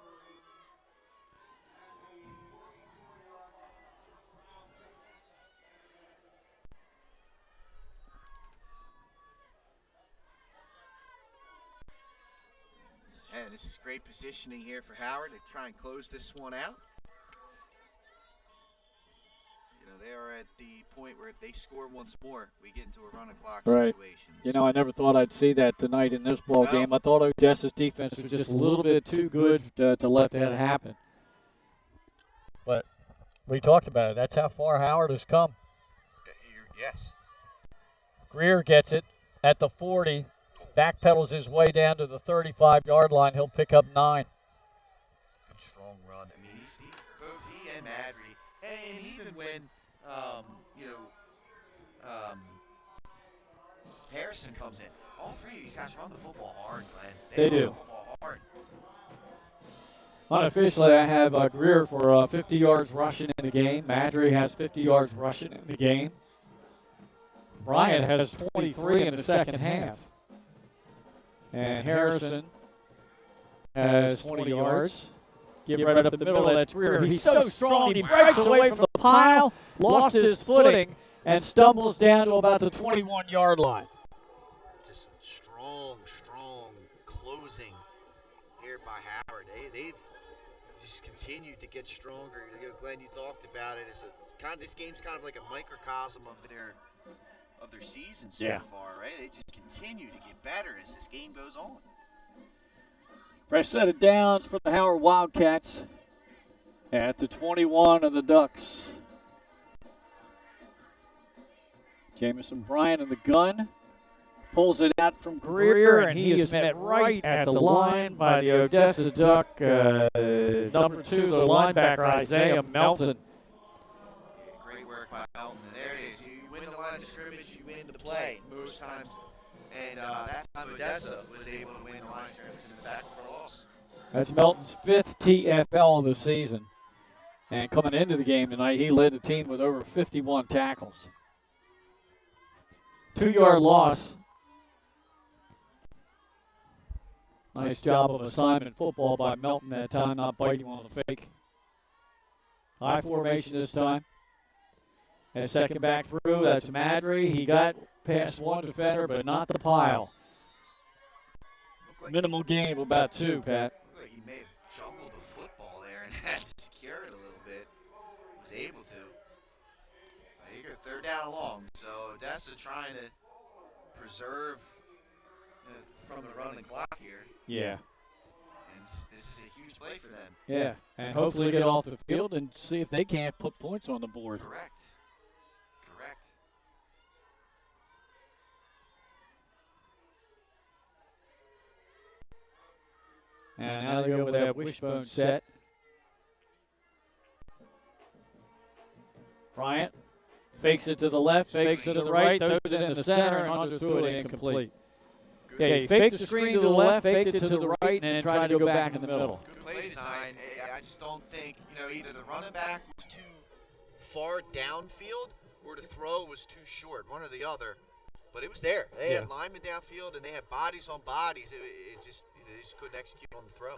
Yeah, this is great positioning here for Howard to try and close this one out. They are at the point where if they score once more, we get into a run clock situation. I never thought I'd see that tonight in this ball game. I thought Odessa's defense was just a little bit too good to let that happen. But we talked about it. That's how far Howard has come. Yes. Greer gets it at the 40. Backpedals his way down to the 35-yard line. He'll pick up 9. Good strong run. I mean, he's both he and Madry. And even when Harrison comes in, all 3 of these guys run the football hard, Glenn. They do. Run the football hard. Unofficially, I have Greer for 50 yards rushing in the game. Madry has 50 yards rushing in the game. Bryant has 23 in the second half. And Harrison has 20 yards. Give right up the middle. That's Greer. He's so strong. He breaks away from the pile, lost his footing, and stumbles down to about the 21-yard line. Just strong closing here by Howard. They've just continued to get stronger. Glenn, you talked about it. This game's kind of like a microcosm of their season so far, right? They just continue to get better as this game goes on. Fresh set of downs for the Howard Wildcats at the 21 of the Ducks. Jamison Bryant in the gun. Pulls it out from Greer, and he is met right at the line by the Odessa Duck, number 2, the linebacker, Isaiah Melton. Yeah, great work by Melton. And there it is. You win the line of scrimmage, you win the play most times. And that time Odessa was able to win the line of scrimmage and the tackle for loss. That's Melton's 5th TFL of the season. And coming into the game tonight, he led the team with over 51 tackles. 2-yard loss. Nice job of assignment football by Melton that time, not biting on the fake. High formation this time. And second back through, that's Madry. He got past one defender, but not the pile. Minimal gain of about 2, Pat. Looked like he may have jumbled the football there and had to secure it a little bit. Was able to. You go 3rd down and long. So Odessa trying to preserve from the running clock here. Yeah. And this is a huge play for them. Yeah, and hopefully get off the field and see if they can't put points on the board. Correct. And now they go with that wishbone set. Bryant fakes it to the left, fakes it to the right, throws it in the center, and underthrew it incomplete. Yeah, he faked the screen to the left, faked it to the right, and then tried to go back in the middle. Good play design. I just don't think, either the running back was too far downfield or the throw was too short, one or the other. But it was there. They had linemen downfield, and they had bodies on bodies. They just couldn't execute on the throw.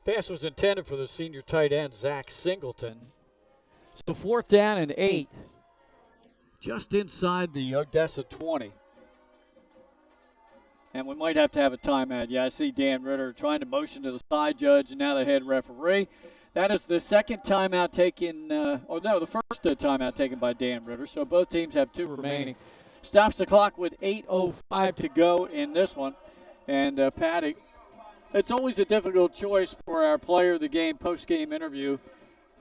Pass was intended for the senior tight end, Zach Singleton. So 4th down and 8, just inside the Odessa 20. And we might have to have a timeout. Yeah, I see Dan Ritter trying to motion to the side judge and now the head referee. That is the second timeout taken, the first timeout taken by Dan Ritter. So both teams have 2 remaining. Stops the clock with 8:05 to go in this one. And Patty, it's always a difficult choice for our player of the game post-game interview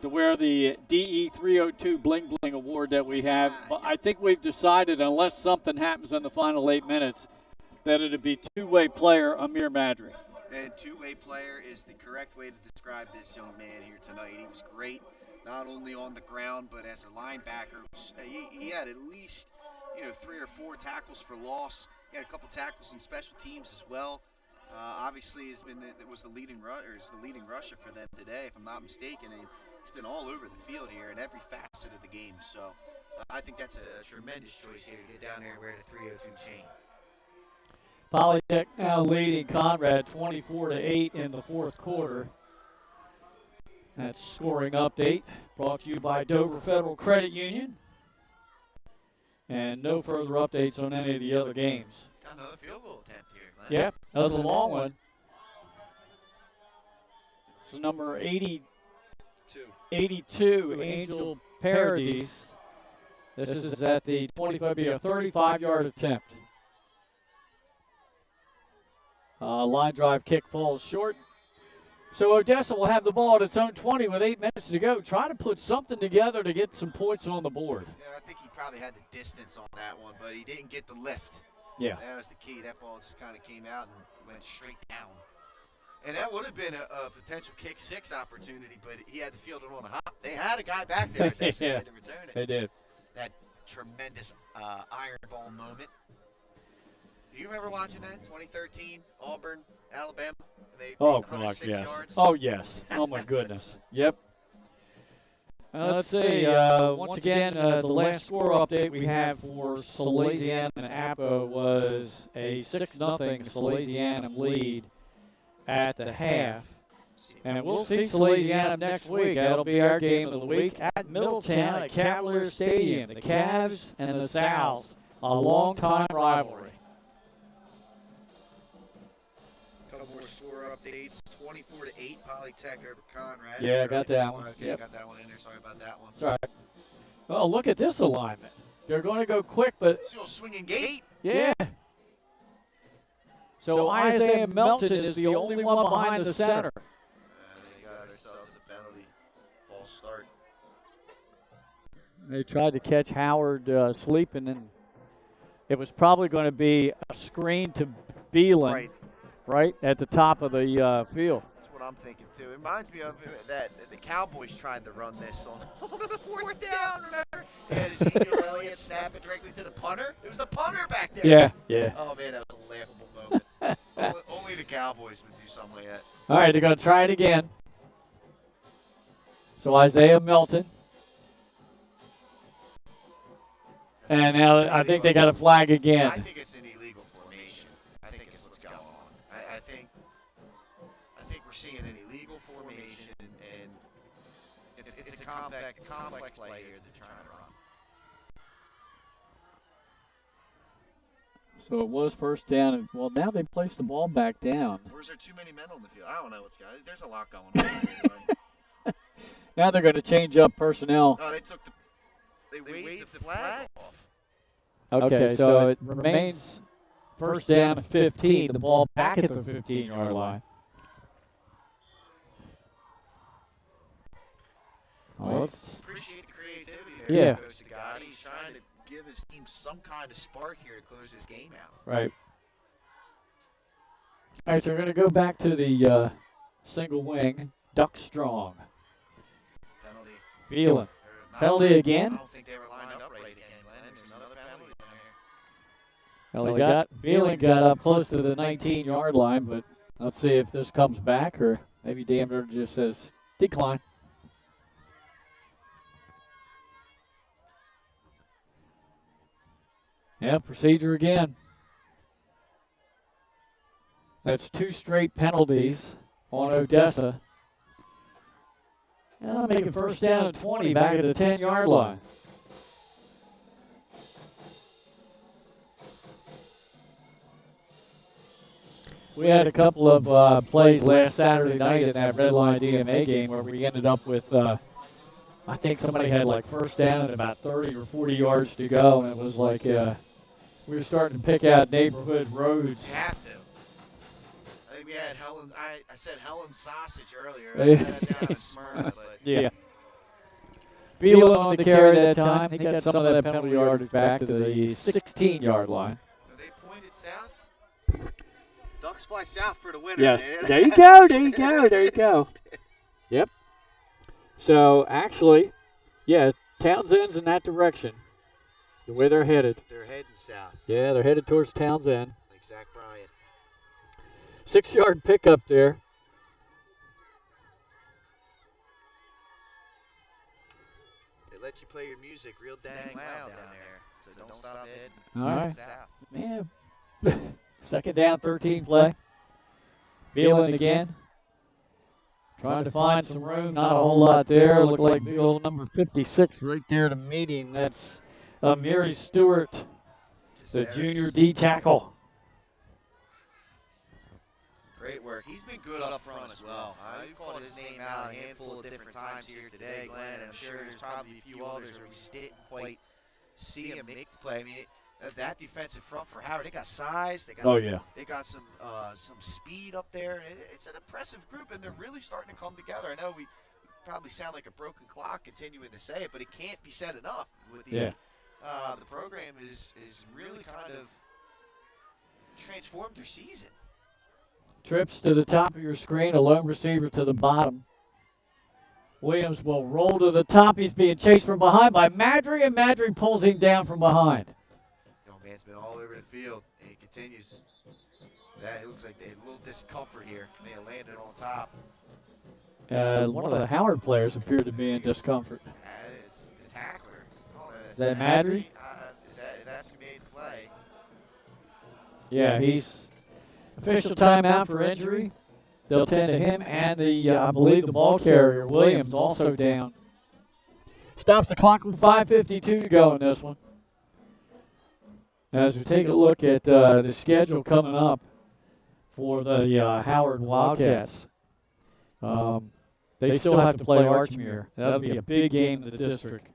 to wear the DE 302 Bling Bling Award that we have. But I think we've decided, unless something happens in the final 8 minutes, that it'd be two-way player Amir Madry. And two-way player is the correct way to describe this young man here tonight. He was great, not only on the ground, but as a linebacker. He had at least 3 or 4 tackles for loss. He had a couple tackles in special teams as well. Obviously, was the leading rusher for them today, if I'm not mistaken. And he's been all over the field here in every facet of the game. So I think that's a tremendous choice here to get down there and wear the 302 chain. Polytech now leading Conrad 24-8 in the 4th quarter. That's scoring update brought to you by Dover Federal Credit Union. And no further updates on any of the other games. Got another field goal attempt here, Glenn. Yeah, that was a long one. So number 82, Angel Paradis. This is at the 25, be a 35-yard attempt. Line drive kick falls short. So Odessa will have the ball at its own 20 with 8 minutes to go. Try to put something together to get some points on the board. Yeah, I think he probably had the distance on that one, but he didn't get the lift. Yeah. That was the key. That ball just kind of came out and went straight down. And that would have been a potential kick 6 opportunity, but he had to field it on a hop. They had a guy back there that yeah, had to return it. They did. That tremendous iron ball moment. Do you remember watching that? 2013, Auburn, Alabama. They oh, gosh, yes. Yards. Oh, yes. Oh, my goodness. Yep. Let's see. Once again, the last score update we have for Salesianum and Apo was a 6-0 Salesianum lead at the half. And we'll see Salesianum next week. That'll be our game of the week at Middletown at Cavalier Stadium. The Cavs and the Sows, a long-time rivalry. Score updates, 24-8 Polytech over Conrad. Yeah, I got that one. Okay, got that one in there. Sorry about that one. That's all right. Well, look at this alignment. They're going to go quick, but still swinging gate. Yeah. So Isaiah Melton is the only one behind the center. They got ourselves a penalty. False start. They tried to catch Howard sleeping, and it was probably going to be a screen to Beelan. Right at the top of the field. That's what I'm thinking too. It reminds me of that the Cowboys tried to run this on the 4th down. Remember? They had Ezekiel Elliott snap it directly to the punter. It was the punter back there. Yeah, yeah. Oh man, that was a laughable moment. only the Cowboys would do something like that. All right, they're going to try it again. So Isaiah Melton. And now I think they got a flag again. I think it's an illegal formation. I think it's what's going on. I think we're seeing an illegal formation, and it's a complex play here they're trying to run. So it was first down. And, well, now they placed the ball back down. Or is there too many men on the field? I don't know what's going on. There's a lot going on. Now they're going to change up personnel. Oh, they waved the flag off. Okay, so it remains first down at 15. The ball back at the 15-yard line. Well, appreciate the creativity there. Yeah. Coach Gotti. He's trying to give his team some kind of spark here to close this game out. Right. All right, so we're going to go back to the single wing. Duck strong. Penalty. Phelan. Penalty again? I don't think they were lined up right again, Glenn. There's another penalty Well, down Phelan got up close to the 19-yard line, but let's see if this comes back, or maybe Damner just says decline. Yeah, procedure again. That's 2 straight penalties on Odessa. And I'll make it first down at 20 back at the 10-yard line. We had a couple of plays last Saturday night in that Red Line DMA game where we ended up with, I think somebody had like first down and about 30 or 40 yards to go, and it was like we were starting to pick out neighborhood roads. You have to. I think we had Helen. I said Helen sausage earlier. That's down in Smyrna, but Yeah. Phelan on the carry that time. He got some of that penalty yardage back to the 16-yard line. They pointed south. Ducks fly south for the winner. Yes. Man. There you go. There you go. There you go. Yep. So actually, yeah, Townsend's in that direction. The way they're headed. They're heading south. Yeah, they're headed towards Townsend. Like Zach Bryan. 6-yard pickup there. They let you play your music real dang loud down there. So don't stop heading. All right. South. Yeah. Second down, 13 play. Phelan again. Trying to find some room. Not a whole lot there. Looked like the old number 56 right there to meeting. That's Mary Stewart, the junior D tackle. Great work. He's been good up front as well. You've called his name out a handful of different times here today, Glenn, and I'm sure there's probably a few others where we just didn't quite see him make the play. I mean, that defensive front for Howard, they got size. They got they got some speed up there. It's an impressive group, and they're really starting to come together. I know we probably sound like a broken clock continuing to say it, but it can't be said enough. With the program is really kind of transformed their season. Trips to the top of your screen, a lone receiver to the bottom. Williams will roll to the top. He's being chased from behind by Madry, and Madry pulls him down from behind. Young man's been all over the field, and he continues. It looks like they had a little discomfort here. They landed on top. One of the Howard players appeared to be in discomfort. It's the tackler. Is that Madry? That's who made the play. Yeah, he's official timeout for injury. They'll tend to him and I believe the ball carrier, Williams, also down. Stops the clock with 5:52 to go in this one. As we take a look at the schedule coming up for the Howard Wildcats, they still have to play Archmere. That'll be a big game in the district.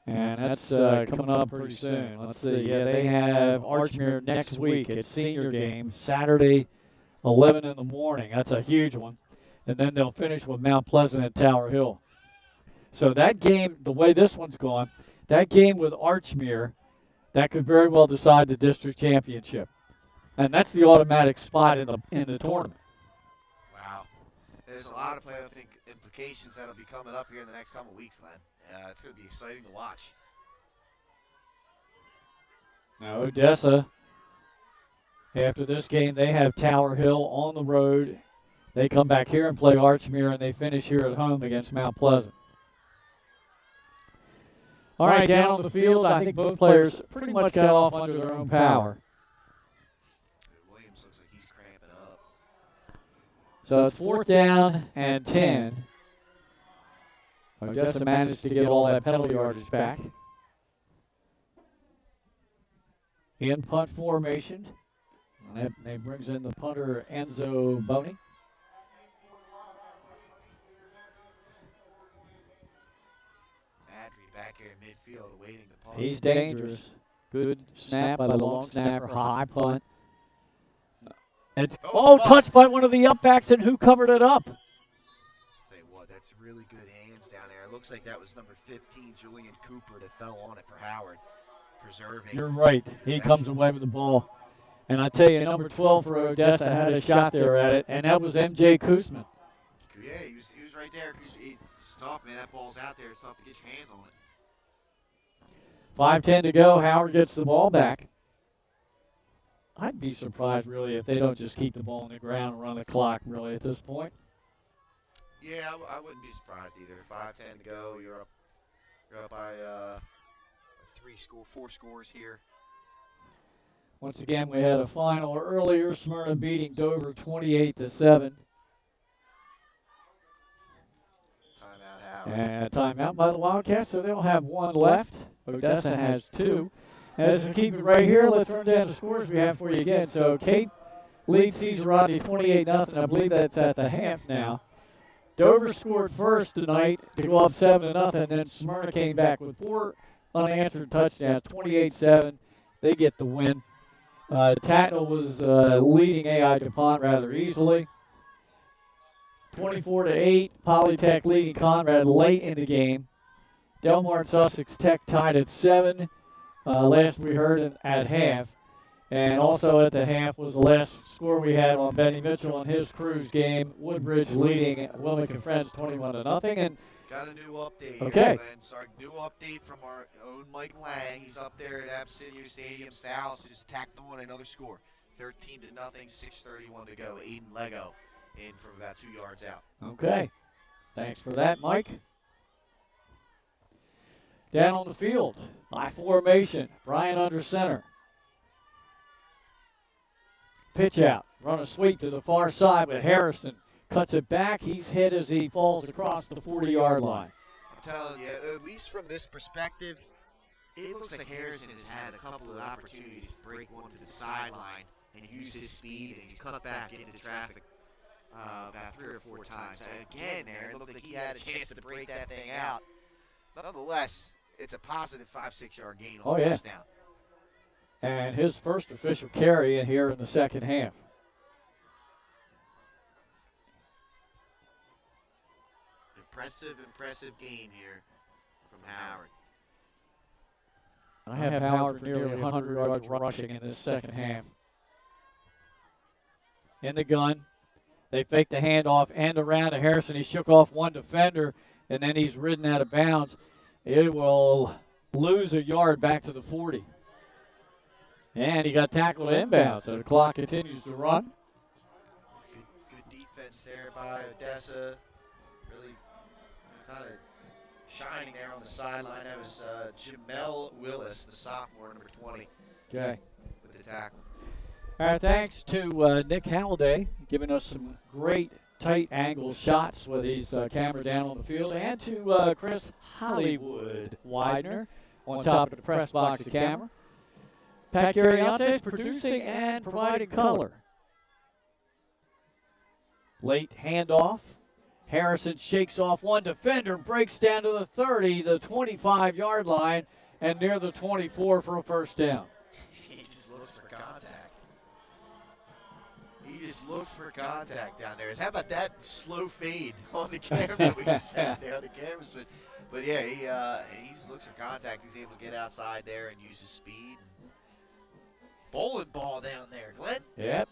And that's coming up pretty soon. Let's see. Yeah, they have Archmere next week. It's senior game, Saturday, 11 in the morning. That's a huge one. And then they'll finish with Mount Pleasant at Tower Hill. So that game, the way this one's going, that game with Archmere, that could very well decide the district championship. And that's the automatic spot in the tournament. Wow. There's a lot of playoff implications that'll be coming up here in the next couple of weeks, Len. It's going to be exciting to watch. Now, Odessa, after this game, they have Tower Hill on the road. They come back here and play Archmere, and they finish here at home against Mount Pleasant. All right, down on the field, I think both players pretty much got off under their own power. Williams looks like he's cramping up. So it's 4th down and 10. Odessa managed to get all that penalty yardage back. In punt formation. And that brings in the punter, Enzo Boney. Madry back here in midfield awaiting the punt. He's dangerous. Good snap by the long snapper, high punt. It's, touched by one of the upbacks, and who covered it up? Tell you what, that's really good hands down there. It looks like that was number 15, Julian Cooper, that fell on it for Howard, preserving. You're right. He comes away with the ball. And I tell you, number 12 for Odessa had a shot there at it, and that was M.J. Koosman. Yeah, he was right there. It's tough, man. That ball's out there. It's tough to get your hands on it. 5:10 to go. Howard gets the ball back. I'd be surprised, really, if they don't just keep the ball on the ground and run the clock, really, at this point. Yeah, I wouldn't be surprised either. 5:10 to go. You're up by 4 scores here. Once again, we had a final earlier. Smyrna beating Dover 28-7. Timeout, Howard. And timeout by the Wildcats, so they'll have one left. Odessa has 2. As we keep it right here, let's run down the scores we have for you again. So Cape leads Caesarati 28-0. I believe that's at the half now. Dover scored first tonight to go up 7-0, and then Smyrna came back with 4 unanswered touchdowns, 28-7. They get the win. Tatnall was leading AI DuPont rather easily. 24-8, Polytech leading Conrad late in the game. Delmar and Sussex Tech tied at 7. Last we heard at half. And also at the half was the last score we had on Benny Mitchell and his Cruise game. Woodbridge leading Wilmington Friends 21-0. And got a new update. Okay. Here, sorry, new update from our own Mike Lang. He's up there at Abyssinia Stadium. South just tacked on another score. 13-0, 6:31 to go. Aiden Lego in from about 2 yards out. Okay. Thanks for that, Mike. Down on the field, by formation, Brian under center. Pitch out, run a sweep to the far side with Harrison. Cuts it back, he's hit as he falls across the 40-yard line. I'm telling you, at least from this perspective, it looks like Harrison has had a couple of opportunities to break one to the sideline and use his speed, and he's cut back into traffic about 3 or 4 times. Again there, it looked like he had a chance to break that thing out. Nonetheless, it's a positive 5-6 yard gain on first down. And his first official carry here in the second half. Impressive game here from Howard. I have Howard for nearly 100 yards rushing in this second half. In the gun, they fake the handoff and around to Harrison. He shook off one defender, and then he's ridden out of bounds. It will lose a yard back to the 40. And he got tackled inbound, so the clock continues to run. Good defense there by Odessa. Really kind of shining there on the sideline. That was Jamel Willis, the sophomore, number 20. Okay. With the tackle. All right, thanks to Nick Halliday, giving us some great tight angle shots with his camera down on the field, and to Chris Hollywood Widener on top of the press box of camera. Pat Gariante is producing and providing color. Late handoff. Harrison shakes off one defender, breaks down to the 30, the 25-yard line, and near the 24 for a first down. He just looks for contact. He just looks for contact down there. How about that slow fade on the camera we just had there on the camera? But yeah, he just looks for contact. He's able to get outside there and use his speed. Bowling ball down there, Glenn. Yep.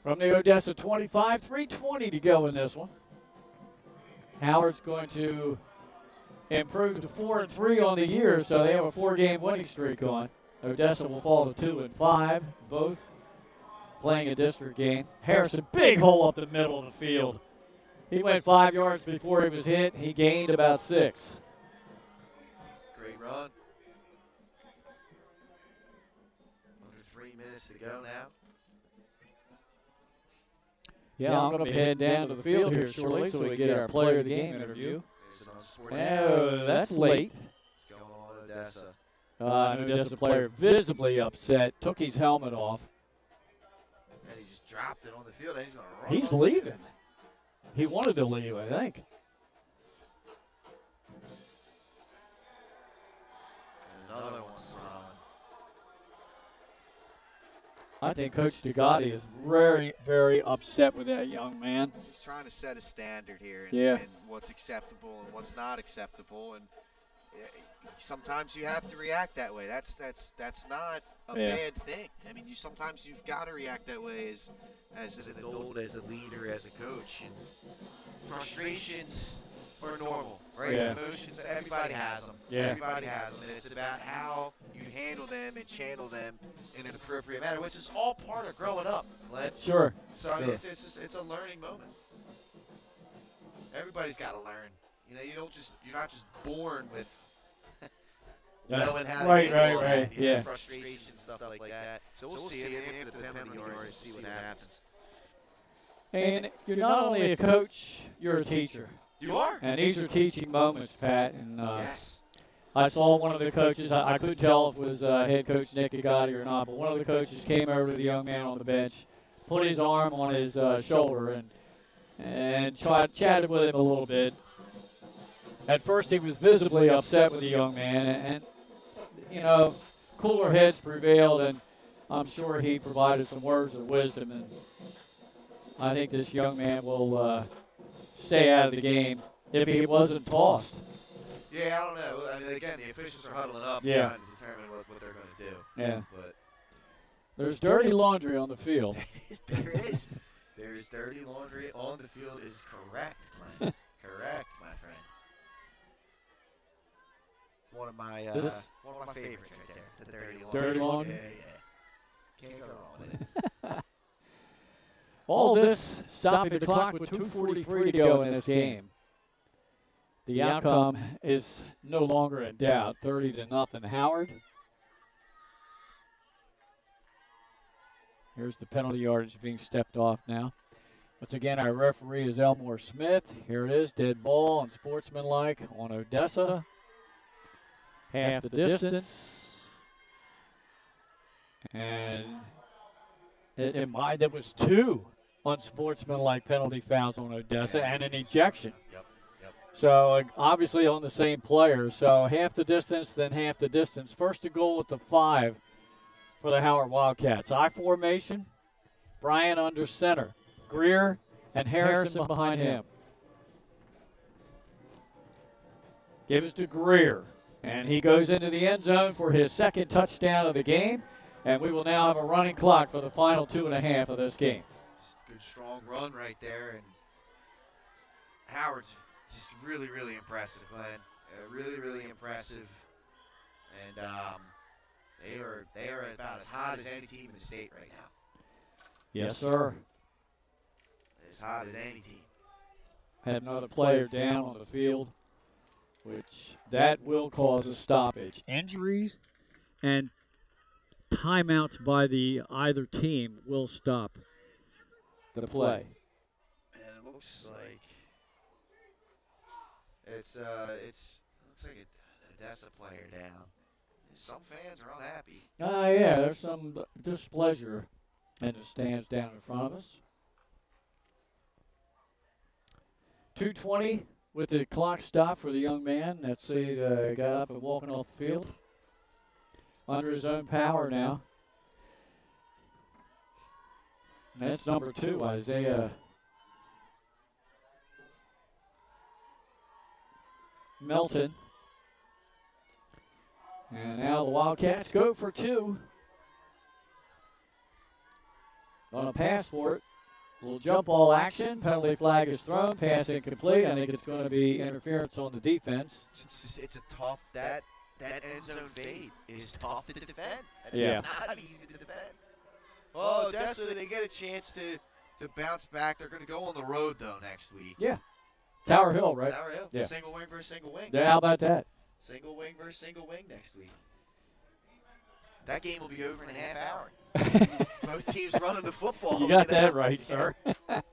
From the Odessa 25, 3:20 to go in this one. Howard's going to improve to 4-3 on the year, so they have a 4-game winning streak on. Odessa will fall to 2-5, both playing a district game. Harrison, big hole up the middle of the field. He went 5 yards before he was hit. He gained about 6. run. Under 3 minutes to go now. Yeah, I'm going to be heading down to the field here shortly so we get our player of the game interview. Oh, that's late. What's going on, Odessa? An Odessa player visibly upset, took his helmet off. And he just dropped it on the field. And he's going to run. He's leaving. He wanted to leave, I think. And another one's run. I think Coach Degatti is very, very upset with that young man. He's trying to set a standard here and what's acceptable and what's not acceptable. And sometimes you have to react that way. That's not a bad thing. I mean, sometimes you've got to react that way as an adult, as a leader, as a coach. And frustrations are normal, right? Yeah. Emotions, everybody has them. Yeah. Everybody has them. And it's about how you handle them and channel them in an appropriate manner, which is all part of growing up, Glenn. Sure. So Sure. It's a learning moment. Everybody's got to learn. You know, you're not just born with knowing how to handle that, you know, frustration, stuff like that. So we'll see it after the penalty yard and see what happens. And you're not only a coach, you're a teacher. You are. And these are teaching moments, Pat. And yes. I saw one of the coaches. I couldn't tell if it was head coach Nick Agati or not, but one of the coaches came over to the young man on the bench, put his arm on his shoulder, and chatted with him a little bit. At first, he was visibly upset with the young man, and you know, cooler heads prevailed, and I'm sure he provided some words of wisdom. And I think this young man will stay out of the game if he wasn't tossed. Yeah, I don't know. I mean, again, the officials are huddling up trying to determine what they're going to do. Yeah. But there's dirty laundry on the field. There is. There is dirty laundry on the field is correct, Glenn. Correct, my friend. One of my favorites right there. The dirty laundry. Dirty laundry? Yeah. Can't go wrong with it. All this stopping the clock with 2:43 to go in this game. The outcome is no longer in doubt. 30-0 Howard. Here's the penalty yardage being stepped off now. Once again, our referee is Elmore Smith. Here it is, dead ball and sportsmanlike on Odessa. Half the distance. And there was two unsportsmanlike penalty fouls on Odessa and an ejection. Yep. So obviously on the same player. So half the distance, then half the distance. First to goal at the 5 for the Howard Wildcats. I formation, Bryant under center. Greer and Harrison behind him. Gives to Greer. And he goes into the end zone for his second touchdown of the game. And we will now have a running clock for the final 2.5 of this game. Good, strong run right there. And Howard's just really, really impressive, Glenn. Really, really impressive. And they are about as hot as any team in the state right now. Yes, sir. As hot as any team. Had another player down on the field, which that will cause a stoppage. Injuries and timeouts by either team will stop the play. And it looks like it looks like an Odessa player down. Some fans are unhappy. Yeah, there's some displeasure in the stands down in front of us. 2:20 with the clock stopped for the young man. Let's see, got up and walking off the field. Under his own power now. And that's number 2, Isaiah Melton. And now the Wildcats go for 2. On a pass for it. Little jump ball action. Penalty flag is thrown. Pass incomplete. I think it's going to be interference on the defense. It's a tough, that end zone fade is tough to defend. Yeah. It's not easy to defend. Oh, Odessa, they get a chance to bounce back. They're going to go on the road, though, next week. Yeah. Tower Hill, right? Tower Hill. Yeah. Single wing versus single wing. Yeah, how about that? Single wing versus single wing next week. That game will be over in a half hour. Both teams running the football. You got that right, sir. All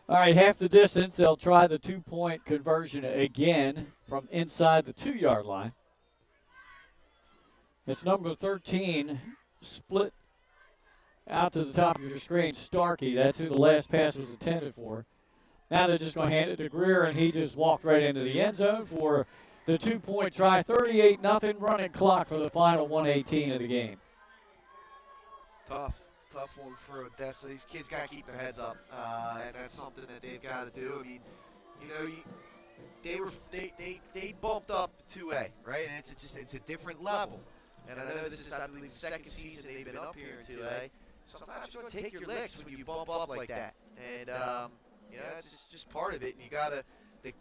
right, half the distance. They'll try the 2-point conversion again from inside the 2-yard line. It's number 13, split out to the top of your screen, Starkey. That's who the last pass was intended for. Now they're just going to hand it to Greer, and he just walked right into the end zone for the 2-point try. 38-0 running clock for the final 1:18 of the game. Tough one for Odessa. These kids got to keep their heads up. And that's something that they've got to do. I mean, they bumped up 2A, right? And it's a different level. And I know this is, I believe, the second season they've been up here in 2A. Sometimes you're going to take your licks when you bump up like that. And, it's just part of it. And you got to,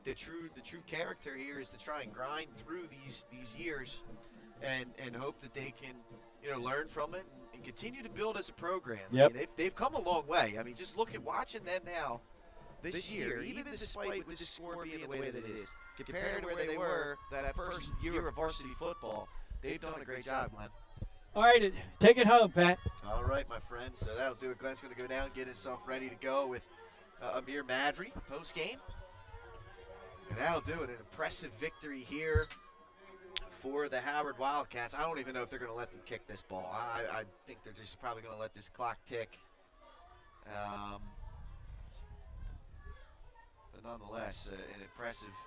the true character here is to try and grind through these years and hope that they can, learn from it and continue to build as a program. Yep. I mean, they've come a long way. I mean, just watching them now this year, even despite with the score being the way that it is, compared to where they were that first year of varsity football, they've done a great job, Glenn. All right, take it home, Pat. All right, my friend. So that'll do it. Glenn's going to go down and get himself ready to go with Amir Madry post-game. And that'll do it. An impressive victory here for the Howard Wildcats. I don't even know if they're going to let them kick this ball. I think they're just probably going to let this clock tick. But nonetheless, an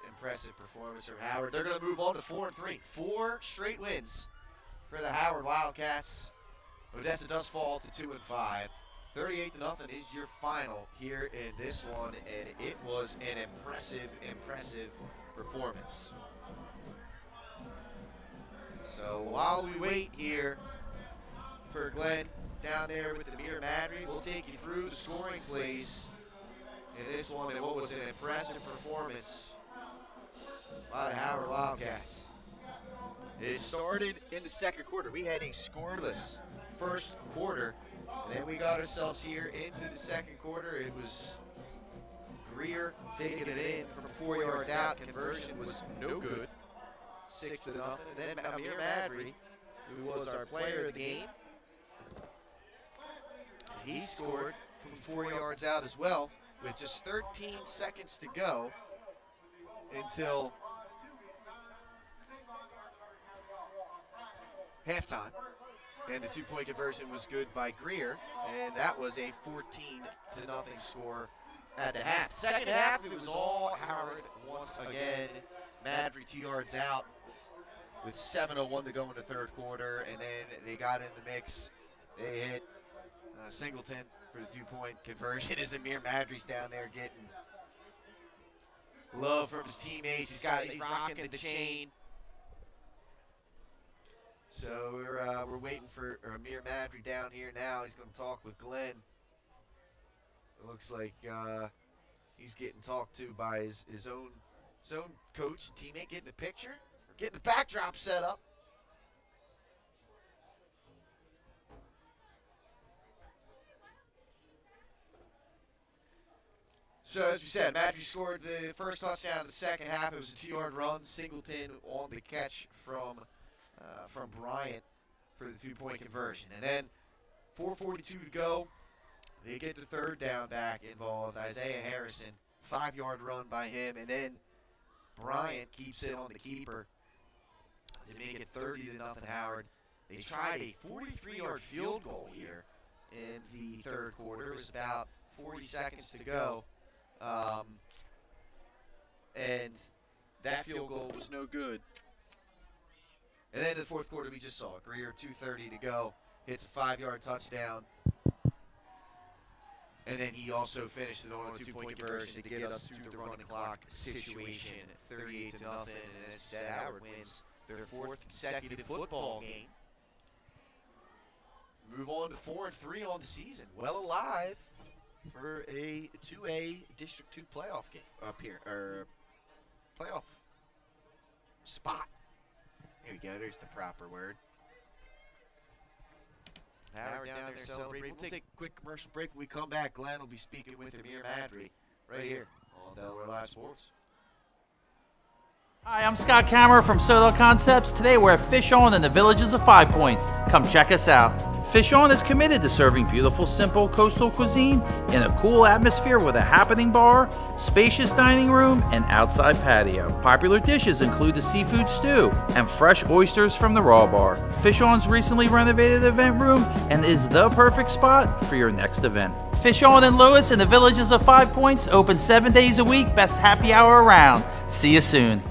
impressive performance from Howard. They're going to move on to 4-3. 4 straight wins for the Howard Wildcats. Odessa does fall to 2-5. 38-0 is your final here in this one, and it was an impressive performance. So while we wait here for Glenn down there with Amir Madry, we'll take you through the scoring plays in this one and what was an impressive performance by the Howard Wildcats. It started in the second quarter. We had a scoreless first quarter, and then we got ourselves here into the second quarter. It was Greer taking it in from 4 yards out. Conversion was no good, 6-0. And then Amir Madry, who was our player of the game, he scored from 4 yards out as well with just 13 seconds to go until halftime. And the 2-point conversion was good by Greer, and that was a 14-0 score at the half. Second half, it was all Howard once again. Madry 2 yards out with 7:01 to go in the third quarter, and then they got in the mix. They hit Singleton for the 2-point conversion as Amir Madry's down there getting love from his teammates. He's rocking the chain. So we're waiting for Amir Madry down here now. He's going to talk with Glenn. It looks like he's getting talked to by his own coach, teammate, getting the picture, or getting the backdrop set up. So as we said, Madry scored the first touchdown in the second half. It was a 2-yard run. Singleton on the catch from Bryant for the 2-point conversion. And then 4:42 to go. They get the third down back involved. Isaiah Harrison, 5-yard run by him. And then Bryant keeps it on the keeper to make it 30-0 Howard. They tried a 43-yard field goal here in the third quarter. It was about 40 seconds to go. And that field goal was no good. And then in the fourth quarter, we just saw it. Greer, 2:30 to go, hits a 5-yard touchdown. And then he also finished it on a 2-point conversion to get us to the running clock situation, 38-0. And as you said, Howard wins their 4th consecutive football game. Move on to 4-3 on the season. Well alive for a 2A District 2 playoff game up here, or playoff spot. Here we go, there's the proper word. Howard down there celebrating. We'll take a quick commercial break. When we come back, Glenn will be speaking with Amir Madry right here on Delaware Live Sports. Hi, I'm Scott Kammerer from Soto Concepts. Today we're at Fish On in the Villages of 5 Points. Come check us out. Fish On is committed to serving beautiful, simple coastal cuisine in a cool atmosphere with a happening bar, spacious dining room, and outside patio. Popular dishes include the seafood stew and fresh oysters from the raw bar. Fish On's recently renovated event room and is the perfect spot for your next event. Fish On in Lewis in the Villages of 5 Points, open 7 days a week, best happy hour around. See you soon.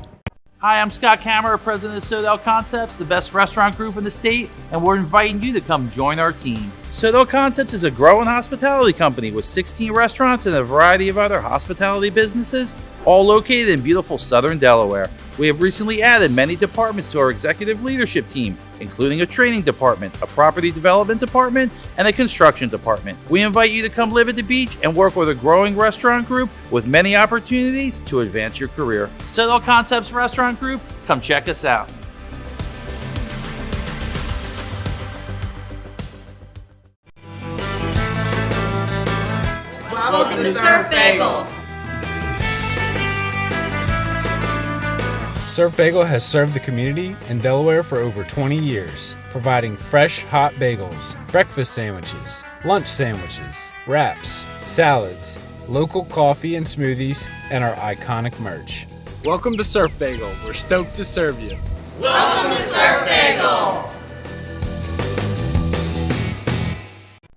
Hi, I'm Scott Kammerer, president of Soto Concepts, the best restaurant group in the state, and we're inviting you to come join our team. Soto Concepts is a growing hospitality company with 16 restaurants and a variety of other hospitality businesses, all located in beautiful southern Delaware. We have recently added many departments to our executive leadership team, including a training department, a property development department, and a construction department. We invite you to come live at the beach and work with a growing restaurant group with many opportunities to advance your career. Soto Concepts Restaurant Group, come check us out. Welcome to Surf Bagel. Surf Bagel has served the community in Delaware for over 20 years, providing fresh, hot bagels, breakfast sandwiches, lunch sandwiches, wraps, salads, local coffee and smoothies, and our iconic merch. Welcome to Surf Bagel. We're stoked to serve you. Welcome to Surf Bagel.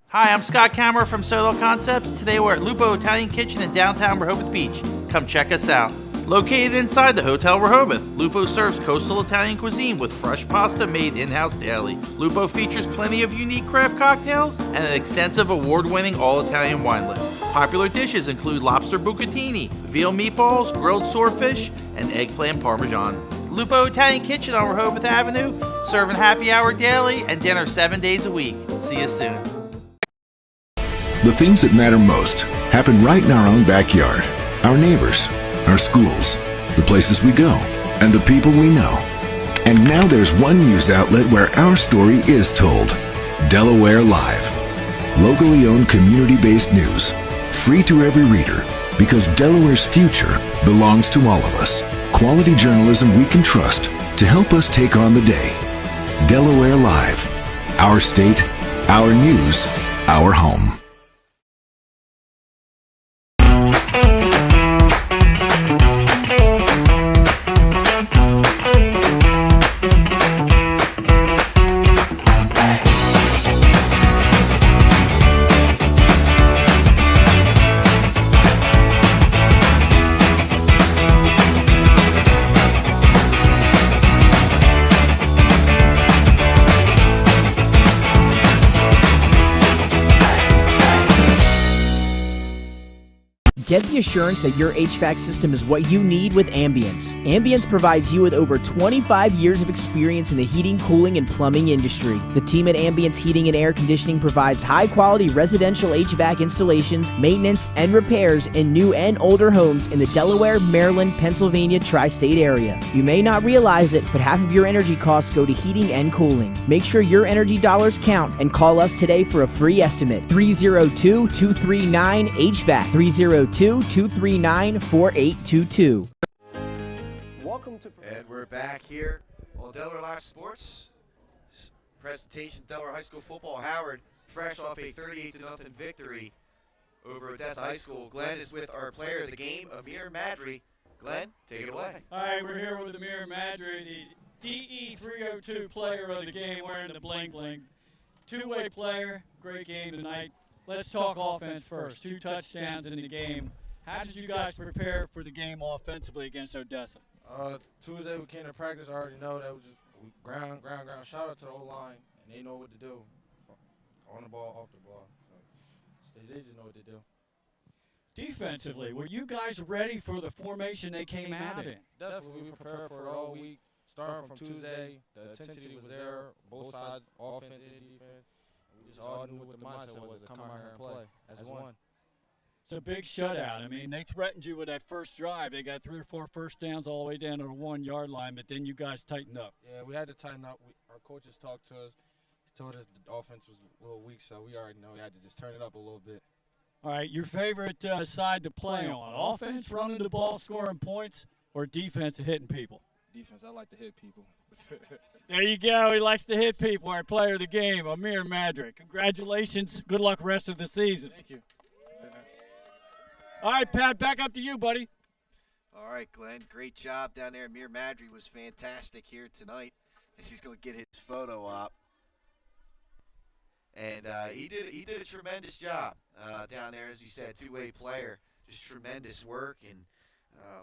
Hi, I'm Scott Kammerer from Soto Concepts. Today we're at Lupo Italian Kitchen in downtown Rehoboth Beach. Come check us out. Located inside the Hotel Rehoboth, Lupo serves coastal Italian cuisine with fresh pasta made in-house daily. Lupo features plenty of unique craft cocktails and an extensive award-winning all-Italian wine list. Popular dishes include lobster bucatini, veal meatballs, grilled swordfish, and eggplant parmesan. Lupo Italian Kitchen on Rehoboth Avenue, serving happy hour daily and dinner 7 days a week. See you soon. The things that matter most happen right in our own backyard. Our neighbors, our schools, the places we go, and the people we know. And now there's one news outlet where our story is told. Delaware Live. Locally owned community-based news. Free to every reader, because Delaware's future belongs to all of us. Quality journalism we can trust to help us take on the day. Delaware Live. Our state, our news, our home. Get the assurance that your HVAC system is what you need with Ambience. Ambience provides you with over 25 years of experience in the heating, cooling, and plumbing industry. The team at Ambience Heating and Air Conditioning provides high-quality residential HVAC installations, maintenance, and repairs in new and older homes in the Delaware, Maryland, Pennsylvania tri-state area. You may not realize it, but half of your energy costs go to heating and cooling. Make sure your energy dollars count and call us today for a free estimate. 302-239-HVAC. 302-239-4822. Welcome to... And we're back here on Delaware Live Sports. Presentation, Delaware High School football. Howard, fresh off a 38-0 victory over Odessa High School. Glenn is with our player of the game, Amir Madry. Glenn, take it away. All right, we're here with Amir Madry, the DE 302 player of the game, wearing the bling bling. Two-way player, great game tonight. Let's talk offense first. 2 touchdowns in the game. How did you guys prepare for the game offensively against Odessa? Tuesday we came to practice. I already know that was just ground. Shout out to the O-line, and they know what to do on the ball, off the ball. So they just know what to do. Defensively, were you guys ready for the formation they came out in? Definitely, we prepared for it all week. Starting from Tuesday, the intensity was there, both sides, offense and defense. We just all knew what the mindset was to come out here and play as one. It's a big shutout. I mean, they threatened you with that first drive. They got 3 or 4 first downs all the way down to the 1-yard line, but then you guys tightened up. Yeah, we had to tighten up. Our coaches talked to us, told us the offense was a little weak, so we already know we had to just turn it up a little bit. All right, your favorite side to play on? Offense, running the ball, scoring points, or defense, hitting people? defense. I like to hit people. There you go. He likes to hit people. Our player of the game, Amir Madrick. Congratulations. Good luck rest of the season. Thank you. All right, Pat, back up to you, buddy. All right, Glenn, great job down there. Amir Madry was fantastic here tonight as he's going to get his photo op. And he did a tremendous job down there, as he said, two-way player. Just tremendous work. And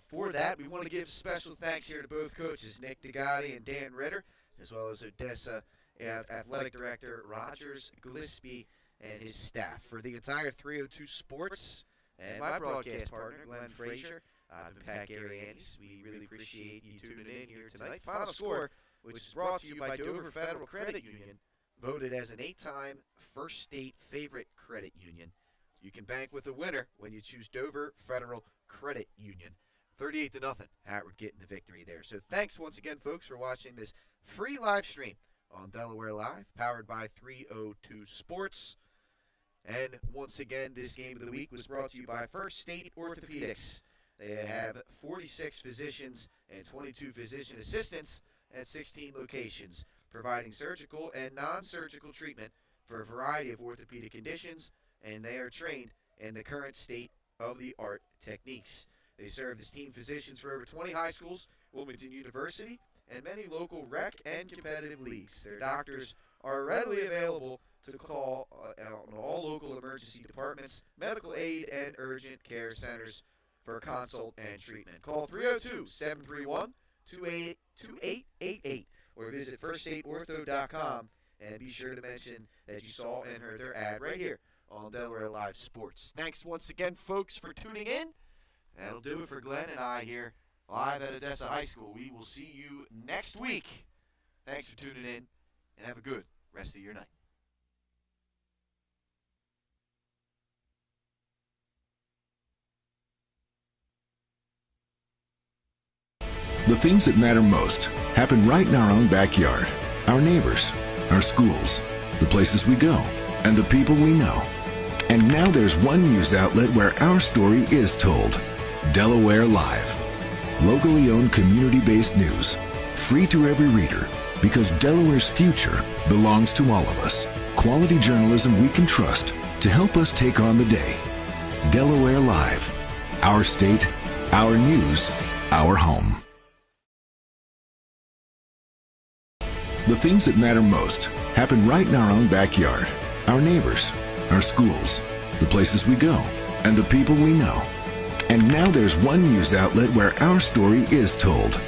for that, we want to give special thanks here to both coaches, Nick DeGotti and Dan Ritter, as well as Odessa Athletic Director Rogers Gillespie and his staff. For the entire 302 Sports and my broadcast partner, Glenn Frazier, I've been Pat Garianis. We really appreciate you tuning in here tonight. Final score, which is brought to you by Dover Federal Credit Union, voted as an 8-time First State Favorite Credit Union. You can bank with a winner when you choose Dover Federal Credit Union. 38-0, Hartford getting the victory there. So thanks once again, folks, for watching this free live stream on Delaware Live, powered by 302 Sports. And once again, this game of the week was brought to you by First State Orthopedics. They have 46 physicians and 22 physician assistants at 16 locations, providing surgical and non-surgical treatment for a variety of orthopedic conditions, and they are trained in the current state-of-the-art techniques. They serve as team physicians for over 20 high schools, Wilmington University, and many local rec and competitive leagues. Their doctors are readily available to call on all local emergency departments, medical aid, and urgent care centers for consult and treatment. Call 302-731-2888 or visit firststateortho.com and be sure to mention that you saw and heard their ad right here on Delaware Live Sports. Thanks once again, folks, for tuning in. That'll do it for Glenn and I here live at Odessa High School. We will see you next week. Thanks for tuning in, and have a good rest of your night. The things that matter most happen right in our own backyard. Our neighbors, our schools, the places we go, and the people we know. And now there's one news outlet where our story is told. Delaware Live. Locally owned, community-based news. Free to every reader, because Delaware's future belongs to all of us. Quality journalism we can trust to help us take on the day. Delaware Live. Our state, our news, our home. The things that matter most happen right in our own backyard. Our neighbors, our schools, the places we go, and the people we know. And now there's one news outlet where our story is told.